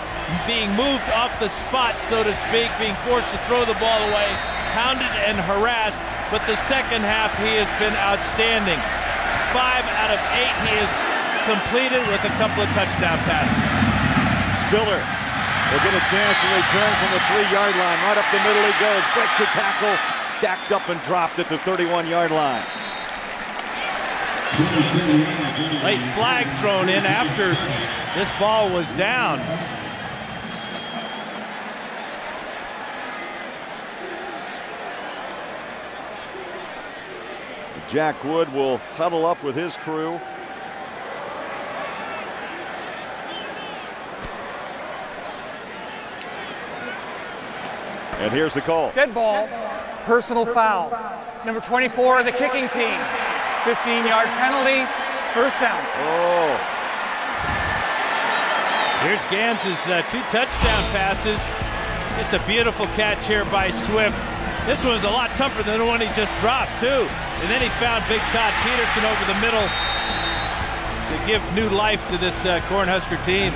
being moved off the spot, so to speak, being forced to throw the ball away, hounded and harassed. But the second half, he has been outstanding. 5 out of 8 he has completed with a couple of touchdown passes. Spiller will get a chance to return from the 3-yard line. Right up the middle he goes. Breaks the tackle. stacked up and dropped at the 31-yard line. Late flag thrown in after this ball was down. Jack Wood will huddle up with his crew. And here's the call. Dead ball, personal foul. Number 24 of the kicking team. 15-yard penalty, first down. Oh. Here's Gans's 2 touchdown passes. Just a beautiful catch here by Swift. This one was a lot tougher than the one he just dropped, too. And then he found Big Todd Peterson over the middle to give new life to this Cornhusker team.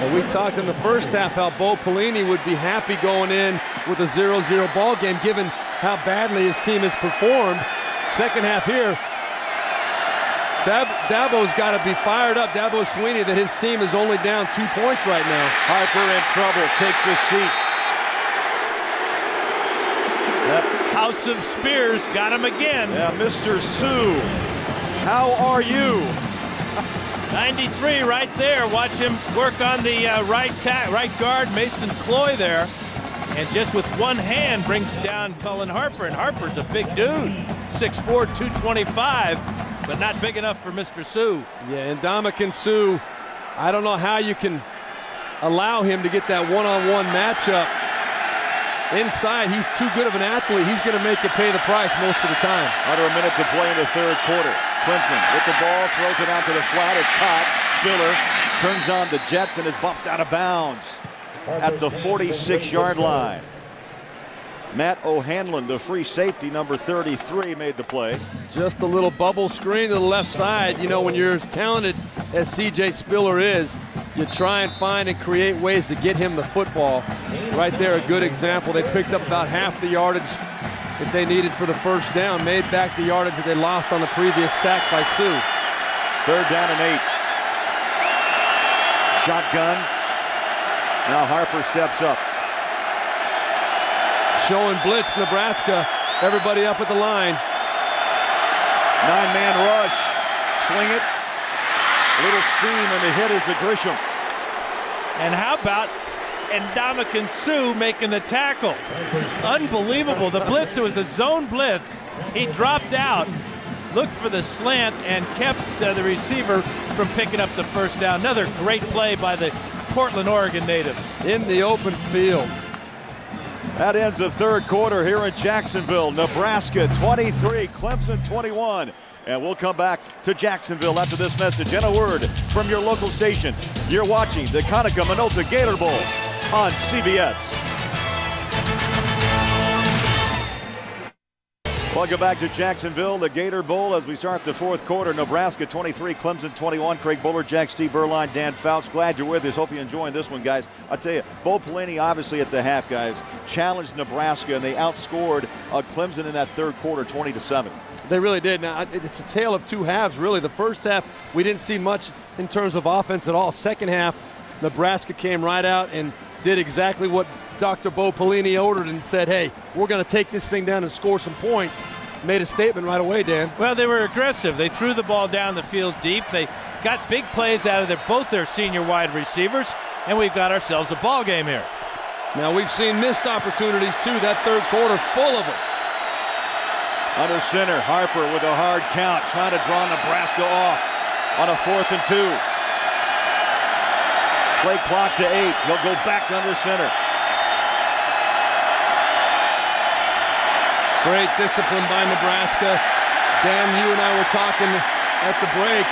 Well, we talked in the first half how Bo Pelini would be happy going in with a 0-0 ball game given how badly his team has performed. Second half here, Dabo's got to be fired up, Dabo Swinney, that his team is only down 2 points right now. Harper in trouble, takes his seat. The House of Spears got him again. Yeah, Mr. Sue, how are you? 93 right there. Watch him work on the right guard, Mason Cloy there. And just with one hand brings down Cullen Harper. And Harper's a big dude, 6'4", 225, but not big enough for Mr. Sue. Yeah, and Ndamukong Suh, I don't know how you can allow him to get that one-on-one matchup. Inside, he's too good of an athlete. He's going to make you pay the price most of the time. Under a minute to play in the third quarter. Clemson with the ball, throws it out to the flat. It's caught. Spiller turns on the Jets and is bumped out of bounds at the 46-yard line. Matt O'Hanlon, the free safety, number 33, made the play. Just a little bubble screen to the left side. You know, when you're as talented as C.J. Spiller is, you try and find and create ways to get him the football. Right there, a good example. They picked up about half the yardage that they needed for the first down, made back the yardage that they lost on the previous sack by Sue. Third down and 8. Shotgun. Now Harper steps up. Showing blitz, Nebraska. Everybody up at the line. 9-man rush. Swing it. Little seam, and the hit is the Grisham. And how about Ndamukong Suh making the tackle? Unbelievable. The blitz, it was a zone blitz. He dropped out, looked for the slant, and kept the receiver from picking up the first down. Another great play by the Portland, Oregon native. In the open field. That ends the third quarter here in Jacksonville. Nebraska 23, Clemson 21. And we'll come back to Jacksonville after this message and a word from your local station. You're watching the Conica Minolta Gator Bowl on CBS. Welcome back to Jacksonville, the Gator Bowl, as we start the fourth quarter. Nebraska 23, Clemson 21. Craig Buller, Jack Steve Berline, Dan Fouts. Glad you're with us. Hope you're enjoying this one, guys. I'll tell you, Bo Pelini, obviously at the half, guys, challenged Nebraska, and they outscored Clemson in that third quarter 20-7. They really did. Now, it's a tale of two halves, really. The first half, we didn't see much in terms of offense at all. Second half, Nebraska came right out and did exactly what Dr. Bo Pelini ordered and said, hey, we're going to take this thing down and score some points. Made a statement right away, Dan. Well, they were aggressive. They threw the ball down the field deep. They got big plays out of both their senior wide receivers, and we've got ourselves a ball game here. Now, we've seen missed opportunities, too. That third quarter, full of them. Under center, Harper with a hard count, trying to draw Nebraska off on a 4th and 2. Play clock to 8. He'll go back under center. Great discipline by Nebraska. Dan, you and I were talking at the break.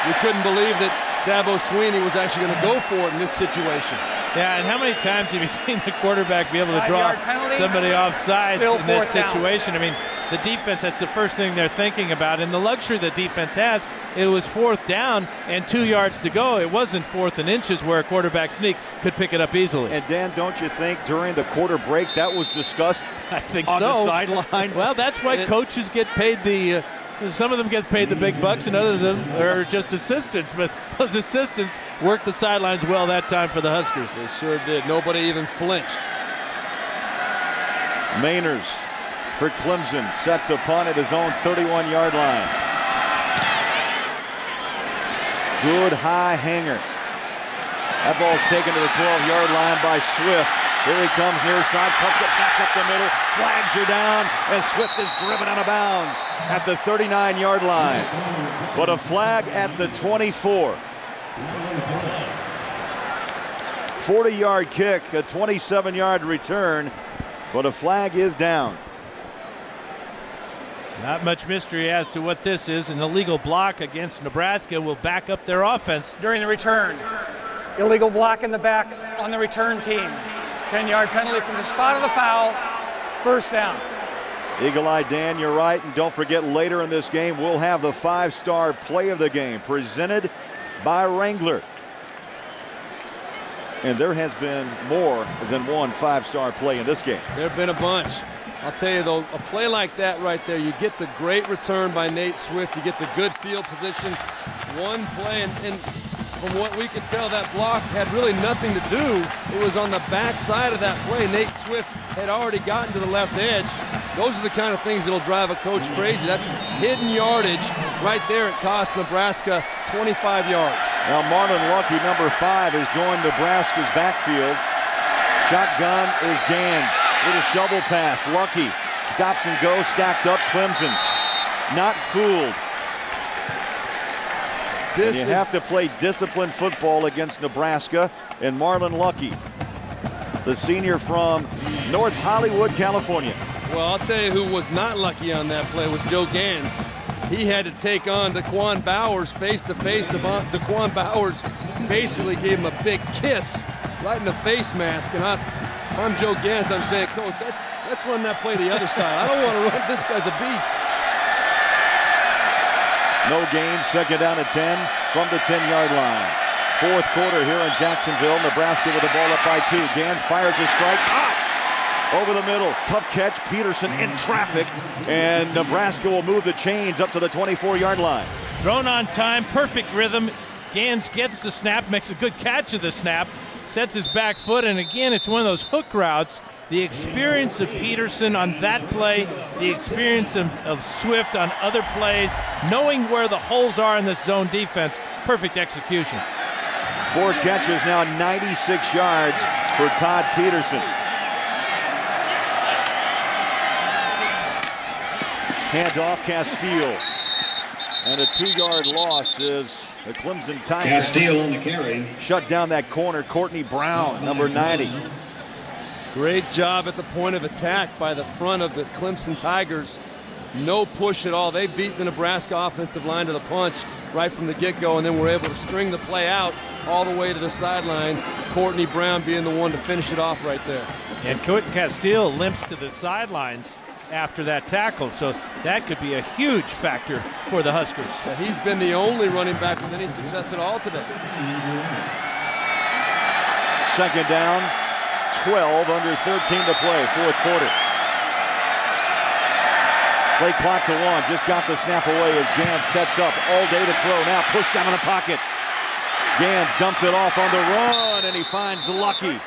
We couldn't believe that Dabo Swinney was actually going to go for it in this situation. Yeah, and how many times have you seen the quarterback be able to draw somebody off sides in that situation? I mean, the defense, that's the first thing they're thinking about. And the luxury the defense has, it was 4th down and 2 yards to go. It wasn't 4th and inches where a quarterback sneak could pick it up easily. And Dan, don't you think during the quarter break that was discussed I think on so. the sideline? Well, that's why coaches get paid the some of them get paid the big bucks and other of them are just assistants. But those assistants worked the sidelines well that time for the Huskers. They sure did. Nobody even flinched. Mainers for Clemson, set to punt at his own 31-yard line. Good high hanger. That ball's taken to the 12-yard line by Swift. Here he comes near side, puts it back up the middle, flags are down, and Swift is driven out of bounds at the 39-yard line. But a flag at the 24. 40-yard kick, a 27-yard return, but a flag is down. Not much mystery as to what this is. An illegal block against Nebraska will back up their offense. During the return, illegal block in the back on the return team. 10-yard penalty from the spot of the foul. First down. Eagle Eye Dan, you're right. And don't forget, later in this game, we'll have the 5-star play of the game presented by Wrangler. And there has been more than one 5-star play in this game. There have been a bunch. I'll tell you, though, a play like that right there, you get the great return by Nate Swift. You get the good field position. One play, and from what we could tell, that block had really nothing to do. It was on the back side of that play. Nate Swift had already gotten to the left edge. Those are the kind of things that'll drive a coach crazy. That's hidden yardage right there. It cost Nebraska 25 yards. Now Marlon Lucky, number 5, has joined Nebraska's backfield. Shotgun is Gans. Little shovel pass. Lucky stops and goes, stacked up. Clemson not fooled. You have to play disciplined football against Nebraska. And Marlon Lucky, the senior from North Hollywood, California. Well, I'll tell you who was not lucky on that play was Joe Gans. He had to take on Daquan Bowers face to face. Daquan Bowers basically gave him a big kiss right in the face mask. And I'm Joe Gans. I'm saying, Coach, let's run that play to the other side. I don't want to run. This guy's a beast. No gain, second down at 10 from the 10-yard line. Fourth quarter here in Jacksonville. Nebraska with the ball up by 2. Gans fires a strike. Over the middle. Tough catch. Peterson in traffic. And Nebraska will move the chains up to the 24-yard line. Thrown on time. Perfect rhythm. Gans gets the snap. Makes a good catch of the snap. Sets his back foot. And again, it's one of those hook routes. The experience of Peterson on that play, the experience of Swift on other plays, knowing where the holes are in this zone defense, perfect execution. 4 catches, now 96 yards for Todd Peterson. Handoff, Castile. And a 2-yard loss is the Clemson Tigers. Castile on the carry. Shut down that corner, Courtney Brown, number 90. Great job at the point of attack by the front of the Clemson Tigers. No push at all. They beat the Nebraska offensive line to the punch right from the get-go, and then were able to string the play out all the way to the sideline. Courtney Brown being the one to finish it off right there. And Quentin Castile limps to the sidelines after that tackle, so that could be a huge factor for the Huskers. Yeah, he's been the only running back with any success at all today. Second down, 12, under 13 to play, fourth quarter. Play clock to 1, just got the snap away as Gans sets up all day to throw. Now pushed down in the pocket. Gans dumps it off on the run, and he finds Lucky.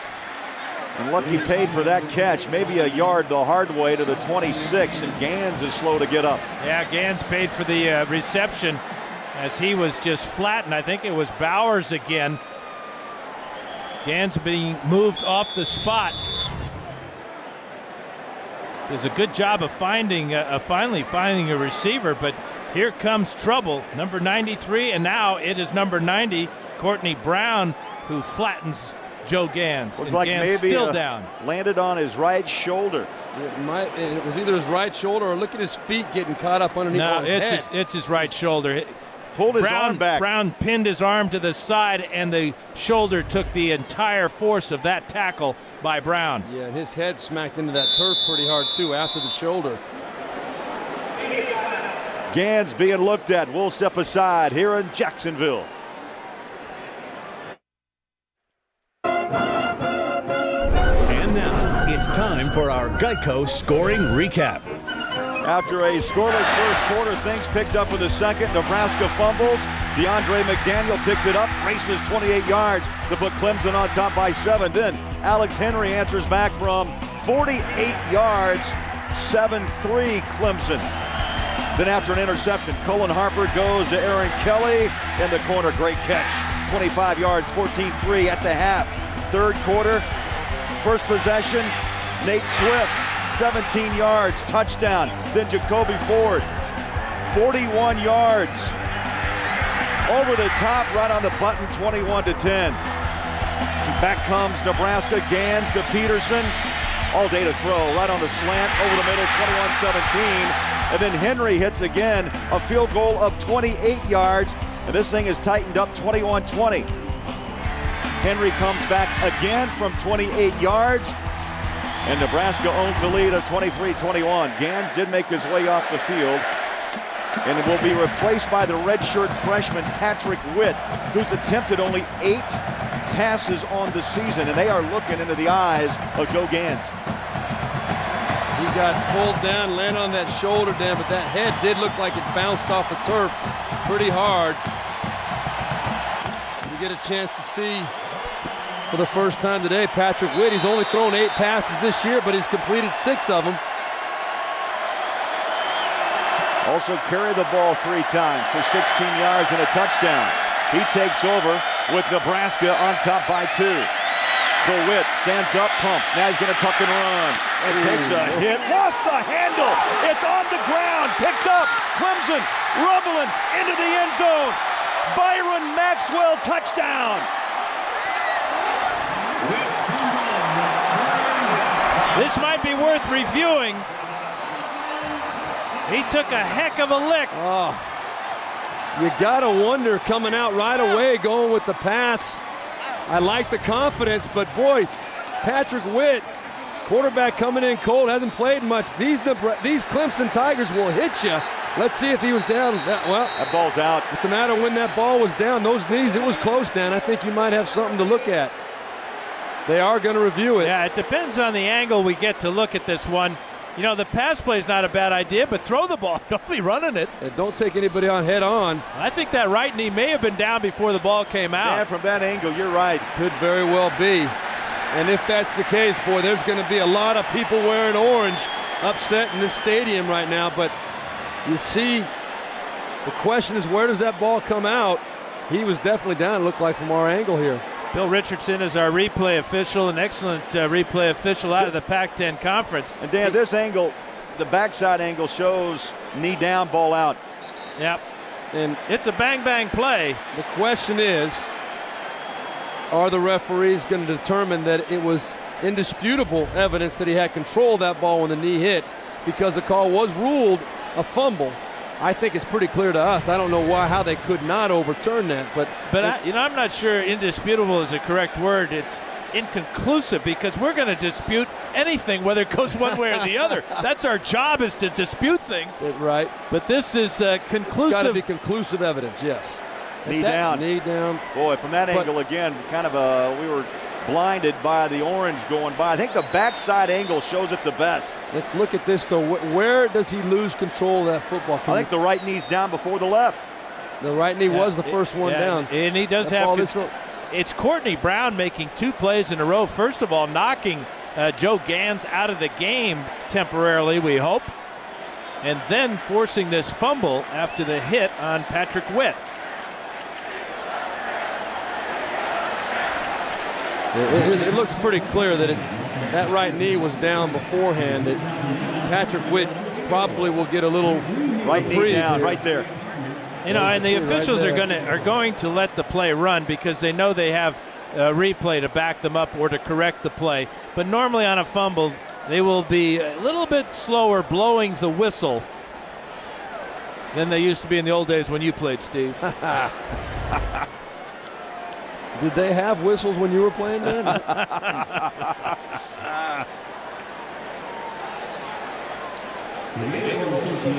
And Lucky paid for that catch, maybe a yard the hard way to the 26, and Gans is slow to get up. Yeah, Gans paid for the reception as he was just flattened. I think it was Bowers again. Gans being moved off the spot. Does a good job of finally finding a receiver, but here comes trouble. Number 93, and now it is number 90, Courtney Brown, who flattens Joe Gans. Looks and like Gans maybe still down. Landed on his right shoulder. It was either his right shoulder or look at his feet getting caught up underneath his head. It's his right shoulder. Pulled his arm back. Brown pinned his arm to the side, and the shoulder took the entire force of that tackle by Brown. Yeah, and his head smacked into that turf pretty hard, too, after the shoulder. Gans being looked at. We'll step aside here in Jacksonville. And now it's time for our Geico scoring recap. After a scoreless first quarter, things picked up with the second. Nebraska fumbles. DeAndre McDaniel picks it up, races 28 yards to put Clemson on top by 7. Then Alex Henry answers back from 48 yards, 7-3 Clemson. Then after an interception, Cullen Harper goes to Aaron Kelly in the corner. Great catch. 25 yards, 14-3 at the half. Third quarter, first possession, Nate Swift, 17 yards, touchdown. Then Jacoby Ford, 41 yards. Over the top, right on the button, 21-10. Back comes Nebraska. Gans to Peterson. All day to throw, right on the slant, over the middle, 21-17. And then Henry hits again, a field goal of 28 yards. And this thing is tightened up 21-20. Henry comes back again from 28 yards. And Nebraska owns the lead of 23-21. Gans did make his way off the field. And it will be replaced by the redshirt freshman Patrick Witt, who's attempted only 8 passes on the season, and they are looking into the eyes of Joe Gans. He got pulled down, landed on that shoulder, Dan, but that head did look like it bounced off the turf pretty hard. You get a chance to see for the first time today Patrick Witt. He's only thrown 8 passes this year, but he's completed 6 of them. Also carried the ball 3 times for 16 yards and a touchdown. He takes over with Nebraska on top by 2. So Witt stands up, pumps. Now he's going to tuck and run. And takes a hit. Lost the handle. It's on the ground. Picked up. Clemson rumbling into the end zone. Byron Maxwell, touchdown. This might be worth reviewing. He took a heck of a lick. Oh, you gotta wonder coming out right away, going with the pass. I like the confidence, but boy, Patrick Witt, quarterback coming in cold, hasn't played much. These Clemson Tigers will hit you. Let's see if he was down. Well, that ball's out. It's a matter of when that ball was down. Those knees, it was close, Dan. I think you might have something to look at. They are going to review it. Yeah, it depends on the angle we get to look at this one. You know, the pass play is not a bad idea, but throw the ball. Don't be running it. And don't take anybody on head on. I think that right knee may have been down before the ball came out. Yeah, from that angle, you're right. Could very well be. And if that's the case, boy, there's going to be a lot of people wearing orange upset in this stadium right now. But you see, the question is, where does that ball come out? He was definitely down, it looked like, from our angle here. Bill Richardson is our replay official, an excellent replay official out of the Pac-10 Conference. And Dan, this angle, the backside angle shows knee down, ball out. Yep. And it's a bang-bang play. The question is, are the referees going to determine that it was indisputable evidence that he had control of that ball when the knee hit, because the call was ruled a fumble? I think it's pretty clear to us. I don't know how they could not overturn that, but I'm not sure indisputable is the correct word. It's inconclusive, because we're going to dispute anything, whether it goes one way or the other. That's our job, is to dispute things. Right. But this is conclusive. Got to be conclusive evidence, yes. Knee down. Knee down. Boy, from that angle again, kind of we were blinded by the orange going by. I think the backside angle shows it the best. Let's look at this, though. Where does he lose control of that football? I think the right knee's down before the left. The right knee was the first one down. And he does have control. It's Courtney Brown making 2 plays in a row. First of all, knocking Joe Gans out of the game temporarily, we hope, and then forcing this fumble after the hit on Patrick Witt. It looks pretty clear that that right knee was down beforehand. That Patrick Witt probably will get a little right knee down here. Right there. You know, and the officials are going to let the play run, because they know they have a replay to back them up or to correct the play. But normally on a fumble, they will be a little bit slower blowing the whistle than they used to be in the old days when you played, Steve. Did they have whistles when you were playing then?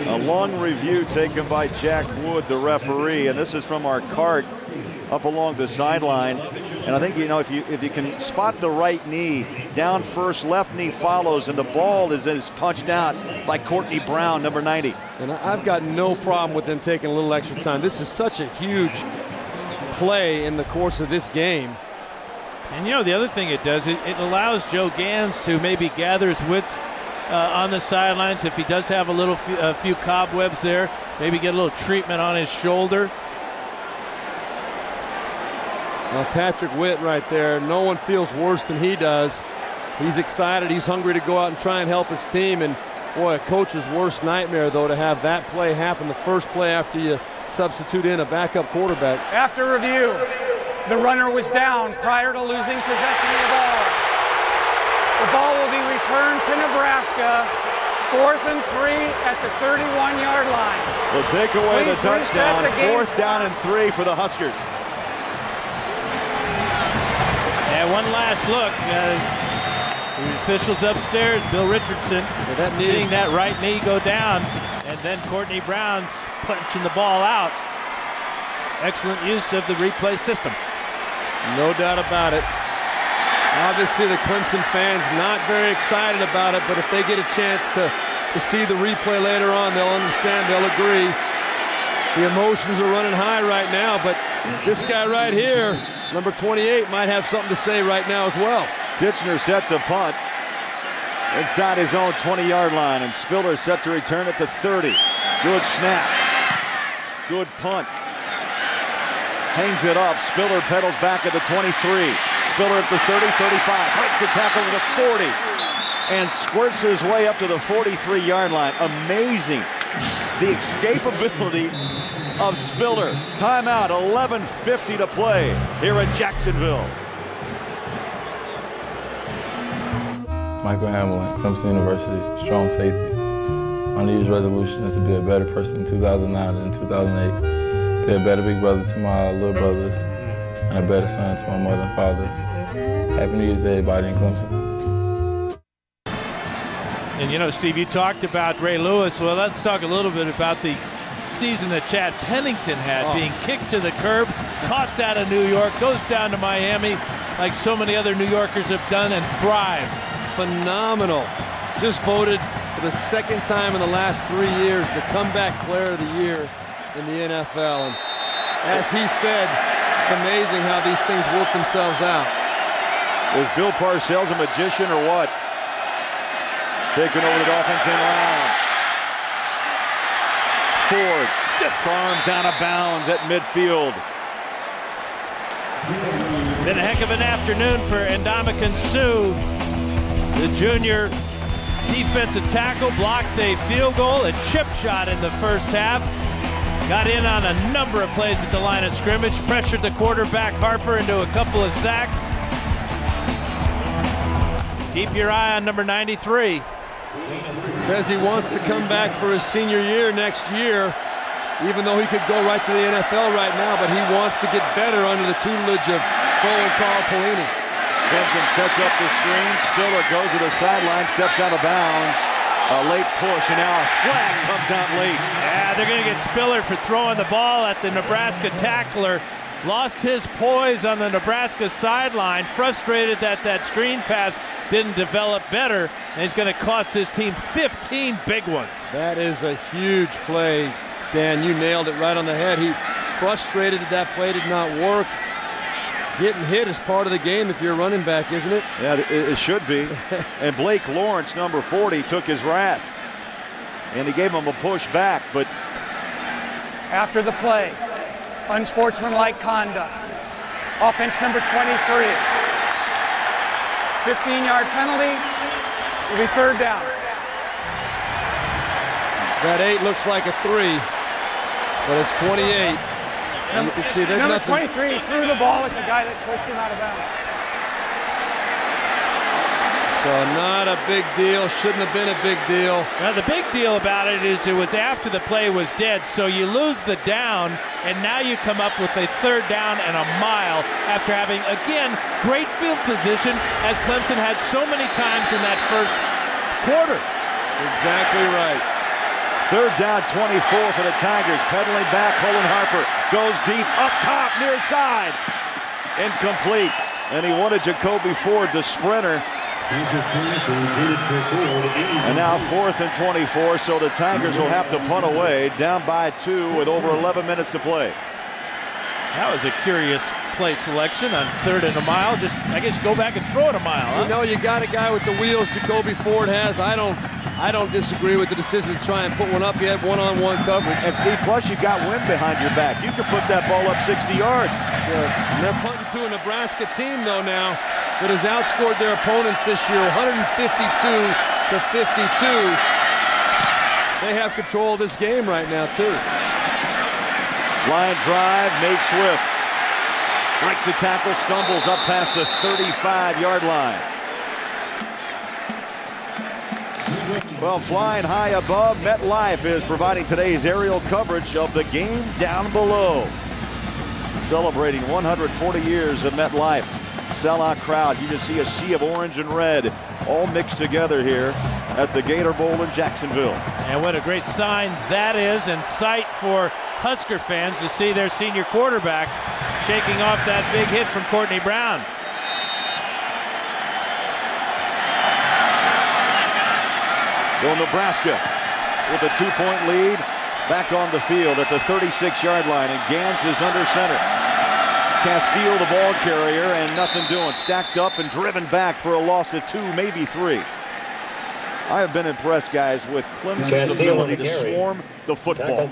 A long review taken by Jack Wood, the referee, and this is from our cart up along the sideline. And I think, you know, if you can spot the right knee down first, left knee follows, and the ball is punched out by Courtney Brown, number 90. And I've got no problem with them taking a little extra time. This is such a huge play in the course of this game. And, you know, the other thing it does, it allows Joe Gans to maybe gather his wits on the sidelines. If he does have a few cobwebs there, maybe get a little treatment on his shoulder. Well, Patrick Witt right there, no one feels worse than he does. He's excited. He's hungry to go out and try and help his team. And, boy, a coach's worst nightmare, though, to have that play happen the first play after you substitute in a backup quarterback. After review, the runner was down prior to losing possession of the ball. The ball will be returned to Nebraska, 4th and 3 at the 31-yard line. Will take away the Please touchdown. reset the game 4th down and 3 for the Huskers. And one last look. The officials upstairs, Bill Richardson, seeing that right knee go down, and then Courtney Brown's punching the ball out. Excellent use of the replay system. No doubt about it. Obviously, the Clemson fans not very excited about it, but if they get a chance to see the replay later on, they'll understand, they'll agree. The emotions are running high right now, but this guy right here, number 28, might have something to say right now as well. Titchener set to punt inside his own 20-yard line, and Spiller set to return at the 30. Good snap. Good punt. Hangs it up. Spiller pedals back at the 23. Spiller at the 30, 35. Breaks the tackle to the 40 and squirts his way up to the 43-yard line. Amazing. The escapability of Spiller. Timeout, 11:50 to play here in Jacksonville. Michael Hamlin, Clemson University, strong safety. My New Year's resolution is to be a better person in 2009 than in 2008. Be a better big brother to my little brothers, and a better son to my mother and father. Happy New Year's to everybody in Clemson. And you know, Steve, you talked about Ray Lewis. Well, let's talk a little bit about the season that Chad Pennington had, being kicked to the curb, tossed out of New York, goes down to Miami like so many other New Yorkers have done and thrived. Phenomenal. Just voted for the second time in the last 3 years the comeback player of the year in the NFL. And as he said, it's amazing how these things work themselves out. Was Bill Parcells a magician or what? Taking over the Dolphins in round. Ford, stiff arms out of bounds at midfield. Been a heck of an afternoon for Ndamukong Suh. The junior defensive tackle blocked a field goal, a chip shot in the first half. Got in on a number of plays at the line of scrimmage, pressured the quarterback Harper into a couple of sacks. Keep your eye on number 93. Says he wants to come back for his senior year next year, even though he could go right to the NFL right now, but he wants to get better under the tutelage of Bo and Carl Pelini. Clemson sets up the screen. Spiller goes to the sideline, steps out of bounds. A late push, and now a flag comes out late. Yeah, they're going to get Spiller for throwing the ball at the Nebraska tackler. Lost his poise on the Nebraska sideline, frustrated that that screen pass didn't develop better, and he's going to cost his team 15 big ones. That is a huge play, Dan. You nailed it right on the head. He frustrated that play did not work. Getting hit is part of the game if you're a running back, isn't it? Yeah, it should be. And Blake Lawrence, number 40, took his wrath, and he gave him a push back, but... After the play, unsportsmanlike conduct. Offense number 23. 15-yard penalty. Will be 3rd down. That 8 looks like a 3, but it's 28. And you can see there's number nothing. 23 threw the ball at the guy that pushed him out of bounds. So not a big deal. Shouldn't have been a big deal. Now the big deal about it is it was after the play was dead, so you lose the down, and now you come up with a 3rd down and a mile after having, again, great field position as Clemson had so many times in that first quarter. Exactly right. 3rd down, 24 for the Tigers. Pedaling back, Colin Harper goes deep, up top, near side. Incomplete. And he wanted Jacoby Ford, the sprinter. And now 4th and 24, so the Tigers will have to punt away, down by 2 with over 11 minutes to play. That was a curious play selection on 3rd and a mile. Just, I guess, go back and throw it a mile. Huh? You know, you got a guy with the wheels Jacoby Ford has. I don't disagree with the decision to try and put one up. You had one-on-one coverage. And Steve, plus you got wind behind your back. You could put that ball up 60 yards. Sure. And they're punting to a Nebraska team, though, now that has outscored their opponents this year 152-52. They have control of this game right now, too. Line drive, Nate Swift breaks the tackle, stumbles up past the 35-yard line. Well, flying high above, MetLife is providing today's aerial coverage of the game down below. Celebrating 140 years of MetLife. Sellout crowd. You just see a sea of orange and red all mixed together here at the Gator Bowl in Jacksonville. And what a great sign that is, and sight for Husker fans to see their senior quarterback shaking off that big hit from Courtney Brown. Well, Nebraska with a 2-point lead back on the field at the 36-yard line, and Gans is under center. Castile, the ball carrier, and nothing doing. Stacked up and driven back for a loss of 2, maybe 3. I have been impressed, guys, with Clemson's ability to swarm the football.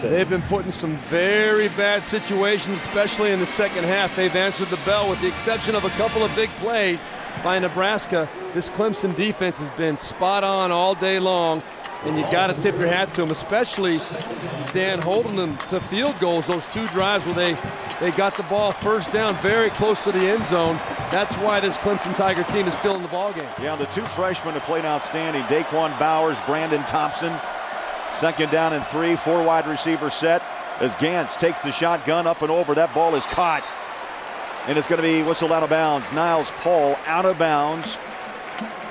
They've been put in some very bad situations, especially in the second half. They've answered the bell with the exception of a couple of big plays by Nebraska. This Clemson defense has been spot on all day long, and you got to tip your hat to them, especially Dan holding them to field goals, those 2 drives where they got the ball first down very close to the end zone. That's why this Clemson Tiger team is still in the ballgame. Yeah, the 2 freshmen have played outstanding. Daquan Bowers, Brandon Thompson. 2nd down and 3, 4 wide receiver set as Gantz takes the shotgun up and over. That ball is caught, and it's going to be whistled out of bounds. Niles Paul out of bounds,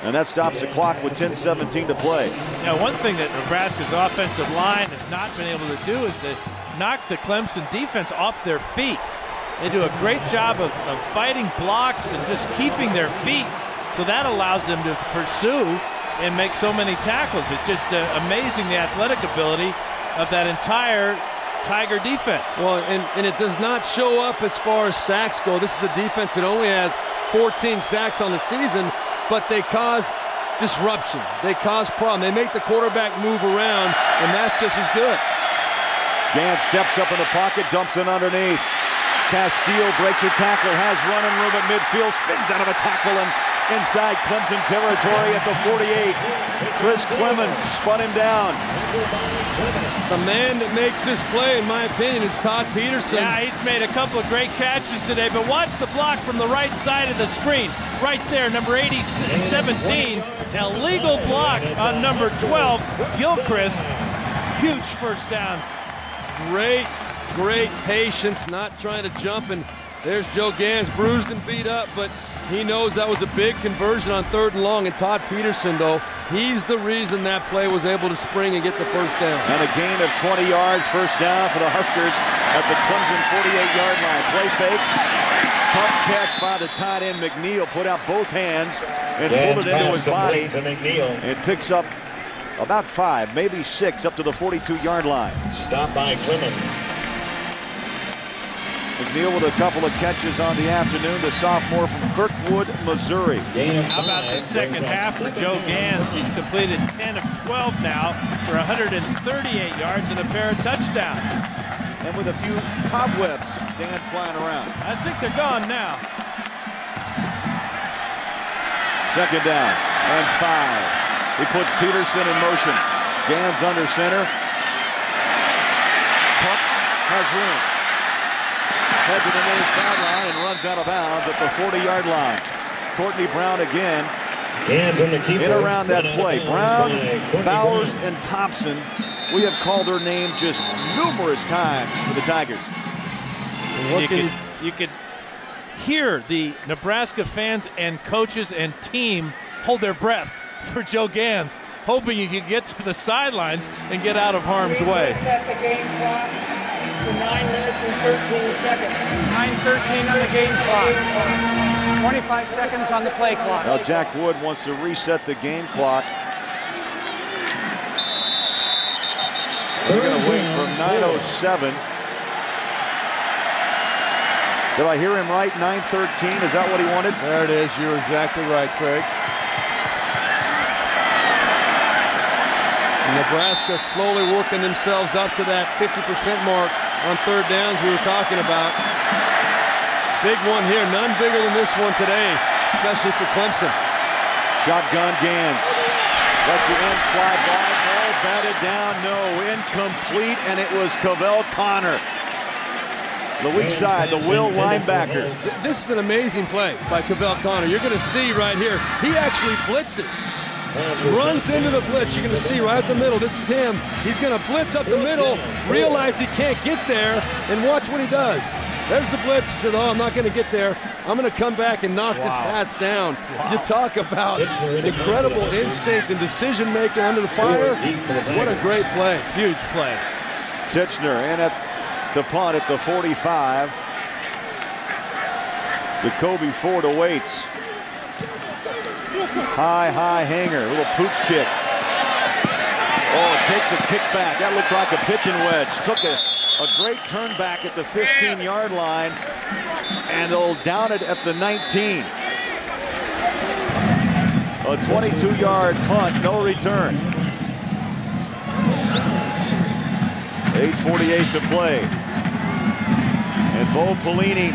and that stops the clock with 10:17 to play. Now, one thing that Nebraska's offensive line has not been able to do is to knock the Clemson defense off their feet. They do a great job of fighting blocks and just keeping their feet, so that allows them to pursue and make so many tackles. It's just amazing the athletic ability of that entire Tiger defense. Well, and it does not show up as far as sacks go. This is a defense that only has 14 sacks on the season, but they cause disruption. They cause problem. They make the quarterback move around, and that's just as good. Gant steps up in the pocket, dumps it underneath. Castile breaks a tackle, has running room at midfield, spins out of a tackle and inside Clemson territory at the 48. Chris Clemens spun him down. The man that makes this play, in my opinion, is Todd Peterson. Yeah, he's made a couple of great catches today, but watch the block from the right side of the screen. Right there, number 17, an illegal block on number 12, Gilchrist. Huge first down. Great patience, not trying to jump, and there's Joe Gans, bruised and beat up, but he knows that was a big conversion on 3rd and long, and Todd Peterson, though, he's the reason that play was able to spring and get the first down. And a gain of 20 yards, first down for the Huskers at the Clemson 48-yard line. Play fake, tough catch by the tight end McNeil, put out both hands and pulled it into his body, and picks up about 5, maybe 6, up to the 42-yard line. Stop by Clemens. McNeil with a couple of catches on the afternoon, the sophomore from Kirkwood, Missouri. How about the second half for Joe Gans? He's completed 10 of 12 now for 138 yards and a pair of touchdowns. And with a few cobwebs, Dan, flying around. I think they're gone now. 2nd down and 5. He puts Peterson in motion. Gans under center. Tucks has room. Heads to the near sideline and runs out of bounds at the 40-yard line. Courtney Brown again in around that play. Brown, Bowers, and Thompson. We have called their name just numerous times for the Tigers. You could hear the Nebraska fans and coaches and team hold their breath for Joe Gans, hoping he could get to the sidelines and get out of harm's way. Set the game clock to 9 minutes and 13 seconds. 9:13 on the game clock. 25 seconds on the play clock. Now Jack Wood wants to reset the game clock. We're going to wait for 9:07. Did I hear him right? 9-13. Is that what he wanted? There it is. You're exactly right, Craig. Nebraska slowly working themselves up to that 50% mark on third downs we were talking about. Big one here. None bigger than this one today, especially for Clemson. Shotgun Gans. Lets the ends fly by. Ball batted down. No. Incomplete, and it was Cavell Connor. The weak side, the Will linebacker. This is an amazing play by Cavell Connor. You're going to see right here, he actually blitzes. Runs into the blitz. You're going to see right up the middle. This is him. He's going to blitz up the middle, realize he can't get there, and watch what he does. There's the blitz. He said, oh, I'm not going to get there. I'm going to come back and knock this Pats down. You talk about incredible instinct and decision-making under the fire. What a great play. Huge play. Titchener in at the punt at the 45. Jacoby Ford awaits. High hanger, little pooch kick. Oh, it takes a kick back. That looked like a pitching wedge. Took a great turn back at the 15-yard line, and they'll down it at the 19. A 22-yard punt, no return. 8:48 to play. And Bo Pelini,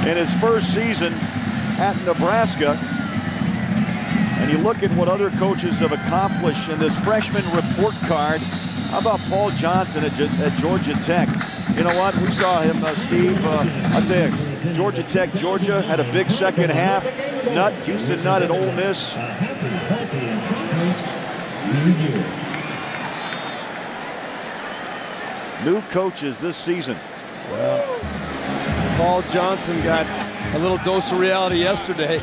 in his first season at Nebraska, and you look at what other coaches have accomplished in this freshman report card. How about Paul Johnson at Georgia Tech? You know what? We saw him, Steve. I'll tell you, Georgia Tech, Georgia had a big second half. Houston Nutt at Ole Miss. New coaches this season. Well, Paul Johnson got a little dose of reality yesterday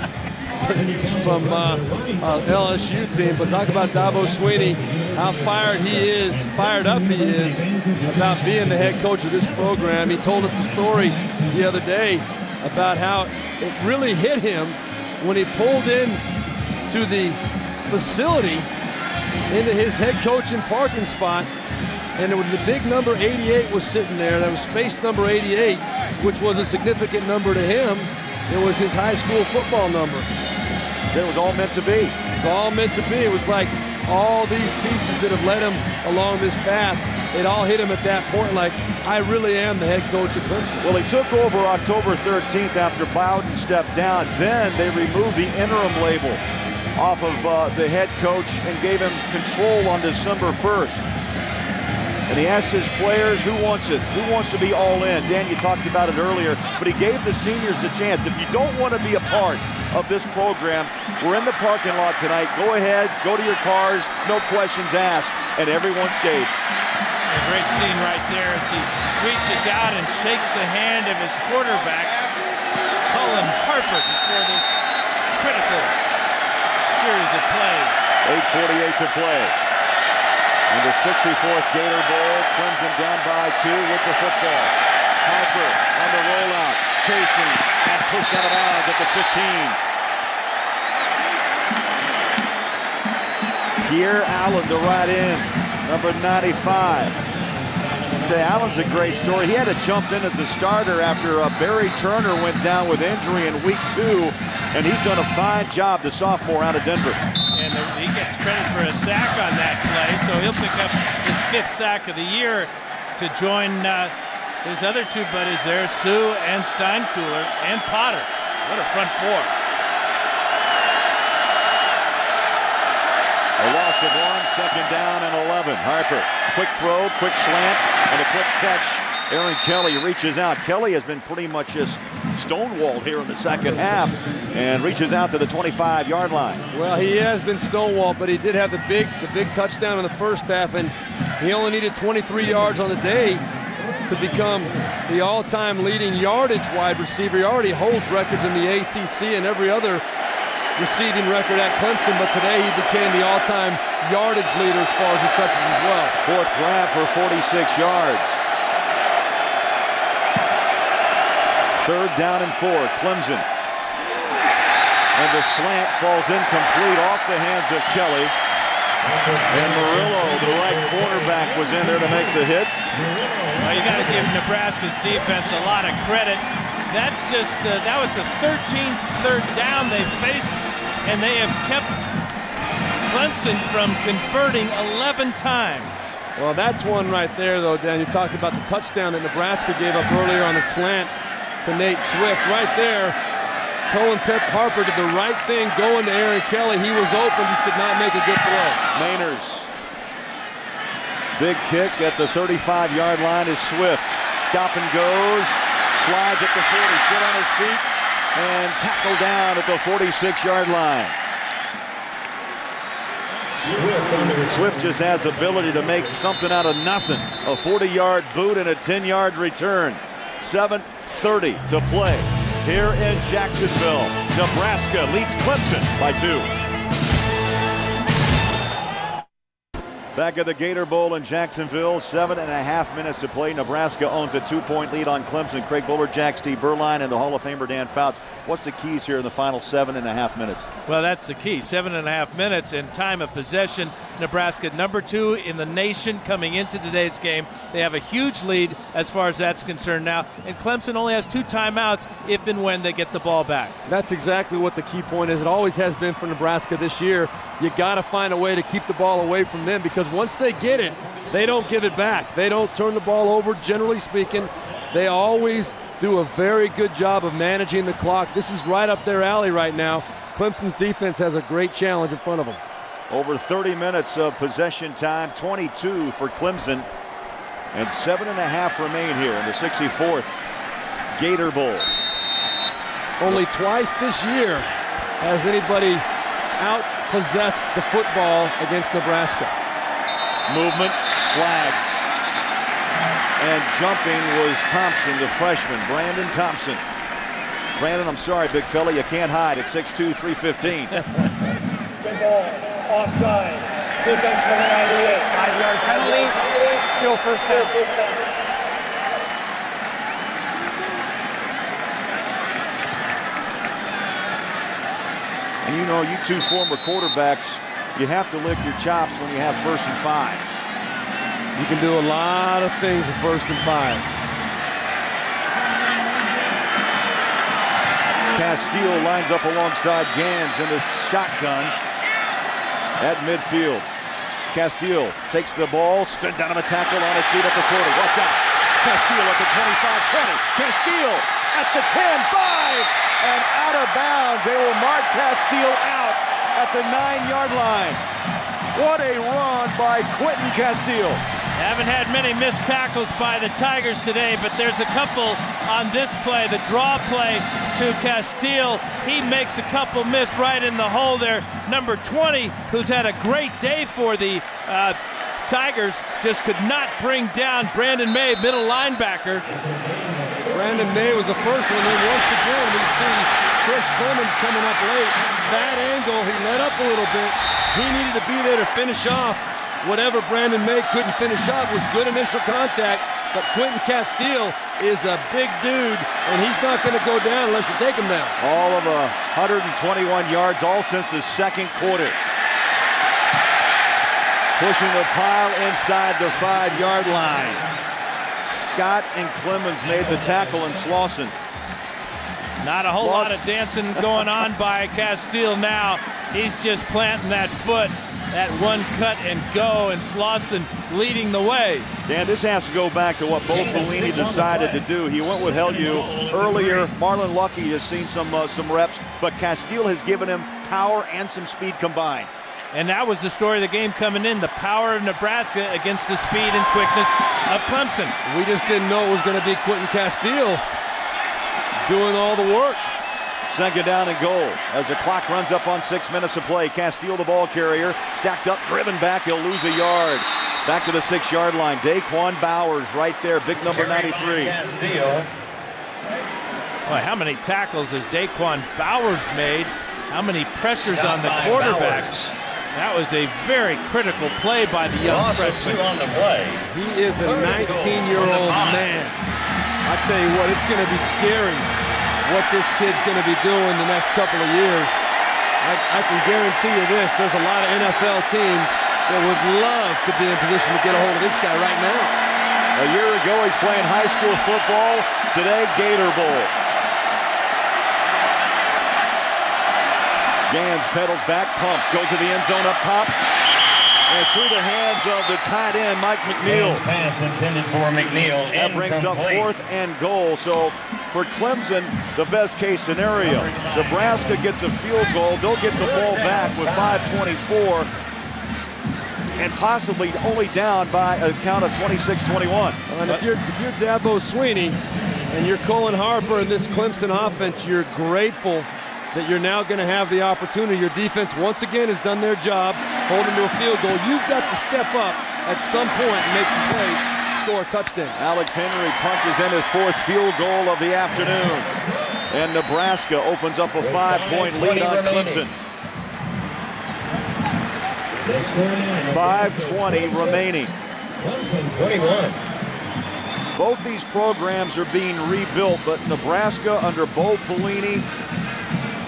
from LSU team, but talk about Dabo Swinney, how fired up he is about being the head coach of this program. He told us a story the other day about how it really hit him when he pulled in to the facility into his head coaching parking spot, and the big number 88 was sitting there. That was space number 88, which was a significant number to him. It was his high school football number. It was all meant to be. It was all meant to be. It was like all these pieces that have led him along this path, it all hit him at that point like, I really am the head coach of Clemson. Well, he took over October 13th after Bowden stepped down. Then they removed the interim label off of the head coach and gave him control on December 1st. And he asked his players, who wants it? Who wants to be all in? Dan, you talked about it earlier, but he gave the seniors a chance. If you don't want to be a part of this program, we're in the parking lot tonight. Go ahead, go to your cars, no questions asked, and everyone stayed. A great scene right there as he reaches out and shakes the hand of his quarterback, Cullen Harper, before this critical series of plays. 8:48 to play. In the 64th Gator Bowl, Clemson down by 2 with the football. Harper on the rollout, chasing, and pushed out of bounds at the 15. Pierre Allen to right in, number 95. Allen's a great story. He had to jump in as a starter after Barry Turner went down with injury in week 2, and he's done a fine job, the sophomore out of Denver. And he gets credit for a sack on that play, so he'll pick up his 5th sack of the year to join his other 2 buddies there, Sue and Steinkühler and Potter. What a front 4. A loss of 1, second down and 11. Harper, quick throw, quick slant, and a quick catch. Aaron Kelly reaches out. Kelly has been pretty much just stonewalled here in the second half and reaches out to the 25-yard line. Well, he has been stonewalled, but he did have the big touchdown in the first half, and he only needed 23 yards on the day to become the all-time leading yardage wide receiver. He already holds records in the ACC and every other receiving record at Clemson, but today he became the all-time yardage leader as far as receptions as well. 4th grab for 46 yards. 3rd down and 4, Clemson. And the slant falls incomplete off the hands of Kelly. And Murillo, the right cornerback, was in there to make the hit. Well, you got to give Nebraska's defense a lot of credit. That's just, that was the 13th third down they faced, and they have kept Clemson from converting 11 times. Well, that's one right there, though, Dan. You talked about the touchdown that Nebraska gave up earlier on the slant to Nate Swift. Right there, Colin Harper did the right thing going to Aaron Kelly. He was open, just did not make a good throw. Mainers. Big kick at the 35-yard line is Swift. Stop and goes. Slides at the 40, still on his feet, and tackled down at the 46-yard line. Swift just has the ability to make something out of nothing. A 40-yard boot and a 10-yard return. 7:30 to play here in Jacksonville. Nebraska leads Clemson by 2. Back at the Gator Bowl in Jacksonville, 7.5 minutes to play. Nebraska owns a 2-point lead on Clemson. Craig Bolerjack, Steve Berline, and the Hall of Famer Dan Fouts. What's the keys here in the final 7.5 minutes? Well, that's the key. 7.5 minutes in time of possession. Nebraska #2 in the nation coming into today's game. They have a huge lead as far as that's concerned now. And Clemson only has 2 timeouts if and when they get the ball back. That's exactly what the key point is. It always has been for Nebraska this year. You got to find a way to keep the ball away from them, because once they get it, they don't give it back. They don't turn the ball over, generally speaking. They always do a very good job of managing the clock. This is right up their alley right now. Clemson's defense has a great challenge in front of them. Over 30 minutes of possession time, 22 for Clemson, and 7.5 remain here in the 64th Gator Bowl. Only twice this year has anybody out-possessed the football against Nebraska. Movement, flags. And jumping was Thompson, the freshman, Brandon Thompson. Brandon, I'm sorry, big fella, you can't hide at 6'2", 315. Good ball, offside. Defense for the 98. 5-yard penalty, still first down. And you know, you two former quarterbacks, you have to lick your chops when you have 1st and 5. You can do a lot of things with 1st and 5. Castile lines up alongside Gans in the shotgun at midfield. Castile takes the ball, spins out of a tackle on his feet at the 40. Watch out. Castile at the 25-20. Castile at the 10-5. And out of bounds. They will mark Castile out at the 9-yard line. What a run by Quentin Castile. Haven't had many missed tackles by the Tigers today, but there's a couple on this play, the draw play to Castile. He makes a couple miss right in the hole there. Number 20, who's had a great day for the Tigers, just could not bring down Brandon May, middle linebacker. Brandon May was the first one. Then once again, we see Chris Clemens coming up late. Bad angle, he let up a little bit. He needed to be there to finish off whatever Brandon May couldn't finish off. Was good initial contact, but Quentin Castile is a big dude, and he's not going to go down unless you take him down. All of 121 yards, all since the 2nd quarter. Pushing the pile inside the 5-yard line. Scott and Clemens made the tackle, and Slauson. Not a whole lot of dancing going on by Castile now. He's just planting that foot. That one cut and go, and Slauson leading the way. Dan, this has to go back to what Bo Pelini decided to do. He went with Hellieu earlier. Marlon Lucky has seen some reps, but Castile has given him power and some speed combined. And that was the story of the game coming in, the power of Nebraska against the speed and quickness of Clemson. We just didn't know it was going to be Quentin Castile doing all the work. 2nd down and goal as the clock runs up on 6 minutes of play. Castile, the ball carrier, stacked up, driven back. He'll lose a yard. Back to the 6-yard line. Daquan Bowers right there, big number 93. Boy, how many tackles has Daquan Bowers made? How many pressures on the quarterback? That was a very critical play by the young freshman. He is a 19-year-old man. I tell you what, it's going to be scary what this kid's going to be doing the next couple of years. I can guarantee you this, there's a lot of NFL teams that would love to be in position to get a hold of this guy right now. A year ago, he's playing high school football. Today, Gator Bowl. Gans pedals back, pumps, goes to the end zone up top. And through the hands of the tight end, Mike McNeil. Pass intended for McNeil. That brings up 4th and goal. So for Clemson, the best case scenario. Nebraska gets a field goal. They'll get the ball back with 5:24. And possibly only down by a count of 26-21. And if you're Dabo Swinney and you're Colin Harper in this Clemson offense, you're grateful that you're now going to have the opportunity. Your defense once again has done their job, holding to a field goal. You've got to step up at some point and make some plays, score a touchdown. Alex Henry punches in his 4th field goal of the afternoon. And Nebraska opens up a 5-point lead on Clemson. 5:20 remaining. 21. Both these programs are being rebuilt, but Nebraska under Bo Pelini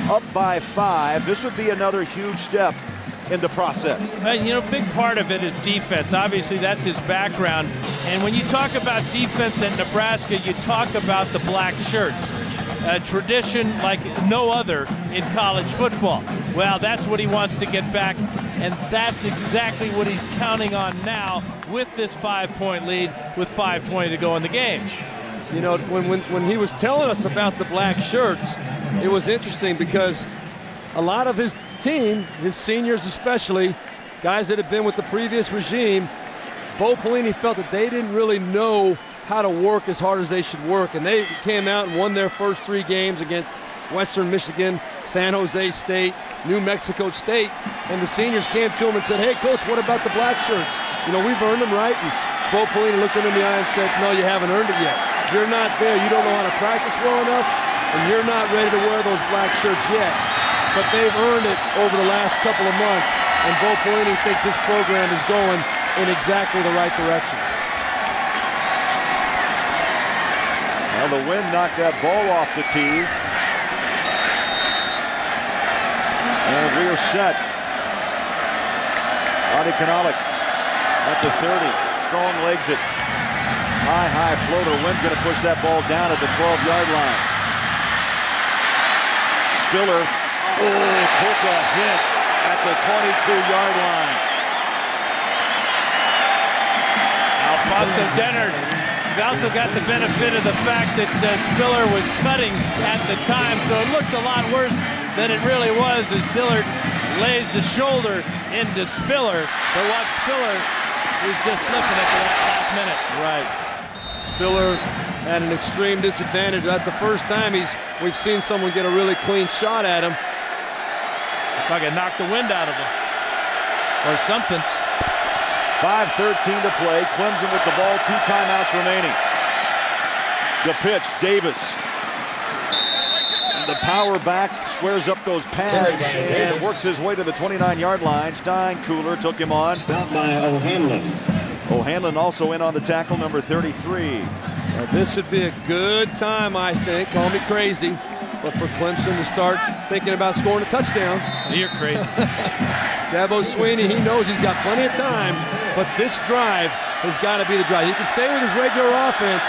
up by 5. This would be another huge step in the process. You know, big part of it is defense. Obviously, that's his background. And when you talk about defense at Nebraska, you talk about the black shirts. A tradition like no other in college football. Well, that's what he wants to get back, and that's exactly what he's counting on now with this 5-point lead with 5:20 to go in the game. You know, when he was telling us about the black shirts, it was interesting because a lot of his team, his seniors especially, guys that had been with the previous regime, Bo Pelini felt that they didn't really know how to work as hard as they should work, and they came out and won their first 3 games against Western Michigan, San Jose State, New Mexico State, and the seniors came to him and said, "Hey, Coach, what about the black shirts? You know, we've earned them, right?" And Bo Pelini looked him in the eye and said, "No, you haven't earned it yet. You're not there. You don't know how to practice well enough, and you're not ready to wear those black shirts yet." But they've earned it over the last couple of months, and Bo Pelini thinks this program is going in exactly the right direction. Now the wind knocked that ball off the tee. And we are set. Adi Kanalik at the 30. Strong legs it. High floater. Wind's going to push that ball down at the 12-yard line. Spiller, took a hit at the 22-yard line. Alfonso Dennard. We also got the benefit of the fact that Spiller was cutting at the time, so it looked a lot worse than it really was as Dillard lays the shoulder into Spiller. But watch Spiller, who's just slipping at the last minute. Right. Spiller at an extreme disadvantage. That's the first time we've seen someone get a really clean shot at him. If I could knock the wind out of him or something. 5:13 to play. Clemson with the ball. 2 timeouts remaining. The pitch, Davis. And the power back squares up those pads and works his way to the 29-yard line. Stein, Cooler took him on. Stopped by O'Hanlon. O'Hanlon also in on the tackle, number 33. Now this would be a good time, I think. Call me crazy, but for Clemson to start thinking about scoring a touchdown. You're crazy. Dabo Swinney, he knows he's got plenty of time, but this drive has got to be the drive. He can stay with his regular offense,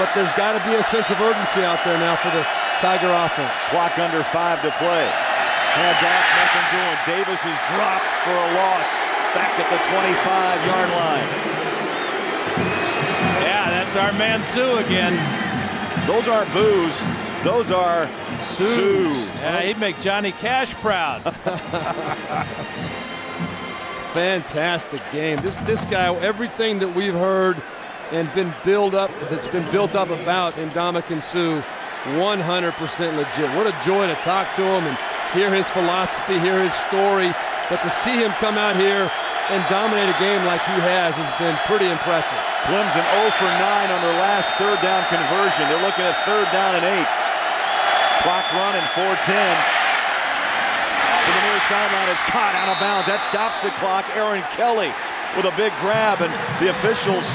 but there's got to be a sense of urgency out there now for the Tiger offense. Clock under 5 to play. Hand off, nothing doing. Davis is dropped for a loss back at the 25-yard line. Yeah, that's our man Sue again. Those aren't boos. Those are Sue. Yeah, he'd make Johnny Cash proud. Fantastic game. This guy, everything that we've heard and been built up about Ndamukong Suh, 100% legit. What a joy to talk to him and hear his philosophy, hear his story. But to see him come out here and dominate a game like he has been pretty impressive. Clemson 0 for 9 on their last 3rd down conversion. They're looking at 3rd down and 8. Clock running, 4:10. To the near sideline, it's caught out of bounds. That stops the clock. Aaron Kelly with a big grab, and the officials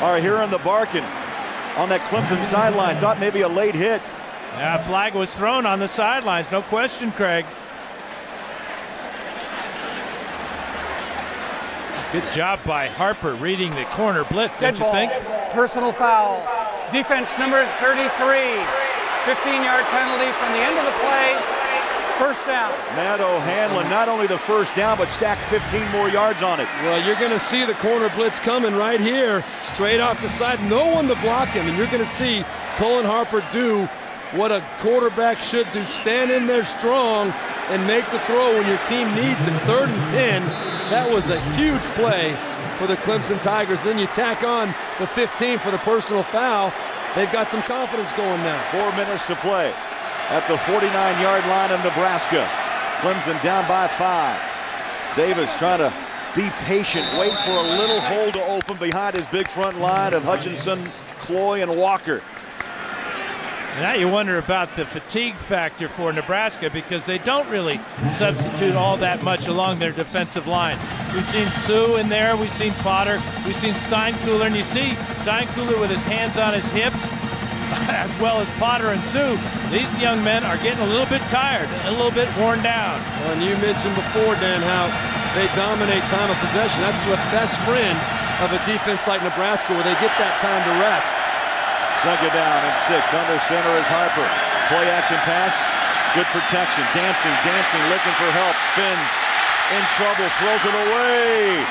are hearing the barking on that Clemson sideline. Thought maybe a late hit. Yeah, a flag was thrown on the sidelines, no question, Craig. Good job by Harper reading the corner blitz, don't Dead you ball. think? Personal foul. Defense number 33. 15-yard penalty from the end of the play. First down. Matt O'Hanlon, not only the first down, but stacked 15 more yards on it. Well, you're going to see the corner blitz coming right here, straight off the side. No one to block him, and you're going to see Cullen Harper do what a quarterback should do. Stand in there strong and make the throw when your team needs it. 3rd and 10. That was a huge play for the Clemson Tigers. Then you tack on the 15 for the personal foul. They've got some confidence going now. 4 minutes to play at the 49-yard line of Nebraska. Clemson down by 5. Davis trying to be patient, wait for a little hole to open behind his big front line of Hutchinson, Cloy, and Walker. Now you wonder about the fatigue factor for Nebraska because they don't really substitute all that much along their defensive line. We've seen Sue in there, we've seen Potter, we've seen Steinkuhler, and you see Steinkuhler with his hands on his hips, as well as Potter and Sue. These young men are getting a little bit tired, a little bit worn down. Well, and you mentioned before, Dan, how they dominate time of possession. That's the best friend of a defense like Nebraska, where they get that time to rest. 2nd down and 6. Under center is Harper. Play action pass. Good protection. Dancing, looking for help. Spins. In trouble. Throws it away.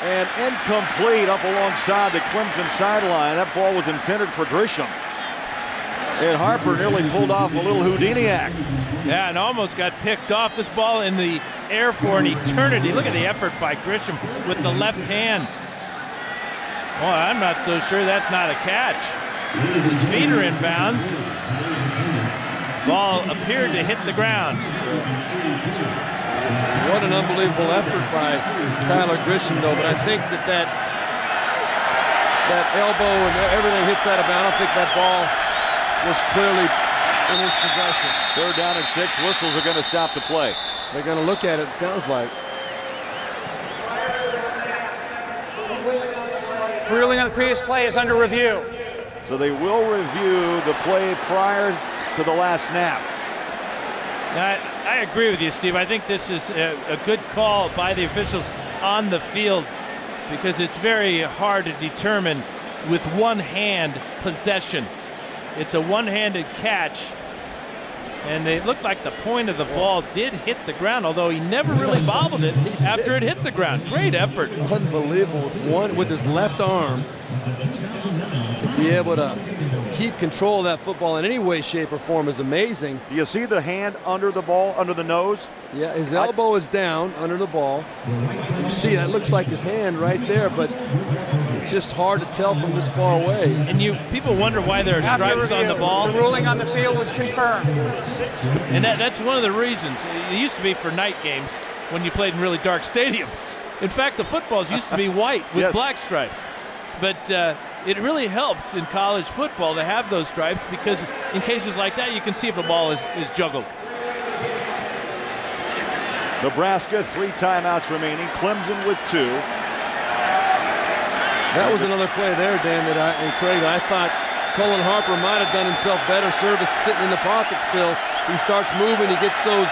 And incomplete up alongside the Clemson sideline. That ball was intended for Grisham. And Harper nearly pulled off a little Houdini act. Yeah, and almost got picked off. This ball in the air for an eternity. Look at the effort by Grisham with the left hand. Well, I'm not so sure that's not a catch. His feet are in bounds. Ball appeared to hit the ground. What an unbelievable effort by Tyler Grisham, though. But I think that elbow and everything hits out of bounds. I think that ball was clearly in his possession. 3rd down and 6. Whistles are going to stop the play. They're going to look at it, it sounds like. Ruling on the previous play is under review. So they will review the play prior to the last snap. I agree with you, Steve. I think this is a good call by the officials on the field because it's very hard to determine with one hand possession. It's a one-handed catch, and it looked like the point of the ball did hit the ground, although he never really bobbled it after it hit the ground. Great effort. Unbelievable with his left arm to be able to keep control of that football in any way, shape, or form is amazing. Do you see the hand under the ball, under the nose? Yeah, his elbow is down under the ball. You see, that looks like his hand right there, but it's just hard to tell from this far away. And people wonder why there are stripes on the ball. The ruling on the field was confirmed. And that's one of the reasons. It used to be for night games when you played in really dark stadiums. In fact, the footballs used to be white with black stripes. But it really helps in college football to have those stripes because in cases like that, you can see if the ball is juggled. Nebraska, 3 timeouts remaining. Clemson with 2. That was another play there, Dan, and Craig, I thought Cullen Harper might have done himself better service sitting in the pocket still. He starts moving, he gets those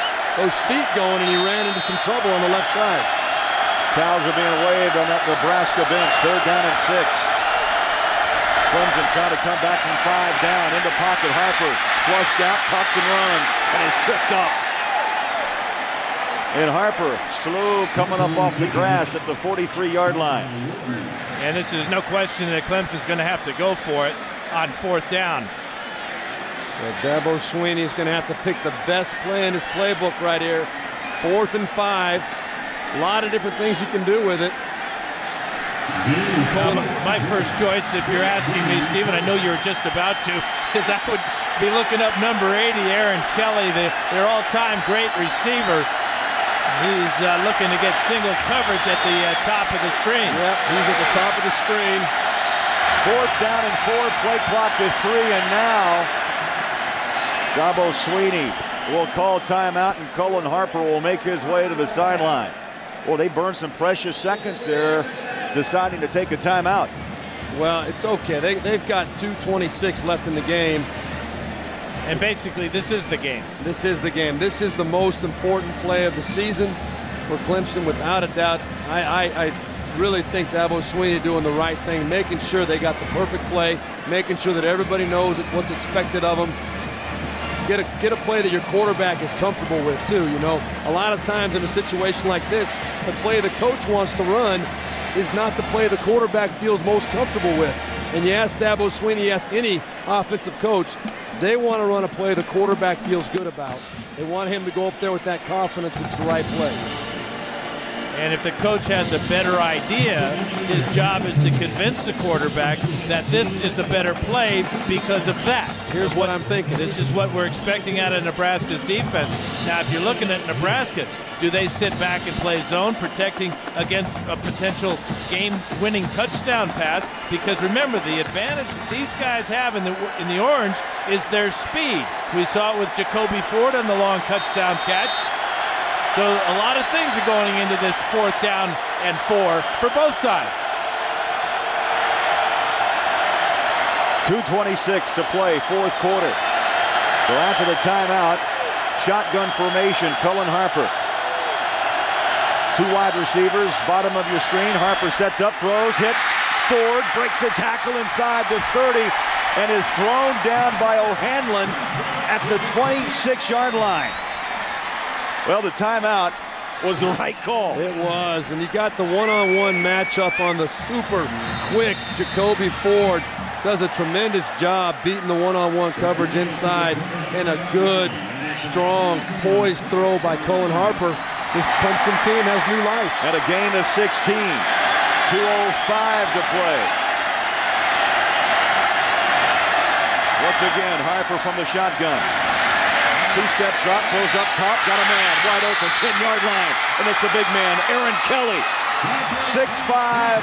feet going, and he ran into some trouble on the left side. Towels are being waved on that Nebraska bench. 3rd down and 6. Clemson trying to come back from 5 down. In the pocket, Harper flushed out, tucks and runs, and is tripped up. And Harper slow coming up off the grass at the 43-yard line. And this is no question that Clemson's going to have to go for it on 4th down. Well, Dabo Swinney is going to have to pick the best play in his playbook right here. 4th and 5. A lot of different things you can do with it. My first choice, if you're asking me, Stephen, I know you were just about to, is I would be looking up number 80, Aaron Kelly, their all-time great receiver. He's looking to get single coverage at the top of the screen. Yep, he's at the top of the screen. 4th down and 4, play clock to 3, and now Dabo Swinney will call timeout, and Cullen Harper will make his way to the sideline. Well, they burned some precious seconds there, deciding to take a timeout. Well, it's okay. They've got 2:26 left in the game. And basically, this is the game. This is the game. This is the most important play of the season. for Clemson, without a doubt. I really think Dabo Swinney doing the right thing, making sure they got the perfect play, making sure that everybody knows what's expected of them. Get a play that your quarterback is comfortable with too. You know, a lot of times in a situation like this, the play the coach wants to run is not the play the quarterback feels most comfortable with. And you ask Dabo Swinney, you ask any offensive coach, they want to run a play the quarterback feels good about. They want him to go up there with that confidence it's the right play. And if the coach has a better idea, his job is to convince the quarterback that this is a better play because of that. Here's what I'm thinking. This is what we're expecting out of Nebraska's defense. Now, if you're looking at Nebraska, do they sit back and play zone, protecting against a potential game-winning touchdown pass? Because remember, the advantage that these guys have in the orange is their speed. We saw it with Jacoby Ford on the long touchdown catch. So a lot of things are going into this 4th down and 4 for both sides. 2:26 to play, 4th quarter. So after the timeout, shotgun formation, Cullen Harper. 2 wide receivers, bottom of your screen. Harper sets up, throws, hits Ford, breaks the tackle inside the 30, and is thrown down by O'Hanlon at the 26-yard line. Well, the timeout was the right call. It was, and you got the one-on-one matchup on the super quick Jacoby Ford. Does a tremendous job beating the one-on-one coverage inside, and a good, strong, poised throw by Cullen Harper. This Clemson team has new life. And a gain of 16. 2:05 to play. Once again, Harper from the shotgun. 2-step drop, throws up top, got a man, wide open, 10-yard line. And it's the big man, Aaron Kelly. 6'5",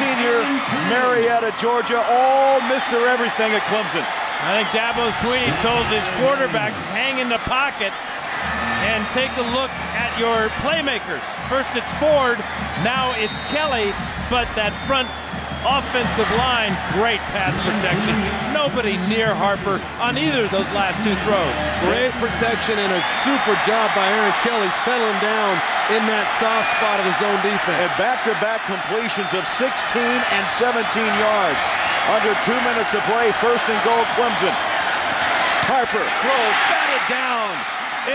senior, Marietta, Georgia, all Mr. Everything at Clemson. I think Dabo Swinney told his quarterbacks, hang in the pocket and take a look at your playmakers. First it's Ford, now it's Kelly, but that front offensive line, great pass protection. Nobody near Harper on either of those last 2 throws. Great protection and a super job by Aaron Kelly settling down in that soft spot of his own defense. And back-to-back completions of 16 and 17 yards. Under 2 minutes to play, 1st and goal, Clemson. Harper throws, batted down,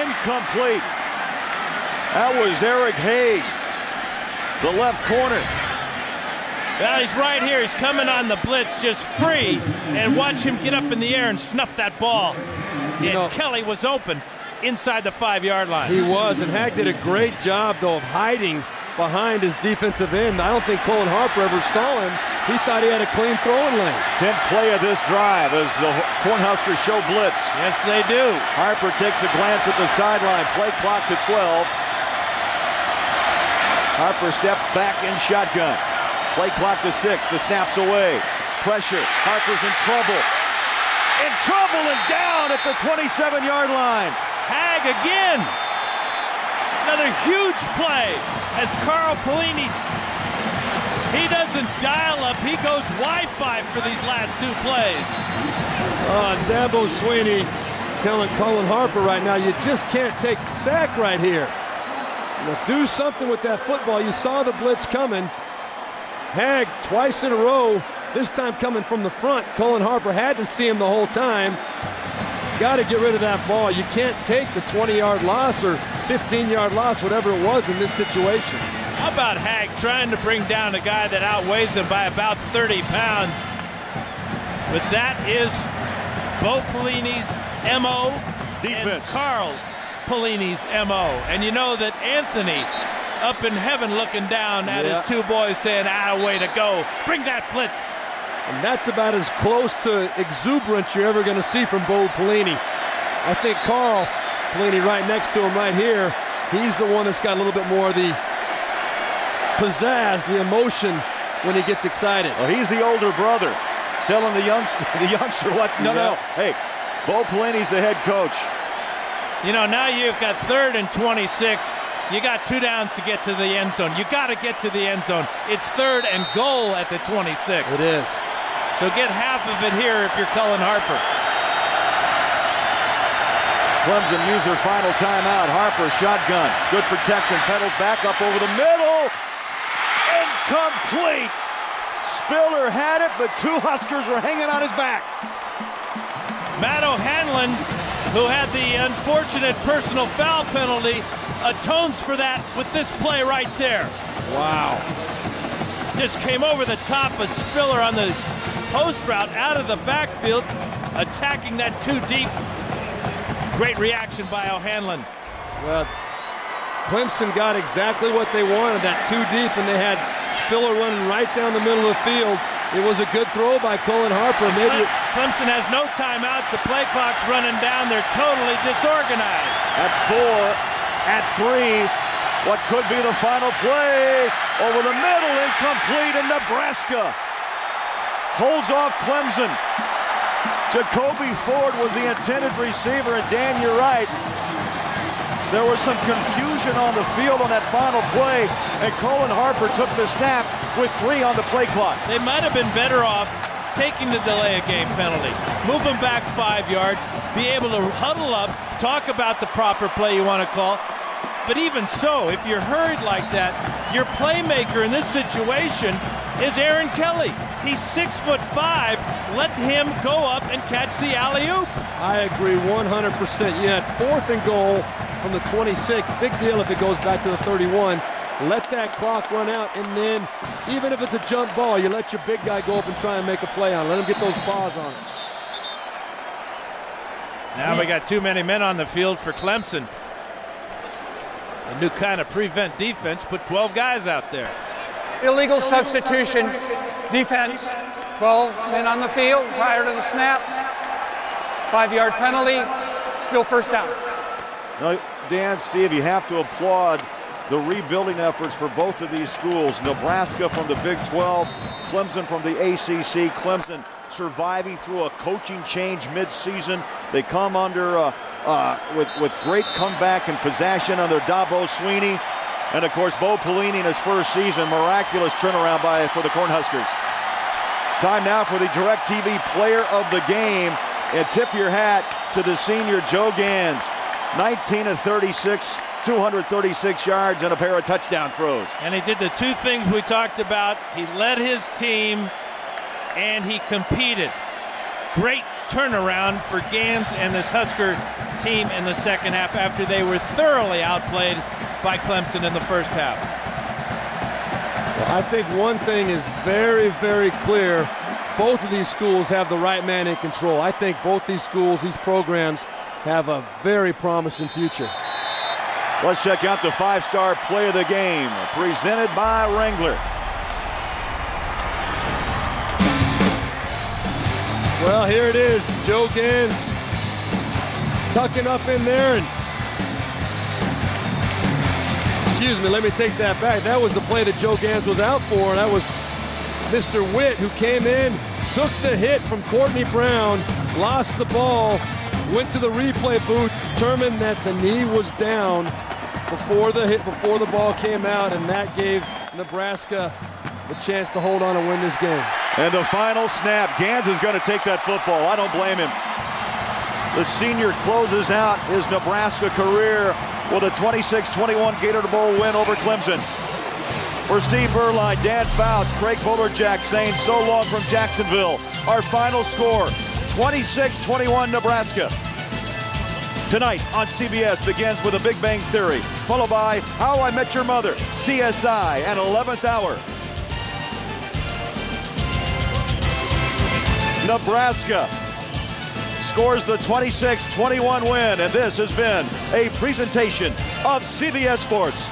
incomplete. That was Eric Haig, the left corner. Well, he's right here. He's coming on the blitz just free, and watch him get up in the air and snuff that ball. And Kelly was open inside the 5-yard line. He was, and Haig did a great job, though, of hiding behind his defensive end. I don't think Cullen Harper ever saw him. He thought he had a clean throwing lane. 10th play of this drive as the Cornhuskers show blitz. Yes, they do. Harper takes a glance at the sideline. Play clock to 12. Harper steps back in shotgun. Play clock to 6. The snap's away. Pressure. Harper's in trouble. In trouble and down at the 27-yard line. Haig again. Another huge play as Carl Pelini. He doesn't dial up. He goes Wi-Fi for these last 2 plays. Dabo Swinney telling Cullen Harper right now, you just can't take the sack right here. Do something with that football. You saw the blitz coming. Haig twice in a row, this time coming from the front. Cullen Harper had to see him the whole time. Got to get rid of that ball. You can't take the 20-yard loss or 15-yard loss, whatever it was in this situation. How about Haig trying to bring down a guy that outweighs him by about 30 pounds? But that is Bo Pelini's M.O. Defense. And Carl Pelini's M.O. And you know that Anthony up in heaven looking down at his 2 boys saying, way to go. Bring that blitz. And that's about as close to exuberance you're ever going to see from Bo Pelini. I think Carl Pelini right next to him right here, he's the one that's got a little bit more of the pizzazz, the emotion when he gets excited. Well, he's the older brother telling the youngster what, no. Hey, Bo Pelini's the head coach. You know, now you've got 3rd and 26. You got 2 downs to get to the end zone. You got to get to the end zone. It's 3rd and goal at the 26. It is. So get half of it here if you're Cullen Harper. Clemson use their final timeout. Harper, shotgun. Good protection. Pedals back up over the middle. Incomplete. Spiller had it, but two Huskers were hanging on his back. Matt O'Hanlon, who had the unfortunate personal foul penalty, atones for that with this play right there. Wow. Just came over the top of Spiller on the post route out of the backfield, attacking that too deep. Great reaction by O'Hanlon. Well, Clemson got exactly what they wanted, that too deep, and they had Spiller running right down the middle of the field. It was a good throw by Colin Harper. Maybe Clemson has no timeouts. The play clock's running down. They're totally disorganized. At 4, at 3, what could be the final play? Over the middle, incomplete, and Nebraska holds off Clemson. Jacoby Ford was the intended receiver, and Dan, you're right. There was some confusion on the field on that final play, and Colin Harper took the snap with 3 on the play clock. They might have been better off taking the delay of game penalty. Move them back 5 yards, be able to huddle up, talk about the proper play you want to call. But even so, if you're hurried like that, your playmaker in this situation is Aaron Kelly. He's 6'5". Let him go up and catch the alley-oop. I agree 100%. You had 4th and goal from the 26. Big deal if it goes back to the 31. Let that clock run out, and then even if it's a jump ball, you let your big guy go up and try and make a play on it. Let him get those paws on it. Now we got too many men on the field for Clemson. It's a new kind of prevent defense. Put 12 guys out there. Illegal substitution defense. 12 men on the field prior to the snap. 5-yard penalty. Still first down. Now, Dan, Steve, you have to applaud the rebuilding efforts for both of these schools. Nebraska from the Big 12, Clemson from the ACC. Clemson surviving through a coaching change mid-season. They come under with great comeback and possession under Dabo Swinney. And, of course, Bo Pelini in his first season. Miraculous turnaround for the Cornhuskers. Time now for the DirecTV Player of the Game. And tip your hat to the senior Joe Gans. 19 of 36, 236 yards, and a pair of touchdown throws. And he did the two things we talked about. He led his team, and he competed. Great turnaround for Gans and this Husker team in the second half after they were thoroughly outplayed by Clemson in the first half. Well, I think one thing is very, very clear. Both of these schools have the right man in control. I think both these schools, these programs, have a very promising future. Let's check out the 5-star play of the game, presented by Wrangler. Well, here it is, Joe Gans tucking up in there, and excuse me, let me take that back. That was the play that Joe Gans was out for, and that was Mr. Witt, who came in, took the hit from Courtney Brown, lost the ball, went to the replay booth, determined that the knee was down before the hit, before the ball came out, and that gave Nebraska the chance to hold on and win this game. And the final snap, Gans is going to take that football. I don't blame him. The senior closes out his Nebraska career with a 26-21 Gator Bowl win over Clemson. For Steve Berline, Dan Fouts, Craig Bolerjack saying so long from Jacksonville. Our final score, 26-21 Nebraska. Tonight on CBS begins with a Big Bang Theory, followed by How I Met Your Mother, CSI, and 11th Hour. Nebraska scores the 26-21 win, and this has been a presentation of CBS Sports.